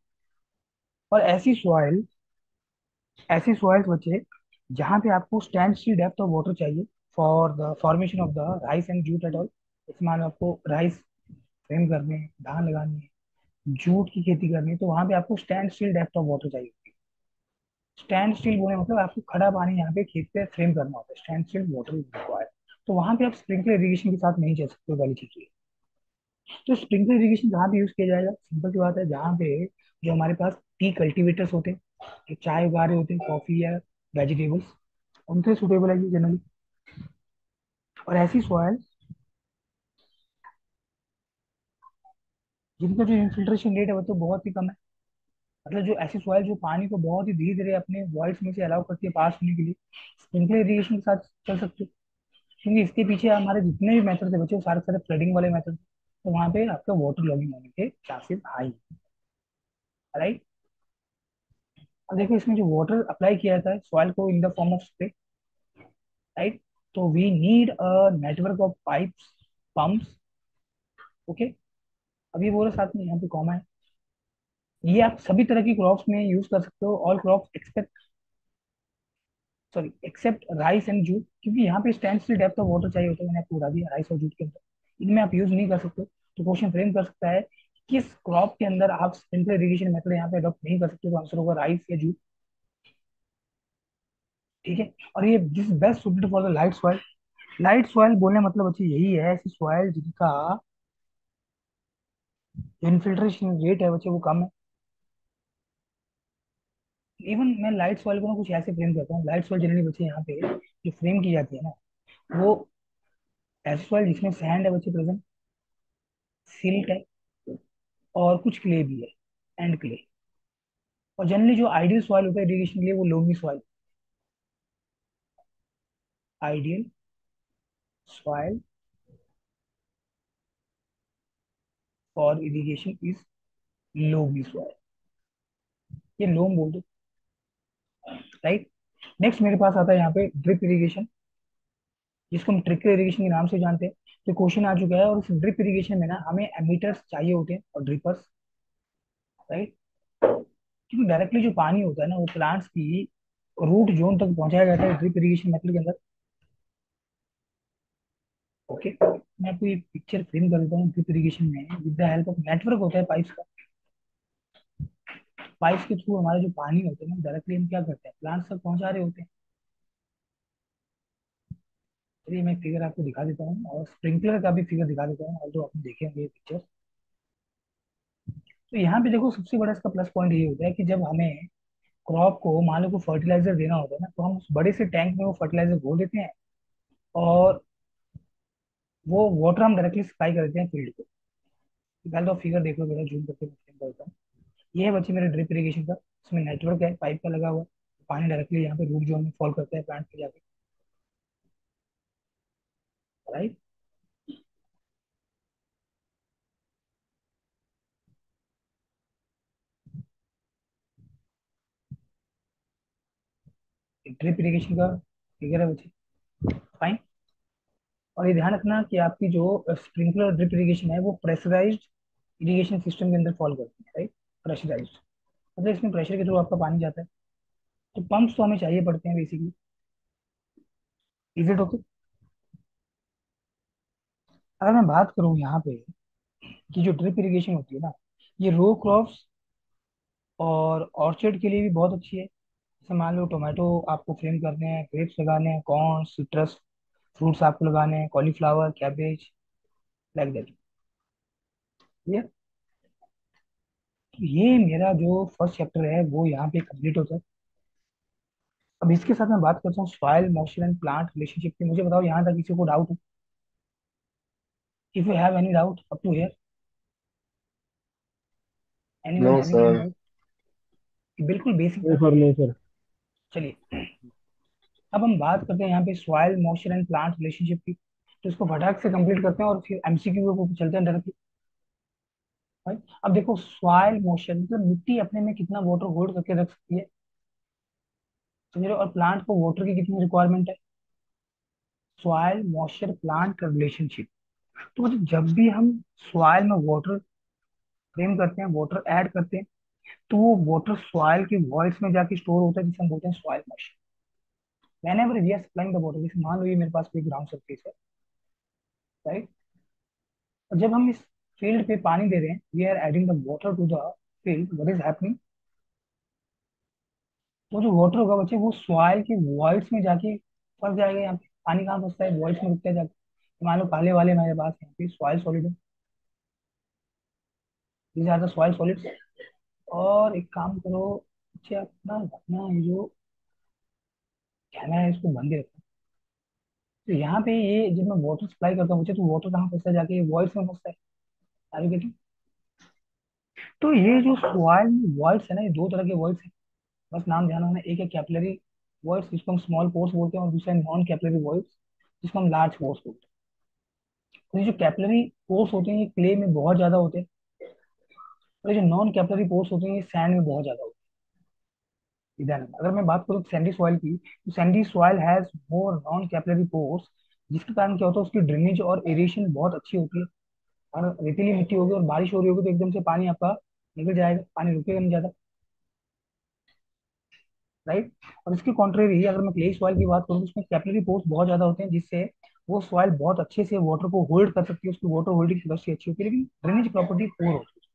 और ऐसी सॉइल्स बचे जहाँ पे आपको stand still depth of water चाहिए for the formation of the rice and jute at all. इसमें मान लो आपको राइस फ्रेम करने हैं, धान लगानी है, जूट की खेती करनी है, तो वहां पे आपको stand still depth of water चाहिए। स्टैंड स्टिल बोले मतलब आपको खड़ा पानी यहाँ पे खेत पे फ्रेम करना होता है, स्टैंड स्टिल वाटर रिक्वायर्ड। तो वहां पे आप स्प्रिंकलर इरिगेशन के साथ नहीं चल सकते वाली चीज है। तो स्प्रिंकलर इरिगेशन जहाँ पे यूज किया जाएगा, सिंपल सी बात है, जहाँ पे जो हमारे पास टी कल्टीवेटर्स होते हैं, जो चाय उगा रहे होते हैं, कॉफी या वेजिटेबल्स, उनसे सुटेबल है ये जनरली। और ऐसी सॉइल जिनका जो इन्फिल्ट्रेशन रेट है वो तो बहुत ही कम है, मतलब जो ऐसी सॉइल जो पानी को बहुत ही धीरे धीरे अपने वॉइड्स में से अलाउ करती है पास होने के लिए, स्प्रिंकलर इरिगेशन के साथ चल सकते हो। क्योंकि इसके पीछे हमारे जितने भी मेथड थे बच्चे वो सारे सारे फ्लडिंग वाले मेथड, तो वहां पे आपका वाटर लॉगिंग होने के चांसेस हाई, राइट। अब देखो इसमें जो वाटर अप्लाई किया जाता है सॉइल को in the form of spray, right. तो we need a network of pipes, pumps, okay. अभी बोला साथ में यहाँ पे कॉमा है, ये आप सभी तरह की क्रॉप्स में यूज कर सकते हो, all crops expect, sorry except rice and jute, क्योंकि यहाँ पे stand still depth of water चाहिए होता है, मैंने आपको बता दिया राइस और जूट के अंदर, इनमें आप यूज नहीं कर सकते। तो क्वेश्चन फ्रेम कर सकता है किस क्रॉप के अंदर आप स्प्रिंकलर इरिगेशन मेथड यहाँ पे अडॉप्ट नहीं कर सकते, तो आंसर होगा राइस या जूट, ठीक है। और ये this best suited for the light soil. Light soil बोलने मतलब अच्छी यही है, ऐसी सॉइल जिनका इन्फिल्ट्रेशन रेट है बच्चे वो कम है। इवन मैं लाइट सॉइल को ना कुछ ऐसे फ्रेम करता हूँ, लाइट सॉइल जनरली बच्चे यहाँ पे जो फ्रेम की जाती है ना, वो ऐसी सॉइल जिसमें सैंड है बच्चे प्रेजेंट, सिल्ट है, और कुछ क्ले भी है, एंड क्ले। और जनरली जो आइडियल सॉइल होता है इरिगेशन के लिए वो loamy soil, ideal soil for irrigation is loamy soil, ये लोम बोल दो, राइट। नेक्स्ट मेरे पास आता है यहाँ पे ड्रिप इरिगेशन, जिसको हम ट्रिकल इरिगेशन के नाम से जानते हैं। तो क्वेश्चन आ चुका है, और इस ड्रिप इरिगेशन में ना हमें एमीटर्स चाहिए होते हैं और ड्रिपर्स, राइट। क्योंकि डायरेक्टली जो पानी होता है ना वो प्लांट्स की रूट जोन तक पहुंचाया जाता है ड्रिप इरिगेशन मेथड के अंदर, ओके। मैं आपको ये पिक्चर फ्रेम कर देता हूँ, ड्रिप इरिगेशन में with the help of network होता है पाइप्स का, पाइप्स के थ्रू हमारे जो पानी होते हैं ना डायरेक्टली हम क्या करते हैं प्लांट्स तक पहुंचा रहे होते हैं। चलिए मैं फिगर आपको दिखा देता हूँ, और स्प्रिंकलर का भी फिगर दिखा देता हूँ, और जो आपने देखे होंगे ये पिक्चर। तो यहाँ पे देखो सबसे बड़ा इसका प्लस पॉइंट ये होता है कि जब हमें क्रॉप को मान लो को फर्टिलाइजर देना होता है ना, तो हम उस बड़े से टैंक में वो फर्टिलाइजर घोल देते हैं, और वो वाटर हम डायरेक्टली सप्लाई कर देते हैं फील्ड को। पहले तो फिगर देखो बेटा, जूम करके मैं explain करता हूँ। ये है बच्चे मेरे ड्रिप इरिगेशन का। इसमें नेटवर्क है, पाइप का लगा हुआ है। पानी डायरेक्टली यहाँ पे रूट जोन में फॉल करता है प्लांट पे जाके, राइट। ड्रिप इरिगेशन का फिगर है बच्चे, फाइन। और ये ध्यान रखना कि आपकी जो स्प्रिंकलर ड्रिप इरिगेशन है वो प्रेशराइज्ड इरिगेशन सिस्टम के अंदर फॉल करती है, राइट। प्रेशराइज्ड मतलब इसमें प्रेशर के थ्रू आपका पानी जाता है। तो पंप्स तो हमें चाहिए पड़ते हैं बेसिकली। Is it okay? अगर मैं बात करूँ यहाँ पे कि जो ड्रिप इरिगेशन होती है ना, ये रो क्रॉप्स और ऑर्चर्ड के लिए भी बहुत अच्छी है। जैसे मान लो टोमेटो आपको फ्रेम करने हैं, ग्रेप्स लगाने हैं, कॉर्न, सिट्रस फ्रूट्स आपको लगाने हैं, कॉलीफ्लावर, कैबेज, लाइक दैट। ये तो ये मेरा जो फर्स्ट चैप्टर है वो यहाँ पे कंप्लीट होता है। अब इसके साथ मैं बात करता हूँ soil moisture and plant relationship की। मुझे बताओ यहाँ तक किसी को डाउट है? If you have any doubt up to here, anyone no having any sir. Doubt? बिल्कुल बेसिक नहीं था। सर, नहीं सर। चलिए, अब हम बात करते हैं यहाँ पे soil moisture and plant relationship की। तो इसको फटाक से कंप्लीट करते हैं और फिर एमसीक्यू को चलते हैं डायरेक्टली। अब देखो सॉइल मॉइस्चर मतलब मिट्टी अपने में कितना वाटर होल्ड करके रख सकती है, समझ रहे हो? और प्लांट को वाटर की कितनी रिक्वायरमेंट है। Soil moisture plant relationship. तो मतलब जब भी हम सॉइल में वाटर फ्रेम करते हैं, वाटर ऐड करते हैं, तो वो वाटर सॉइल के वॉइड्स में जाके स्टोर होता है, जिसे हम बोलते हैं soil moisture. Whenever we are supplying the water, जैसे मान लो ये मेरे पास कोई ग्राउंड सरफेस है, राइट। और जब हम इस फील्ड पे पानी दे रहे हैं, we are adding the water to the field, what is happening? तो जो वाटर होगा बच्चे वो सॉइल के वॉइड्स में जाके फंस जाएगा। यहाँ पे पानी कहाँ फंसता है? वॉइड्स में रुकता है जाके। तो मान लो काले वाले मेरे पास यहाँ पे सॉइल सॉलिड है, these are the soil solids. और एक काम करो बच्चे, अपना अपना ये जो कैमरा है इसको बंद ही रखो। तो यहाँ पे ये जब मैं वाटर सप्लाई करता हूँ बच्चे, तो वाटर कहाँ फंसता है? जाके वॉइड्स में फंसता है। Are you getting? तो ये जो सॉइल वॉइड्स है ना, ये दो तरह के वॉइड्स है, बस नाम ध्यान रखना। एक है कैपिलरी वॉइड्स जिसको हम स्मॉल पोर्स बोलते हैं, और दूसरा है नॉन कैपिलरी वॉइड्स जिसको हम लार्ज पोर्स बोलते हैं। तो ये जो कैपिलरी पोर्स होते हैं ये क्ले में बहुत ज्यादा होते हैं, और ये जो नॉन कैपिलरी पोर्स होते हैं ये सैंड में बहुत ज्यादा होते हैं। इधर अगर मैं बात करूँ सैंडी सॉइल की, तो Sandy soil has more non capillary pores, जिसके कारण क्या होता है उसकी ड्रेनेज और एरेशन बहुत अच्छी होती है। और रेतीली मिट्टी होगी और बारिश हो रही होगी तो एकदम से पानी आपका निकल जाएगा, पानी रुकेगा नहीं ज्यादा, राइट। और इसके कॉन्ट्रेरी अगर मैं क्ले सॉइल की बात करूँ तो उसमें कैपिलरी पोर्स बहुत ज्यादा होते हैं, जिससे वो सॉइल बहुत अच्छे से वाटर को होल्ड कर सकती है, उसकी वाटर होल्डिंग कैपेसिटी अच्छी होती है, लेकिन ड्रेनेज प्रॉपर्टी पुअर होती है,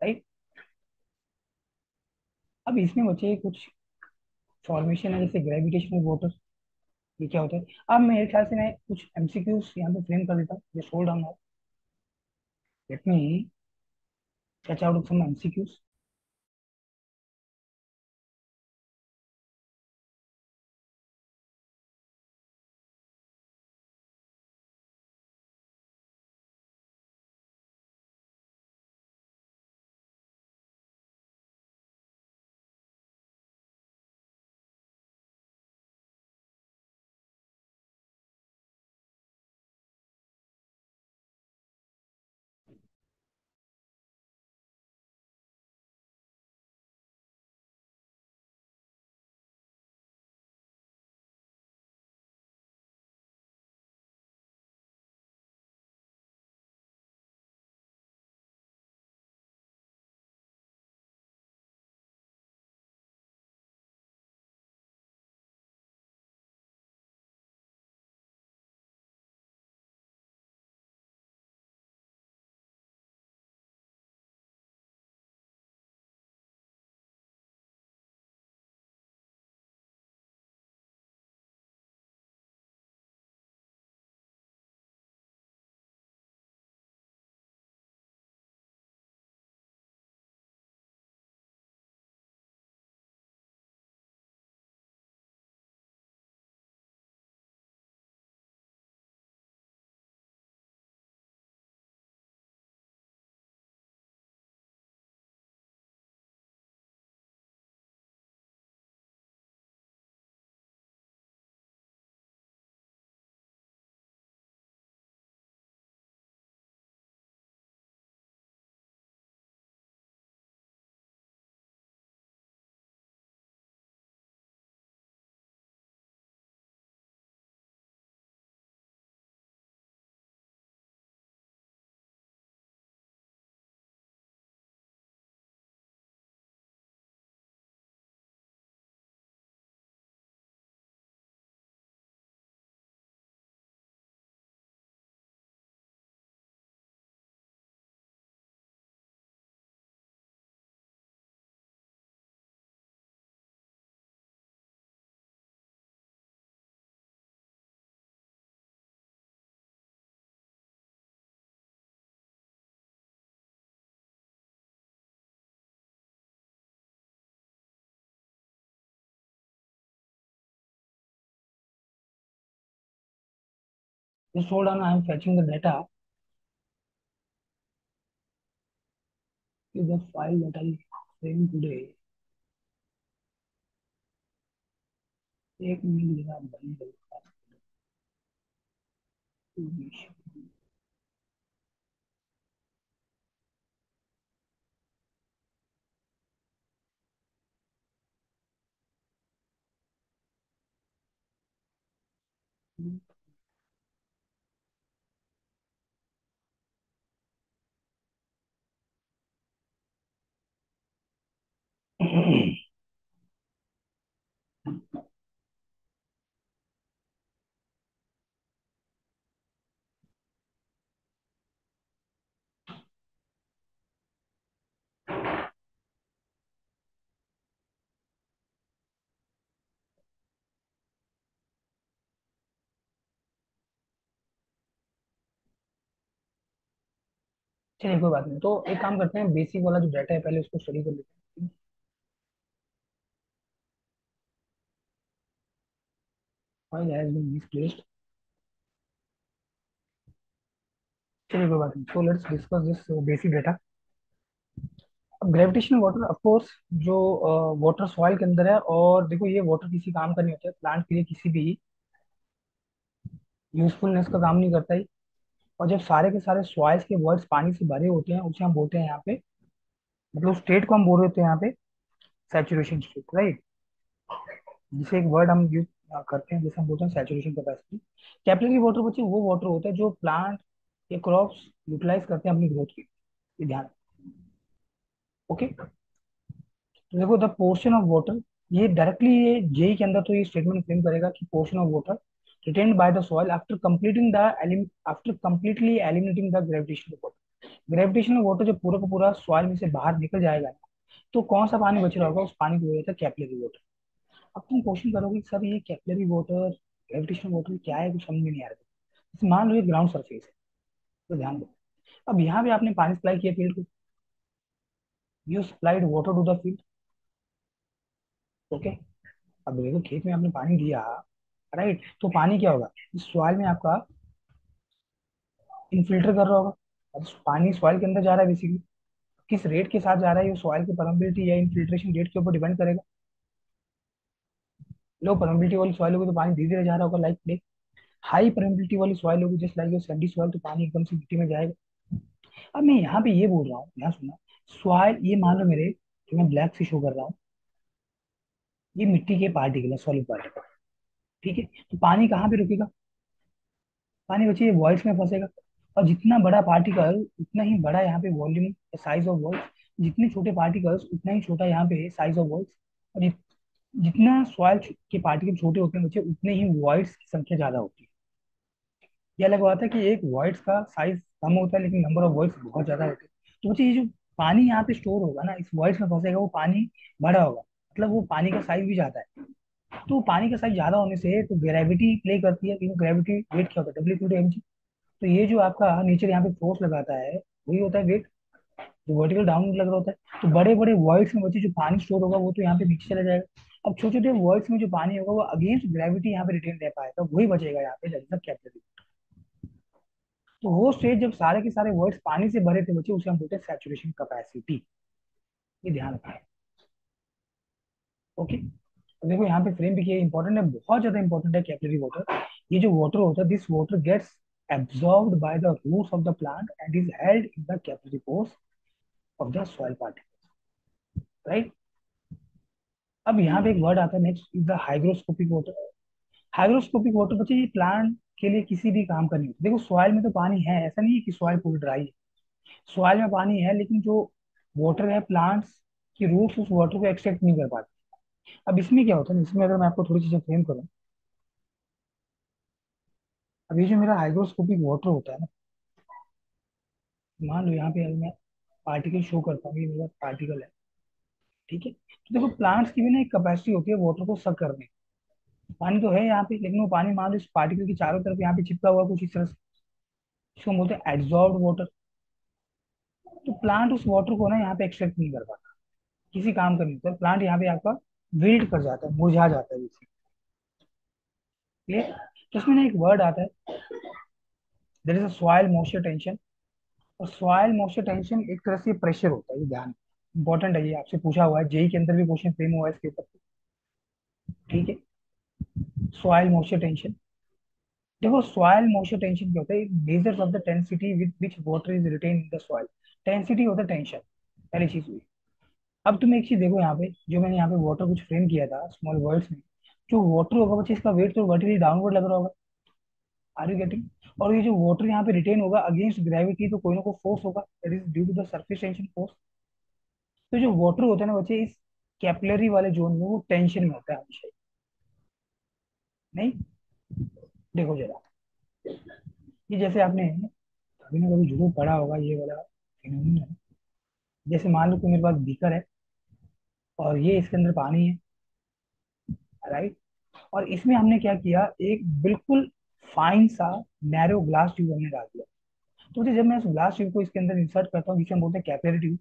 राइट। अब इसमें बचे कुछ फॉर्मेशन है, जैसे ग्रेविटेशनल वाटर, ये क्या होता है? अब मेरे ख्याल से मैं कुछ एमसीक्यूज यहाँ पे फ्रेम कर देता हूँ, just hold on, let me sketch out some MCQs. Just hold on, I am fetching the data. Is the file that I saving today. एक मिनट जरा बंद करो। चलिए कोई बात नहीं, तो एक काम करते हैं, बेसिक वाला जो डाटा है पहले उसको स्टडी कर लेते हैं। File has been misplaced. चलिए कोई बात नहीं, so let's discuss this basic data. अब ग्रेविटेशनल वाटर ऑफ कोर्स, जो वाटर सॉइल के अंदर है, और देखो ये वाटर किसी काम का नहीं होता है, प्लांट के लिए किसी भी यूजफुलनेस का काम नहीं करता है। और जब सारे के सारे सॉइल्स के वर्ड्स पानी से भरे होते हैं, उसे हम बोलते हैं यहाँ पे, मतलब स्टेट को हम बोल रहे होते हैं यहाँ पे सैचुरेशन स्टेट, राइट। जिसे एक वर्ड हम यूज करते हैं, जैसे हम बोलते हैं सैचुरेशन कैपेसिटी। कैपिलरी वाटर बच्चे वो वाटर होता है जो प्लांट या क्रॉप्स यूटिलाइज करते हैं अपनी ग्रोथ के लिए। ये ध्यान। ओके, तो देखो द पोर्शन ऑफ वाटर, ये डायरेक्टली ये जेई के अंदर तो ये स्टेटमेंट फ्रेम करेगा कि portion of water retained by the soil after completing the after completely eliminating the gravitational water. Gravitational water जब पूरा का पूरा सॉइल में से बाहर निकल जाएगा, तो कौन सा पानी बच रहा होगा, उस पानी को बोला जाता है कैपिलरी वाटर। अब तुम क्वेश्चन करोगे कि सर ये कैपिलरी वाटर, ग्रेविटेशनल वाटर क्या है, कुछ समझ में नहीं आ रहा है। जैसे मान लो ये ग्राउंड सरफेस है, तो ध्यान दो। अब यहाँ पे आपने पानी सप्लाई किया फील्ड को, you supplied water to the field. Okay, अब देखो खेत में आपने पानी दिया, राइट, तो पानी क्या होगा, इस सॉइल में आपका इनफिल्टर कर रहा होगा। अब पानी सॉइल के अंदर जा रहा है बेसिकली, किस रेट के साथ जा रहा है, ये सॉइल की परमेबिलिटी या इनफिल्ट्रेशन रेट के ऊपर डिपेंड करेगा। लो परमेबिलिटी वाली सॉइल होगी तो पानी धीरे धीरे जा रहा होगा, लाइक हाई परमेबिलिटी वाली सॉइल होगी just like your Sandy soil, तो पानी एकदम से मिट्टी में जाएगा। अब मैं यहाँ पे ये बोल रहा हूँ, यहाँ सुना, सॉइल ये मान लो मेरे, जो मैं ब्लैक से शो कर रहा हूँ, ये मिट्टी के पार्टिकल है, सॉलिड पार्टिकल। ठीक है, तो पानी कहाँ पे रुकेगा, पानी बच्चे वॉइड्स में फंसेगा। और जितना बड़ा पार्टिकल उतना ही बड़ा यहाँ पे वॉल्यूम, साइज ऑफ वॉइड्स। जितने छोटे पार्टिकल्स उतना ही छोटा यहाँ पे साइज ऑफ वॉइड्स। और जितना सॉइल के पार्टिकल छोटे होते हैं बच्चे, उतने ही वॉइड्स की संख्या ज्यादा होती है। ये अलग बात है कि एक वॉइड्स का साइज कम होता है लेकिन नंबर ऑफ वॉइड्स बहुत ज्यादा होते हैं। तो बच्चे ये जो पानी यहाँ पे स्टोर होगा ना, इस वॉइड्स में फंसेगा, वो पानी बड़ा होगा, मतलब वो पानी का साइज भी ज्यादा है। तो पानी का साइज ज्यादा होने से तो ग्रेविटी प्ले करती है, क्योंकि ग्रेविटी वेट क्या होता है, W × तो ये जो आपका नेचर यहाँ पे फोर्स लगाता है, वही होता है वेट, जो वर्टिकल डाउन लग रहा होता है। तो बड़े बड़े वॉइड्स में बच्चे जो पानी स्टोर होगा वो तो यहाँ पे नीचे चला जाएगा। अब छोटे छोटे वॉइड्स में जो पानी होगा वो अगेंस्ट ग्रेविटी यहाँ पे रिटेन रह पाएगा, वही बचेगा यहाँ पे, दैट इज द कैपिलरी। तो वो स्टेज जब सारे के सारे वर्ड्स पानी से भरे थे बच्चे, उसे हम बोलते हैं सैचुरेशन कैपेसिटी। ये ध्यान रखना है। ओके, तो देखो यहाँ पे फ्रेम भी किया इंपॉर्टेंट है, बहुत ज्यादा इंपॉर्टेंट है कैपिलरी वाटर। ये जो वाटर होता है, this water gets absorbed by the roots of the plant and is held in the capillary pores of the soil particles, right। अब यहाँ पे एक वर्ड आता है next, is the hygroscopic water. Hygroscopic water बच्चे ये प्लांट के लिए किसी भी काम का नहीं होता। देखो सॉइल में तो पानी है, ऐसा नहीं है कि सॉइल पूरी ड्राई है, सॉइल में पानी है, लेकिन जो वाटर है, प्लांट्स की रूट्स उस वाटर को एक्सट्रैक्ट नहीं कर पाते। अब इसमें क्या होता है, इसमें अगर मैं आपको थोड़ी चीजें फ्रेम करूँ, अब ये जो मेरा हाइग्रोस्कोपिक वाटर होता है ना, मान लो यहाँ पे अगर मैं पार्टिकल शो करता हूँ, ये मेरा पार्टिकल है, ठीक है। तो देखो प्लांट्स की भी ना एक कैपेसिटी होती है वाटर को सक करने की। पानी तो है यहाँ पे, लेकिन वो पानी मान लो इस पार्टिकल की चारों तरफ यहाँ पे चिपका हुआ कुछ इस तरह से, इसको हम बोलते हैं एड्सॉर्ब्ड वाटर। तो प्लांट उस वाटर को ना यहाँ पे एक्सट्रैक्ट नहीं कर पाता, किसी काम का नहीं होता, प्लांट यहाँ पे आपका विल्ट कर जाता है, मुरझा जाता है, क्लियर। तो इसमें ना एक वर्ड आता है, there is a soil moisture tension. और सॉइल मॉइस्चर टेंशन एक तरह से प्रेशर होता है, ये ध्यान, इंपॉर्टेंट है, ये आपसे पूछा हुआ है, जेई के अंदर भी क्वेश्चन फ्रेम हुआ है इसके ऊपर। ठीक है, सॉइल मॉइस्चर टेंशन। देखो सॉइल मॉइस्चर टेंशन क्या होता है, measures of the tensity with which water is retain in the soil. Tensity होता है टेंशन, पहली चीज हुई। अब तुम एक चीज देखो यहाँ पे, जो मैंने यहाँ पे वाटर कुछ फ्रेम किया था स्मॉल वर्ड्स में, जो वाटर होगा बच्चे इसका वेट तो वर्टिकली डाउनवर्ड लग रहा होगा। Are you getting? और ये जो वाटर यहाँ पे रिटेन होगा अगेंस्ट ग्रेविटी, तो कोई ना कोई फोर्स होगा, that is due to the surface tension force. तो जो वाटर होता है ना बच्चे, इस कैपिलरी वाले जोन में वो टेंशन में होता है हमेशा। नहीं, देखो जरा, ये जैसे आपने कभी ना कभी जरूर पढ़ा होगा ये वाला फिनोमिना है। जैसे मान लो कि मेरे पास बीकर है और ये इसके अंदर पानी है, राइट। और इसमें हमने क्या किया, एक बिल्कुल फाइन सा नैरो ग्लास ट्यूब हमने डाल दिया। तो जब मैं इस ग्लास ट्यूब को इसके अंदर इंसर्ट करता हूँ, जिसे हम बोलते हैं कैपिलरी ट्यूब,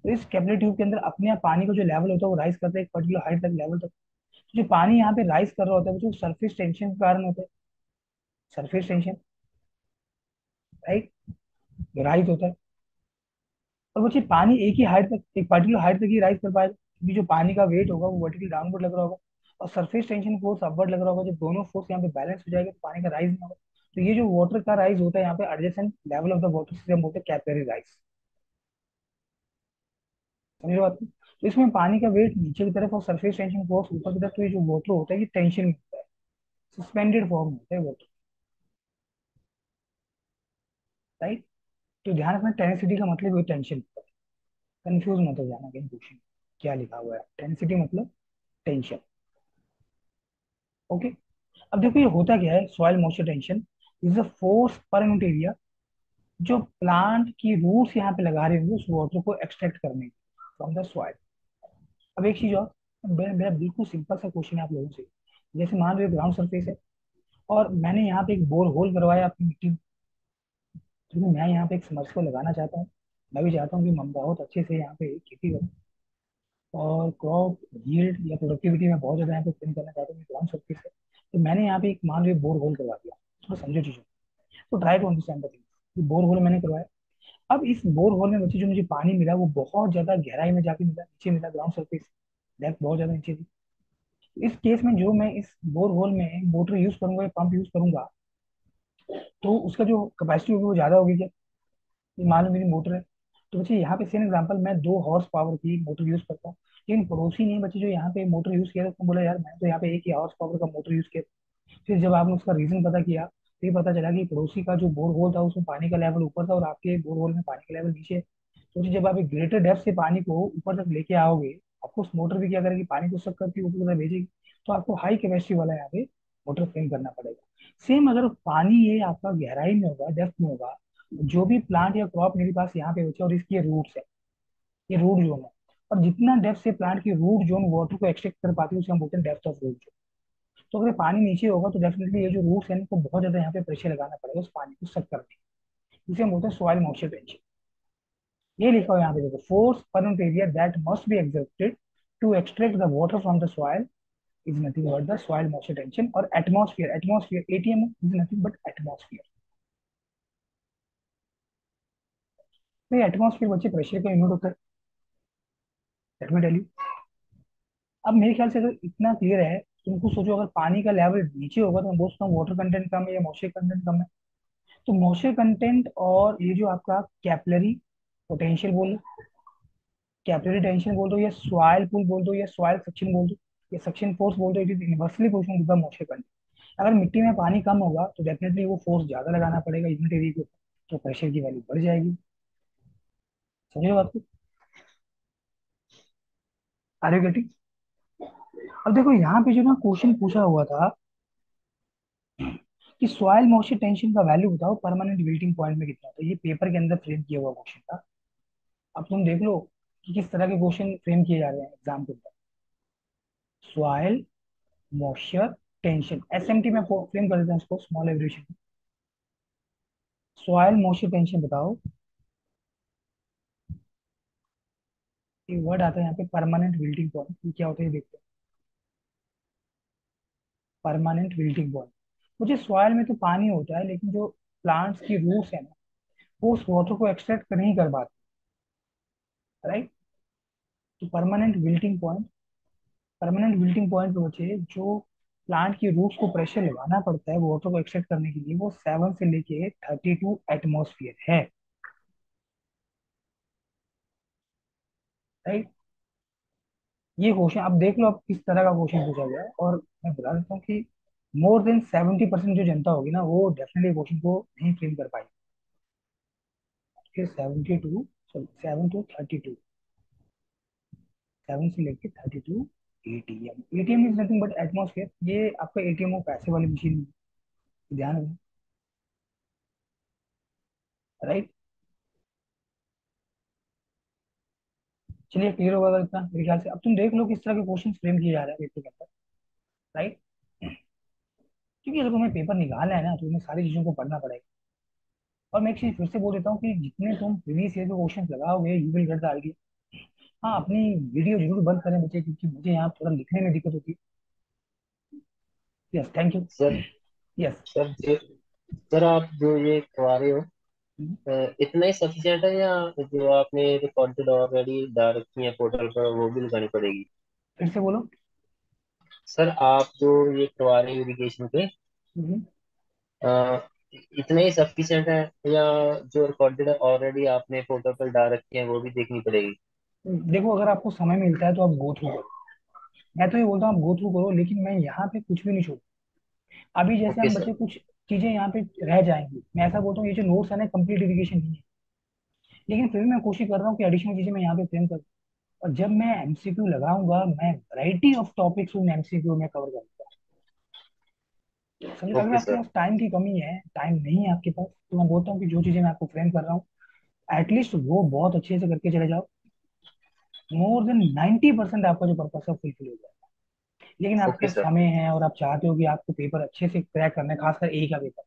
तो इस कैपिलरी ट्यूब के अंदर अपने आप पानी का जो लेवल होता है वो राइज करता है एक पर्टिकुलर हाइट तक लेवल तक। तो जो पानी यहाँ पे राइज कर रहा होता है वो जो सरफेस टेंशन के कारण होता है, सरफेस टेंशन, राइट, राइज होता है। और वो चीज पानी एक ही हाइट तक, एक पर्टिकुलर हाइट तक ही राइज कर पाएगा, क्योंकि जो पानी का वेट होगा वो वर्टिकल डाउनवर्ड लग रहा होगा और सरफेस टेंशन फोर्स अपवर्ड लग रहा होगा। जब दोनों फोर्स यहाँ पे बैलेंस हो जाएगा तो पानी का राइज नहीं होगा। तो ये जो वाटर का राइज होता है यहाँ पे adjacent level of the water से हम बोलते हैं कैपिलरी राइज। समझ रहे हो बात को? तो इसमें पानी का वेट नीचे की तरफ और सरफेस टेंशन फोर्स ऊपर की तरफ, तो ये जो वाटर होता है ये टेंशन में होता है, सस्पेंडेड फॉर्म में होता है वाटर, राइट। तो ध्यान रखना टेंसिटी का मतलब ये टेंशन, कंफ्यूज मत हो जाना कहीं क्वेश्चन क्या लिखा हुआ है, टेंसिटी मतलब टेंशन। ओके। अब देखो ये होता क्या है, soil moisture tension is a force per unit area जो प्लांट की रूट्स यहाँ पे लगा रहे होंगे उस वाटर को एक्सट्रैक्ट करने फ्रॉम द सॉइल। अब एक चीज और, मेरा मेरा बिल्कुल सिंपल सा क्वेश्चन है आप लोगों से। जैसे मान लो ग्राउंड सरफेस है और मैंने यहाँ पे एक बोर होल करवाया अपनी मिट्टी में, क्योंकि मैं यहाँ पे एक समरसेबल लगाना चाहता हूँ। मैं भी चाहता हूँ कि मैं बहुत अच्छे से यहाँ पे खेती करूँ और क्रॉप यील्ड या प्रोडक्टिविटी में बहुत ज्यादा यहाँ पे प्रिंट करना चाहता हूँ ग्राउंड सरफेस है। तो मैंने यहाँ पे एक मान लो बोर होल करवा दिया, तो समझो चीजों, तो try to understand the thing. Bore hole मैंने करवाया, अब इस बोर होल में बच्चे जो मुझे पानी मिला वो बहुत ज्यादा गहराई में जाके मिला, नीचे मिला ग्राउंड सरफेस, डेप्थ बहुत ज्यादा नीचे थी। इस केस में जो मैं इस बोर होल में मोटर यूज करूंगा या पंप यूज करूंगा, तो उसका जो कैपेसिटी होगी वो ज्यादा होगी क्या? ये मान लो मेरी मोटर है, तो बच्चे यहाँ पे सेम एग्जांपल, मैं 2 हॉर्स पावर की मोटर यूज करता हूँ, लेकिन पड़ोसी ने बच्चे जो यहाँ पे मोटर यूज किया था उसने बोला यार मैं तो यहाँ पे 1 ही हॉर्स पावर का मोटर यूज किया। फिर जब आपने उसका रीजन पता किया तो ये पता चला कि पड़ोसी का जो बोर होल था उसमें पानी का लेवल ऊपर था और आपके बोर होल में पानी का लेवल नीचे है। तो जब आप एक ग्रेटर डेप्थ से पानी को ऊपर तक लेके आओगे, आपको उस मोटर भी क्या करेगी, पानी को सक करके ऊपर तक भेजेगी। तो आपको हाई कैपेसिटी वाला यहाँ पे मोटर फ्रेम करना पड़ेगा। सेम अगर पानी ये आपका गहराई में होगा, डेप्थ में होगा, जो भी प्लांट या क्रॉप मेरे पास यहाँ पे बचे और इसकी रूट्स है, ये रूट जोन है, और जितना डेप्थ से प्लांट की रूट जोन वाटर को एक्सट्रैक्ट कर पाती है उसे हम बोलते हैं डेप्थ ऑफ रूट। तो अगर पानी नीचे होगा तो डेफिनेटली ये जो रूट्स है इनको बहुत ज्यादा यहाँ पे प्रेशर लगाना पड़ेगा उस पानी को सक करने के। इसे हम बोलते हैं सॉइल मॉइस्चर टेंशन। ये लिखा हुआ है यहाँ पे देखो, force per unit area that must be exerted to extract the water from the soil is nothing but the soil moisture tension. और atmosphere, atmosphere ATM is nothing but atmosphere. तो एटमॉस्फेयर बच्चे प्रेशर का यूनिट होता है, लेट मी टेल यू। अब मेरे ख्याल से अगर इतना क्लियर है, तुमको सोचो अगर पानी का लेवल नीचे होगा तो मैं बोल सकता हूँ वाटर कंटेंट कम है या मॉइस्चर कंटेंट कम है। तो मॉइस्चर कंटेंट और ये जो आपका कैपिलरी पोटेंशियल बोल, कैपिलरी टेंशन बोल दो या सॉइल पुल बोल दो या सॉइल सक्शन बोल दो या सक्शन फोर्स बोल दो, it is inversely proportional to the moisture content. अगर मिट्टी में पानी कम होगा तो डेफिनेटली वो फोर्स ज्यादा लगाना पड़ेगा यूनिट एरिया के ऊपर, तो प्रेशर की वैल्यू बढ़ जाएगी। समझे बात को? Are you getting? अब देखो यहाँ पे जो ना क्वेश्चन पूछा हुआ था कि सॉइल मॉइस्चर टेंशन का वैल्यू बताओ परमानेंट विल्टिंग पॉइंट में कितना होता है, ये पेपर के अंदर फ्रेम किया हुआ क्वेश्चन था। अब तुम देख लो कि किस तरह के क्वेश्चन फ्रेम किए जा रहे हैं एग्जाम के अंदर। सॉइल मॉइस्चर टेंशन, एसएमटी में फ्रेम कर देते हैं इसको small abbreviation. Soil moisture tension बताओ, ये वर्ड आता है यहाँ पे परमानेंट विल्टिंग पॉइंट, ये क्या होता है ये देखते हैं। परमानेंट विल्टिंग पॉइंट, मुझे सॉइल में तो पानी होता है लेकिन जो प्लांट्स की रूट्स है ना, वो उस वाटर को एक्सट्रैक्ट नहीं कर पाते, राइट। तो परमानेंट विल्टिंग पॉइंट पे बचे जो प्लांट की रूट्स को प्रेशर लगाना पड़ता है वाटर को एक्सट्रैक्ट करने के लिए, वो 7 से लेके 32 एटमोसफियर है, राइट। ये क्वेश्चन अब देख लो, अब किस तरह का क्वेश्चन पूछा गया है। और मैं बता देता हूँ कि मोर देन 70% जो जनता होगी ना, वो डेफिनेटली क्वेश्चन को नहीं फ्रेम कर पाई। फिर 7 से लेके 32, 7 ATM is nothing but atmosphere. ये आपका एटीएम वो पैसे वाली मशीन नहीं है, ध्यान रखना, राइट। चलिए क्लियर होगा अगर इतना मेरे ख्याल से। अब तुम देख लो किस तरह के क्वेश्चन फ्रेम किए जा रहे हैं पेपर के अंदर, राइट। क्योंकि अगर तुम्हें पेपर निकालना है ना, तो तुम्हें सारी चीजों को पढ़ना पड़ेगा। और मैं एक चीज फिर से बोल देता हूँ कि जितने तुम प्रीवियस ईयर के क्वेश्चन लगाओगे you will get the idea. हाँ, अपनी वीडियो जरूर बंद करें बच्चे, क्योंकि मुझे यहाँ थोड़ा लिखने में दिक्कत होती है। Yes, thank you. Sir yes. Sir sir आप जो ये करवा रहे हो, इतना ही सफिशिएंट है या जो आपने रिकॉर्डेड ऑलरेडी डाल रखी है पोर्टल पर वो भी लगानी पड़ेगी? फिर से बोलो। सर आप जो ये करवा रहे हो इरिगेशन पे, हम्म। अ, इतना ही सफिशिएंट है या जो रिकॉर्डेड ऑलरेडी आपने पोर्टल पर डाल रखी है वो भी देखनी पड़ेगी? देखो, अगर आपको समय मिलता है तो आप गो थ्रू करो। मैं तो ये बोलता हूँ आप गो थ्रू करो, लेकिन मैं यहाँ पे कुछ भी नहीं छोड़ू। अभी जैसे ओके हम सर। बच्चे कुछ चीजें यहाँ पे रह जाएंगी, मैं ऐसा बोलता हूँ ये जो नोट्स है ना कंप्लीट इरिगेशन नहीं है, लेकिन फिर भी मैं कोशिश कर रहा हूँ कि एडिशनल चीजें मैं यहाँ पे फ्रेम करूँ। और जब मैं एमसीक्यू लगाऊंगा, मैं वैरायटी ऑफ टॉपिक्स उन एमसीक्यू में कवर करूंगा। समझ, अगर ओके आपके सर। पास टाइम की कमी है, टाइम नहीं है आपके पास, तो मैं बोलता हूँ कि जो चीजें मैं आपको फ्रेम कर रहा हूँ एटलीस्ट वो बहुत अच्छे से करके चले जाओ। मोर देन 90% आपका जो पर्पस है फुलफिल हो जाएगा। लेकिन आपके ओके पास सर। समय है और आप चाहते हो कि आपको पेपर अच्छे से क्रैक करना है, खासकर ए का पेपर।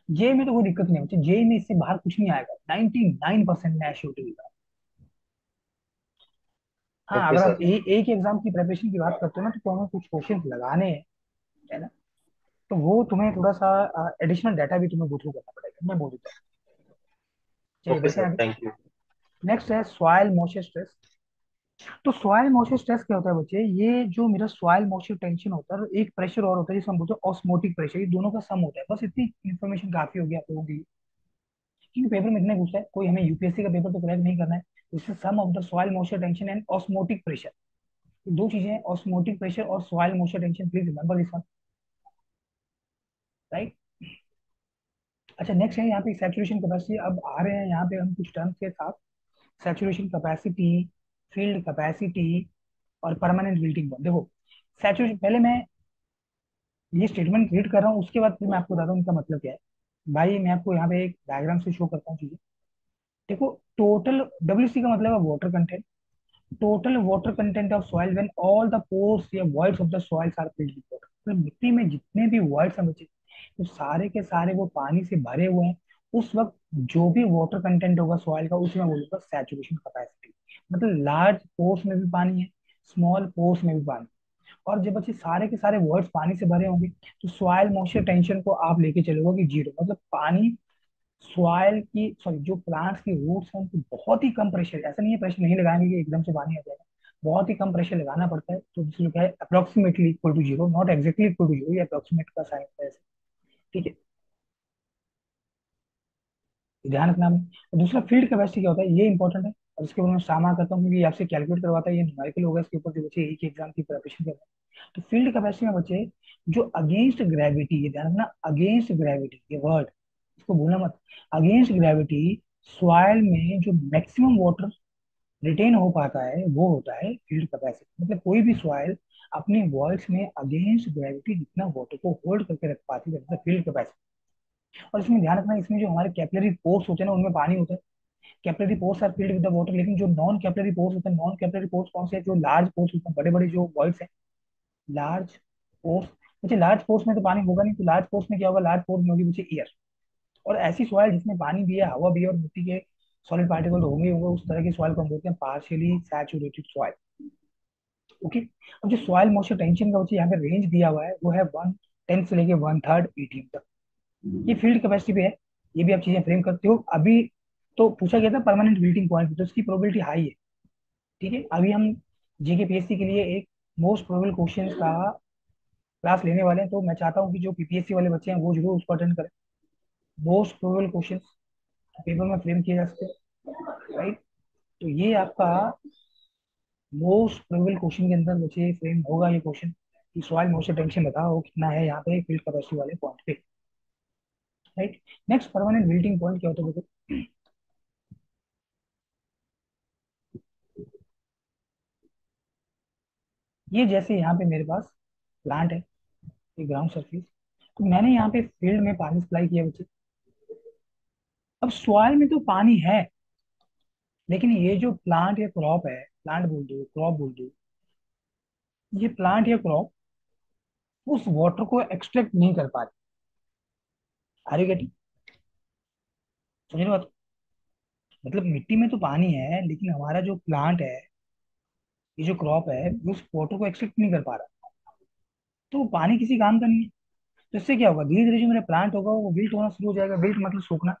जे में तो कोई दिक्कत नहीं होती, जे में इससे बाहर कुछ नहीं आएगा, 99% मैं श्योरिटी देता हूँ। हाँ, ओके अगर आप सर। ए के एग्जाम की प्रिपरेशन की बात करते हो ना, तो हमें कुछ क्वेश्चन लगाने हैं, है ना। तो वो तुम्हें थोड़ा सा एडिशनल डाटा भी तुम्हें गो थ्रू करना पड़ेगा, मैं बोल देता हूँ। चलिए ओके बढ़ते सर, हैं आगे। Thank you. नेक्स्ट है सॉइल मॉइस्चर स्ट्रेस। तो सॉइल मॉइस्चर स्ट्रेस क्या होता है बच्चे? ये जो मेरा सॉइल मॉइस्चर टेंशन होता है, एक प्रेशर और होता है जिसे हम बोलते हैं ऑस्मोटिक प्रेशर, ये दोनों का सम होता है। बस इतनी इन्फॉर्मेशन काफी होगी आप लोगों के लिए, क्योंकि पेपर में इतने पूछता है, कोई हमें यूपीएससी का पेपर तो क्रैक नहीं करना है। इससे sum of the soil moisture tension and osmotic pressure, दो चीजें हैं, ऑस्मोटिक प्रेशर और soil moisture tension. Please remember this one, right. अच्छा, नेक्स्ट है यहाँ पे सैचुरेशन कैपेसिटी। अब आ रहे हैं यहाँ पे हम कुछ टर्म्स के साथ, सैचुरेशन कैपेसिटी, फील्ड कैपेसिटी और परमानेंट विल्टिंग पॉइंट। देखो, सैचुरेशन पहले मैं ये स्टेटमेंट रीड कर रहा हूँ, उसके बाद फिर मैं आपको बताता हूँ इनका मतलब क्या है। भाई मैं आपको यहाँ पे एक डायग्राम से शो करता हूँ चीजें। देखो, टोटल डब्ल्यूसी का मतलब है water content. Total water content of soil when all the pores या voids of the soils are filled with water. मतलब मिट्टी में जितने भी वॉइड्स हैं बचे, तो सारे के सारे वो पानी से भरे हुए हैं। उस वक्त जो भी वाटर कंटेंट होगा सॉइल का, उसे मैं बोलूंगा सैचुरेशन कैपेसिटी। मतलब लार्ज पोर्स में भी पानी है, स्मॉल पोर्स में भी पानी। और जब बच्चे सारे के सारे वर्ड्स पानी से भरे होंगे, तो सॉइल मॉइस्चर टेंशन को आप लेके चलोगे कि जीरो। मतलब पानी सॉइल की, सॉरी, जो प्लांट्स की रूट्स हैं उनको बहुत ही कम प्रेशर, ऐसा नहीं है प्रेशर नहीं लगाएंगे कि एकदम से पानी आ जाएगा, बहुत ही कम प्रेशर लगाना पड़ता है। तो जिसको क्या है, approximately equal to zero, not exactly equal to zero, ये अप्रोक्सीमेट का साइन है ऐसे, ठीक है। तो ध्यान रखना हमें। और दूसरा फील्ड कैपेसिटी क्या होता है, ये इंपॉर्टेंट है। और इसके ऊपर मैं सामना करता हूँ क्योंकि ये आपसे कैलकुलेट करवाता है, ये न्यूमेरिकल होगा इसके ऊपर जो बच्चे एक एग्जाम की प्रिपरेशन कर रहे हैं। तो फील्ड कैपेसिटी में बच्चे जो अगेंस्ट ग्रेविटी, ये ध्यान रखना, अगेंस्ट ग्रेविटी ये वर्ड इसको भूलना मत। अगेंस्ट ग्रेविटी सॉइल में जो मैक्सिमम वाटर रिटेन हो पाता है वो होता है फील्ड कैपेसिटी। मतलब कोई भी सॉइल अपनी वॉल्स में अगेंस्ट ग्रेविटी जितना वाटर को होल्ड करके रख पाती है, मतलब फील्ड कैपेसिटी। और इसमें ध्यान रखना, इसमें जो हमारे कैपिलरी पोर्स होते हैं ना, उनमें पानी होता है। Capillary pores are filled with the water, लेकिन जो नॉन कैपिलरी पोर्स होते हैं, नॉन कैपिलरी पोर्स कौन से हैं? जो लार्ज पोर्स होते हैं, बड़े बड़े जो वॉल्स हैं, लार्ज पोर्स। मुझे लार्ज पोर्स में तो पानी होगा नहीं, तो लार्ज पोर्स में क्या होगा? लार्ज पोर्स में होगी मुझे एयर। और ऐसी सॉइल जिसमें पानी भी है, हवा भी है और मिट्टी के सॉलिड पार्टिकल होंगे होंगे, उस तरह की सॉइल को हम बोलते हैं पार्शियली सैचुरेटेड सॉइल। ओके। अब जो सॉइल मॉइस्चर टेंशन का बच्चे यहाँ पे रेंज दिया हुआ है, वो है 1/10 से लेके 1/3 एटीएम तक। ये फील्ड कैपेसिटी पे है। ये भी आप चीजें फ्रेम करते हो अभी। तो पूछा गया था परमानेंट विल्टिंग पॉइंट, तो इसकी प्रोबेबिलिटी हाई है। ठीक है, अभी हम जीके पीएससी के लिए एक मोस्ट प्रोबेबल क्वेश्चंस का क्लास लेने वाले हैं, तो मैं चाहता हूँ कि जो पीपीएससी वाले बच्चे हैं वो जरूर उसको अटेंड करें। मोस्ट प्रोबेबल क्वेश्चंस पेपर में फ्रेम किए जा सकते हैं, राइट। तो ये आपका मोस्ट प्रोबेबल क्वेश्चन के अंदर बच्चे फ्रेम होगा ये क्वेश्चन कि सॉइल मॉइस्चर टेंशन बताओ वो कितना है यहाँ पे फील्ड कैपेसिटी वाले पॉइंट पे, right. Next permanent building point क्या होता है देखो। ये जैसे यहाँ पे मेरे पास प्लांट है, ये ग्राउंड सरफेस, तो मैंने यहाँ पे फील्ड में पानी सप्लाई किया बच्चे। अब सॉइल में तो पानी है, लेकिन ये जो प्लांट या क्रॉप है, प्लांट बोल दो क्रॉप बोल दो, ये प्लांट या क्रॉप उस वाटर को एक्सट्रैक्ट नहीं कर पा रही। Are you getting? समझ रहे हो बात? मतलब मिट्टी में तो पानी है, लेकिन हमारा जो प्लांट है, ये जो क्रॉप है, वो उस वाटर को एक्सट्रैक्ट नहीं कर पा रहा, तो वो पानी किसी काम का नहीं है। तो इससे क्या होगा, धीरे धीरे जो मेरा प्लांट होगा वो विल्ट होना शुरू हो जाएगा, विल्ट मतलब सूखना।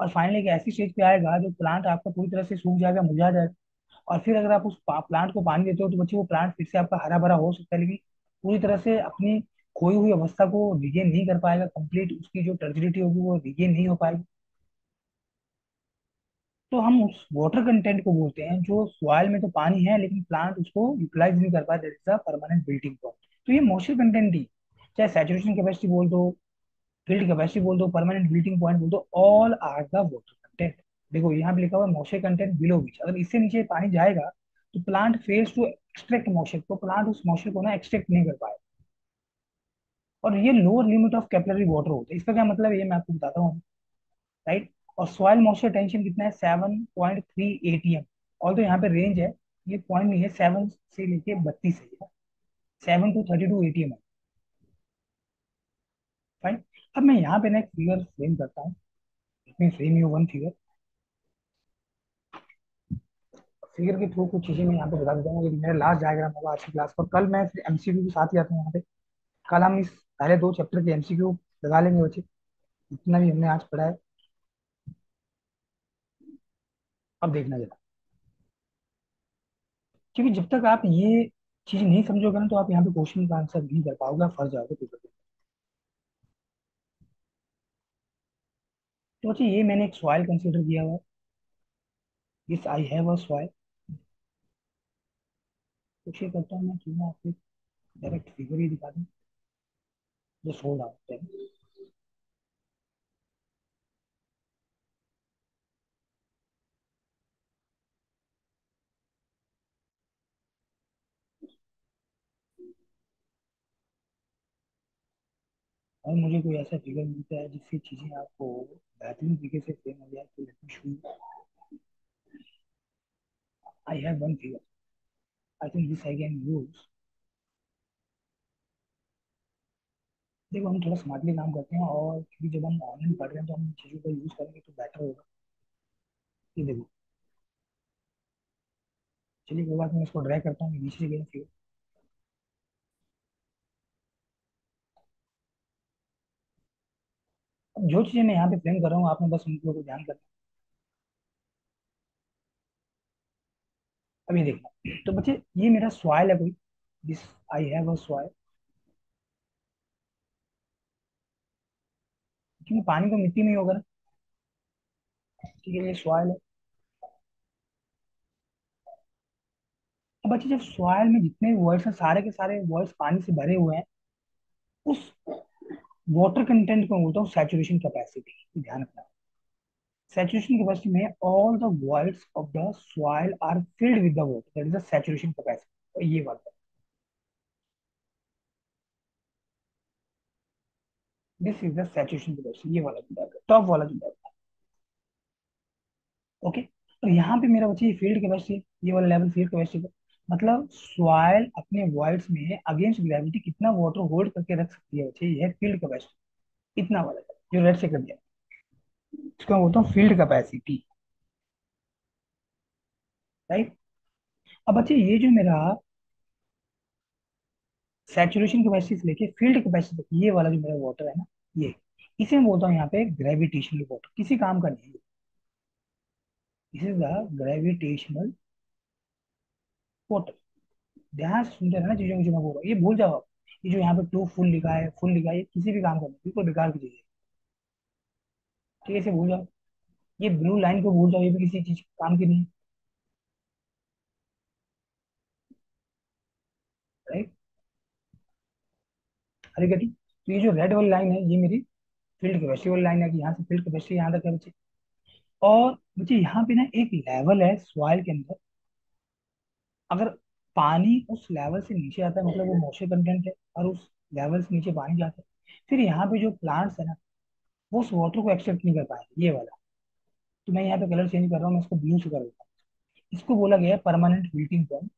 और फाइनली एक ऐसी स्टेज पे आएगा जो प्लांट आपका पूरी तरह से सूख जाएगा, मुरझा जाएगा। और फिर अगर आप उस प्लांट को पानी देते हो तो बच्चे वो प्लांट फिर से आपका हरा भरा हो सकता है, लेकिन पूरी तरह से अपनी खोई हुई अवस्था को रिगेन नहीं कर पाएगा, कंप्लीट उसकी जो टर्जिडिटी होगी वो रिगेन नहीं हो पाएगी। तो हम उस वाटर कंटेंट को बोलते हैं, जो सॉइल में तो पानी है लेकिन प्लांट उसको यूटिलाइज नहीं कर पाए, that is the permanent wilting point. तो ये मॉइस्चर कंटेंट ही, चाहे सैचुरेशन कैपेसिटी बोल दो, फील्ड कैपेसिटी बोल दो, परमानेंट बिल्टिंग पॉइंट बोल दो, all are the water content. देखो यहाँ पे लिखा हुआ है मॉइस्चर कंटेंट बिलो विच, अगर इससे नीचे पानी जाएगा तो plant fails to extract moisture, तो प्लांट उस मॉइस्चर को ना एक्सट्रैक्ट नहीं कर पाए। और ये lower limit of capillary water होता है। इसका क्या मतलब है ये मैं आपको बताता हूँ, राइट। और सॉइल मॉइस्चर टेंशन कितना है, 7.3 ATM। और तो यहाँ पे रेंज है, ये पॉइंट नहीं है, 7 से लेके 32 है, 7 to 32 ATM है, फाइन। अब मैं यहाँ पे ना एक फिगर फ्रेम करता हूँ, frame you one figure. Figure के थ्रू कुछ चीजें मैं यहाँ पे बता देता हूँ, मेरा लास्ट डायग्राम होगा आज की क्लास पर। कल मैं फिर एमसीक्यू के साथ ही आता हूँ यहाँ पे। कल हम इस पहले 2 चैप्टर के एमसीक्यू लगा लेंगे बच्चे, जितना भी हमने आज पढ़ा है। अब देखना जरा, क्योंकि जब तक आप ये चीज नहीं समझोगे ना तो आप यहाँ पे क्वेश्चन का आंसर नहीं कर पाओगे, आप फंस जाओगे पेपर पे। तो बच्चे ये मैंने एक सॉइल कंसीडर किया हुआ है, this I have a soil. कोशिश करता हूँ मैं क्यों ना आपको डायरेक्ट फिगर ही दिखा दूँ, जस्ट होल्ड आउट। और मुझे कोई ऐसा फिगर मिलता है जिससे चीजें आपको बेहतरीन तरीके से फ्रेम हो जाए, तो let me show you. I have one figure, I think this I can use. देखो हम थोड़ा स्मार्टली काम करते हैं, और क्योंकि जब हम ऑनलाइन पढ़ रहे हैं तो हम इन चीज़ों का यूज करेंगे तो बेटर होगा। ये देखो, चलिए कोई बात नहीं, इसको ड्रैग करता हूँ, नीचे से गया फिर। अब जो चीजें मैं यहाँ पे फ्रेम कर रहा हूँ आपने बस उनको को ध्यान करना है। अभी देखना, तो बच्चे ये मेरा सॉइल है कोई, this I have a soil, क्योंकि पानी तो मिट्टी में ही होगा ना। ठीक है, ये सॉइल है। अब बच्चे जब सॉइल में जितने वर्ड्स हैं सारे के सारे वर्ड्स पानी से भरे हुए हैं, उस वाटर कंटेंट को बोलता हूँ सैचुरेशन कैपेसिटी, ध्यान रखना। सैचुरेशन कैपेसिटी में all the voids of the soil are filled with the water, that is the saturation capacity. और ये वाला, this is the saturation capacity, ये वाला टॉप वाला जो है, ओके। और यहाँ पे मेरा बच्चे ये फील्ड कैपेसिटी, ये वाला लेवल फील्ड कैपेसिटी का मतलब सॉइल अपने वॉइड्स में अगेंस्ट ग्रेविटी कितना वाटर होल्ड करके रख सकती है बच्चे, ये है फील्ड कैपेसिटी। इतना वाला जो रेड से कर दिया, इसको मैं बोलता हूँ फील्ड कैपेसिटी, राइट। अब बच्चे ये जो मेरा सैचुरेशन कैपेसिटी से लेके फील्ड कैपेसिटी तक, ये वाला जो मेरा वाटर है ना, ये इसे मैं बोलता हूँ यहाँ पे ग्रेविटेशनल वाटर, किसी काम का नहीं है। This is the gravitational water. ध्यान से सुनते रहना चीजों को जो मैं बोल रहा हूँ, ये भूल जाओ आप। ये जो यहाँ पे टू फुल लिखा है, फुल लिखा है, ये किसी भी काम का नहीं, बिल्कुल बेकार की चीज है। ठीक है, इसे भूल जाओ। ये ब्लू लाइन को भूल जाओ, ये भी किसी चीज काम की नहीं है, राइट। अरे गटी, तो ये जो रेड वाली लाइन है, ये मेरी फील्ड कैपेसिटी वाली लाइन है, कि यहाँ से फील्ड कैपेसिटी यहाँ तक है बच्चे। और बच्चे यहाँ पे ना एक लेवल है सॉइल के अंदर, अगर पानी उस लेवल से नीचे आता है मतलब वो मॉइस्चर कंटेंट है, और उस लेवल से नीचे पानी जाता है, फिर यहाँ पे जो प्लांट्स है ना, वो उस वाटर को एक्सेप्ट नहीं कर पाएंगे, ये वाला। तो मैं यहाँ पे कलर चेंज कर रहा हूँ, मैं इसको ब्लू से कर देता हूँ। इसको बोला गया है परमानेंट विल्टिंग पॉइंट,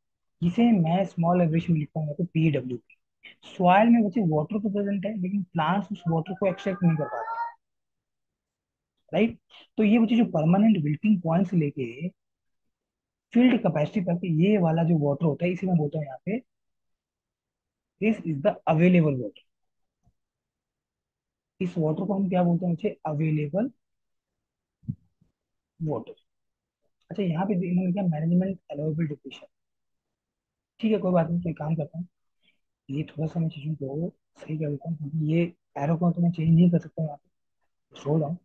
जिसे मैं स्मॉल एब्रेविएशन में लिखता हूँ यहाँ पे PWP। सॉइल में बच्चे वाटर तो प्रेजेंट है, लेकिन प्लांट्स उस वाटर को एक्सेप्ट नहीं कर पाते, राइट। तो ये बच्चे जो परमानेंट विल्टिंग पॉइंट से लेके फील्ड कैपेसिटी तक ये वाला जो वाटर होता है, इसे मैं बोलता हूँ यहाँ पे this is the available water. इस वाटर को हम क्या बोलते हैं बच्चे? Available water. अच्छा, यहाँ पे इन्होंने क्या, मैनेजमेंट अलाउेबल डिप्रेशन। ठीक है, कोई बात नहीं, कोई काम करता हूँ। ये थोड़ा सा मैं चीजों को सही कर देता हूँ, क्योंकि ये एरो को तो मैं चेंज नहीं कर सकता यहाँ पे, छोड़ रहा हूँ।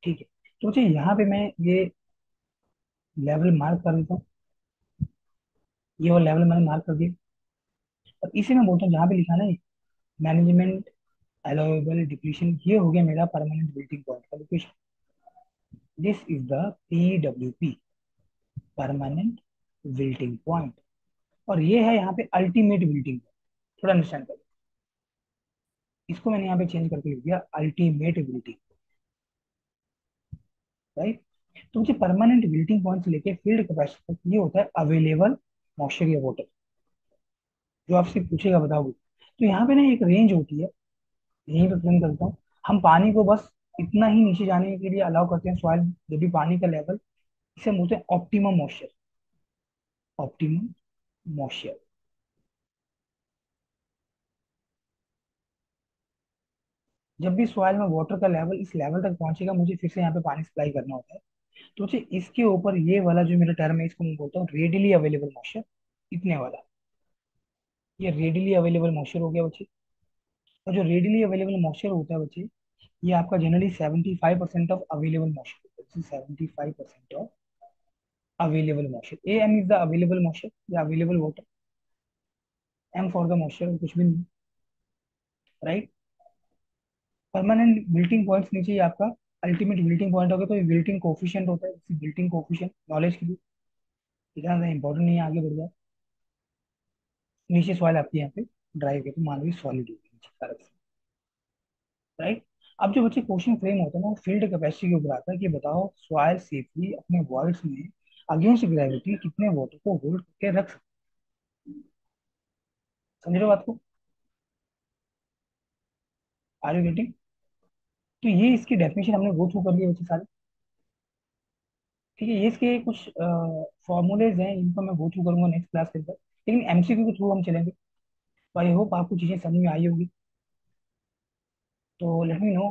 ठीक है, तो मुझे यहाँ पे मैं ये लेवल मार्क कर देता हूँ। ये वो लेवल मैंने मार्क कर दिया, और इसे मैं बोलता हूँ जहाँ पे लिखा ना मैनेजमेंट अलाउेबल डिप्लीशन, ये हो गया मेरा परमानेंट बिल्डिंग पॉइंट का location. This is the PWP, permanent wilting point. और ये है यहाँ पे अल्टीमेट विल्टिंग पॉइंट। थोड़ा अंडरस्टैंड करो, इसको मैंने यहाँ पे चेंज करके लिख दिया अल्टीमेट विल्टिंग, राइट। तो मुझे परमानेंट विल्टिंग पॉइंट से लेके फील्ड कैपेसिटी तक ये होता है अवेलेबल मॉइस्चर या वाटर, जो आपसे पूछेगा बताओ। तो यहाँ पे ना एक रेंज होती है, यहीं पे प्रिंट करता हूँ। हम पानी को बस इतना ही नीचे जाने के लिए अलाउ करते हैं सॉइल, जब भी पानी का लेवल, इसे हम बोलते हैं ऑप्टिमम मॉइस्चर। Optimum moisture. जब भी सॉइल में वाटर का लेवल इस लेवल तक पहुंचेगा, मुझे फिर से यहाँ पे पानी सप्लाई करना होता है। तो मुझे इसके ऊपर ये वाला जो मेरा टर्म है, इसको मैं बोलता हूँ रेडिली अवेलेबल मॉइस्चर, इतने वाला। ये रेडिली अवेलेबल मॉइस्चर हो गया बच्चे। और जो रेडिली अवेलेबल मॉइस्चर होता है बच्चे, ये आपका generally 75% of available moisture, 75% of available moisture. AM is the available moisture या available water, M for the moisture, कुछ भी नहीं, राइट। परमानेंट बिल्टिंग पॉइंट्स नीचे ही आपका अल्टीमेट बिल्टिंग पॉइंट होगा, तो ये बिल्टिंग कोफिशिएंट होता है, बिल्टिंग कोफिशिएंट नॉलेज के लिए इतना ज़्यादा इंपॉर्टेंट नहीं है, आगे बढ़ जाए। नीचे सवाल आपके यहाँ पे ड्राइव है, तो मान लीजिए सॉलिड नीचे सारा, राइट। अब जो बच्चे क्वेश्चन फ्रेम होता है ना, वो फील्ड कैपेसिटी के ऊपर आता है कि बताओ सॉइल सेफली अपने वॉइड्स में अगेंस्ट ग्रेविटी कितने वाटर को होल्ड करके रख सकते हैं। समझ रहे हो बात को? Are you getting? तो ये इसकी डेफिनेशन हमने गो थ्रू कर लिया बच्चे सारे। ठीक है, ये इसके कुछ फॉर्मूलेज हैं, इनको मैं गो थ्रू करूंगा नेक्स्ट क्लास के अंदर, लेकिन MCQ के थ्रू हम चलेंगे। तो आई होप आपको चीजें समझ में आई होगी। तो लेट मी नो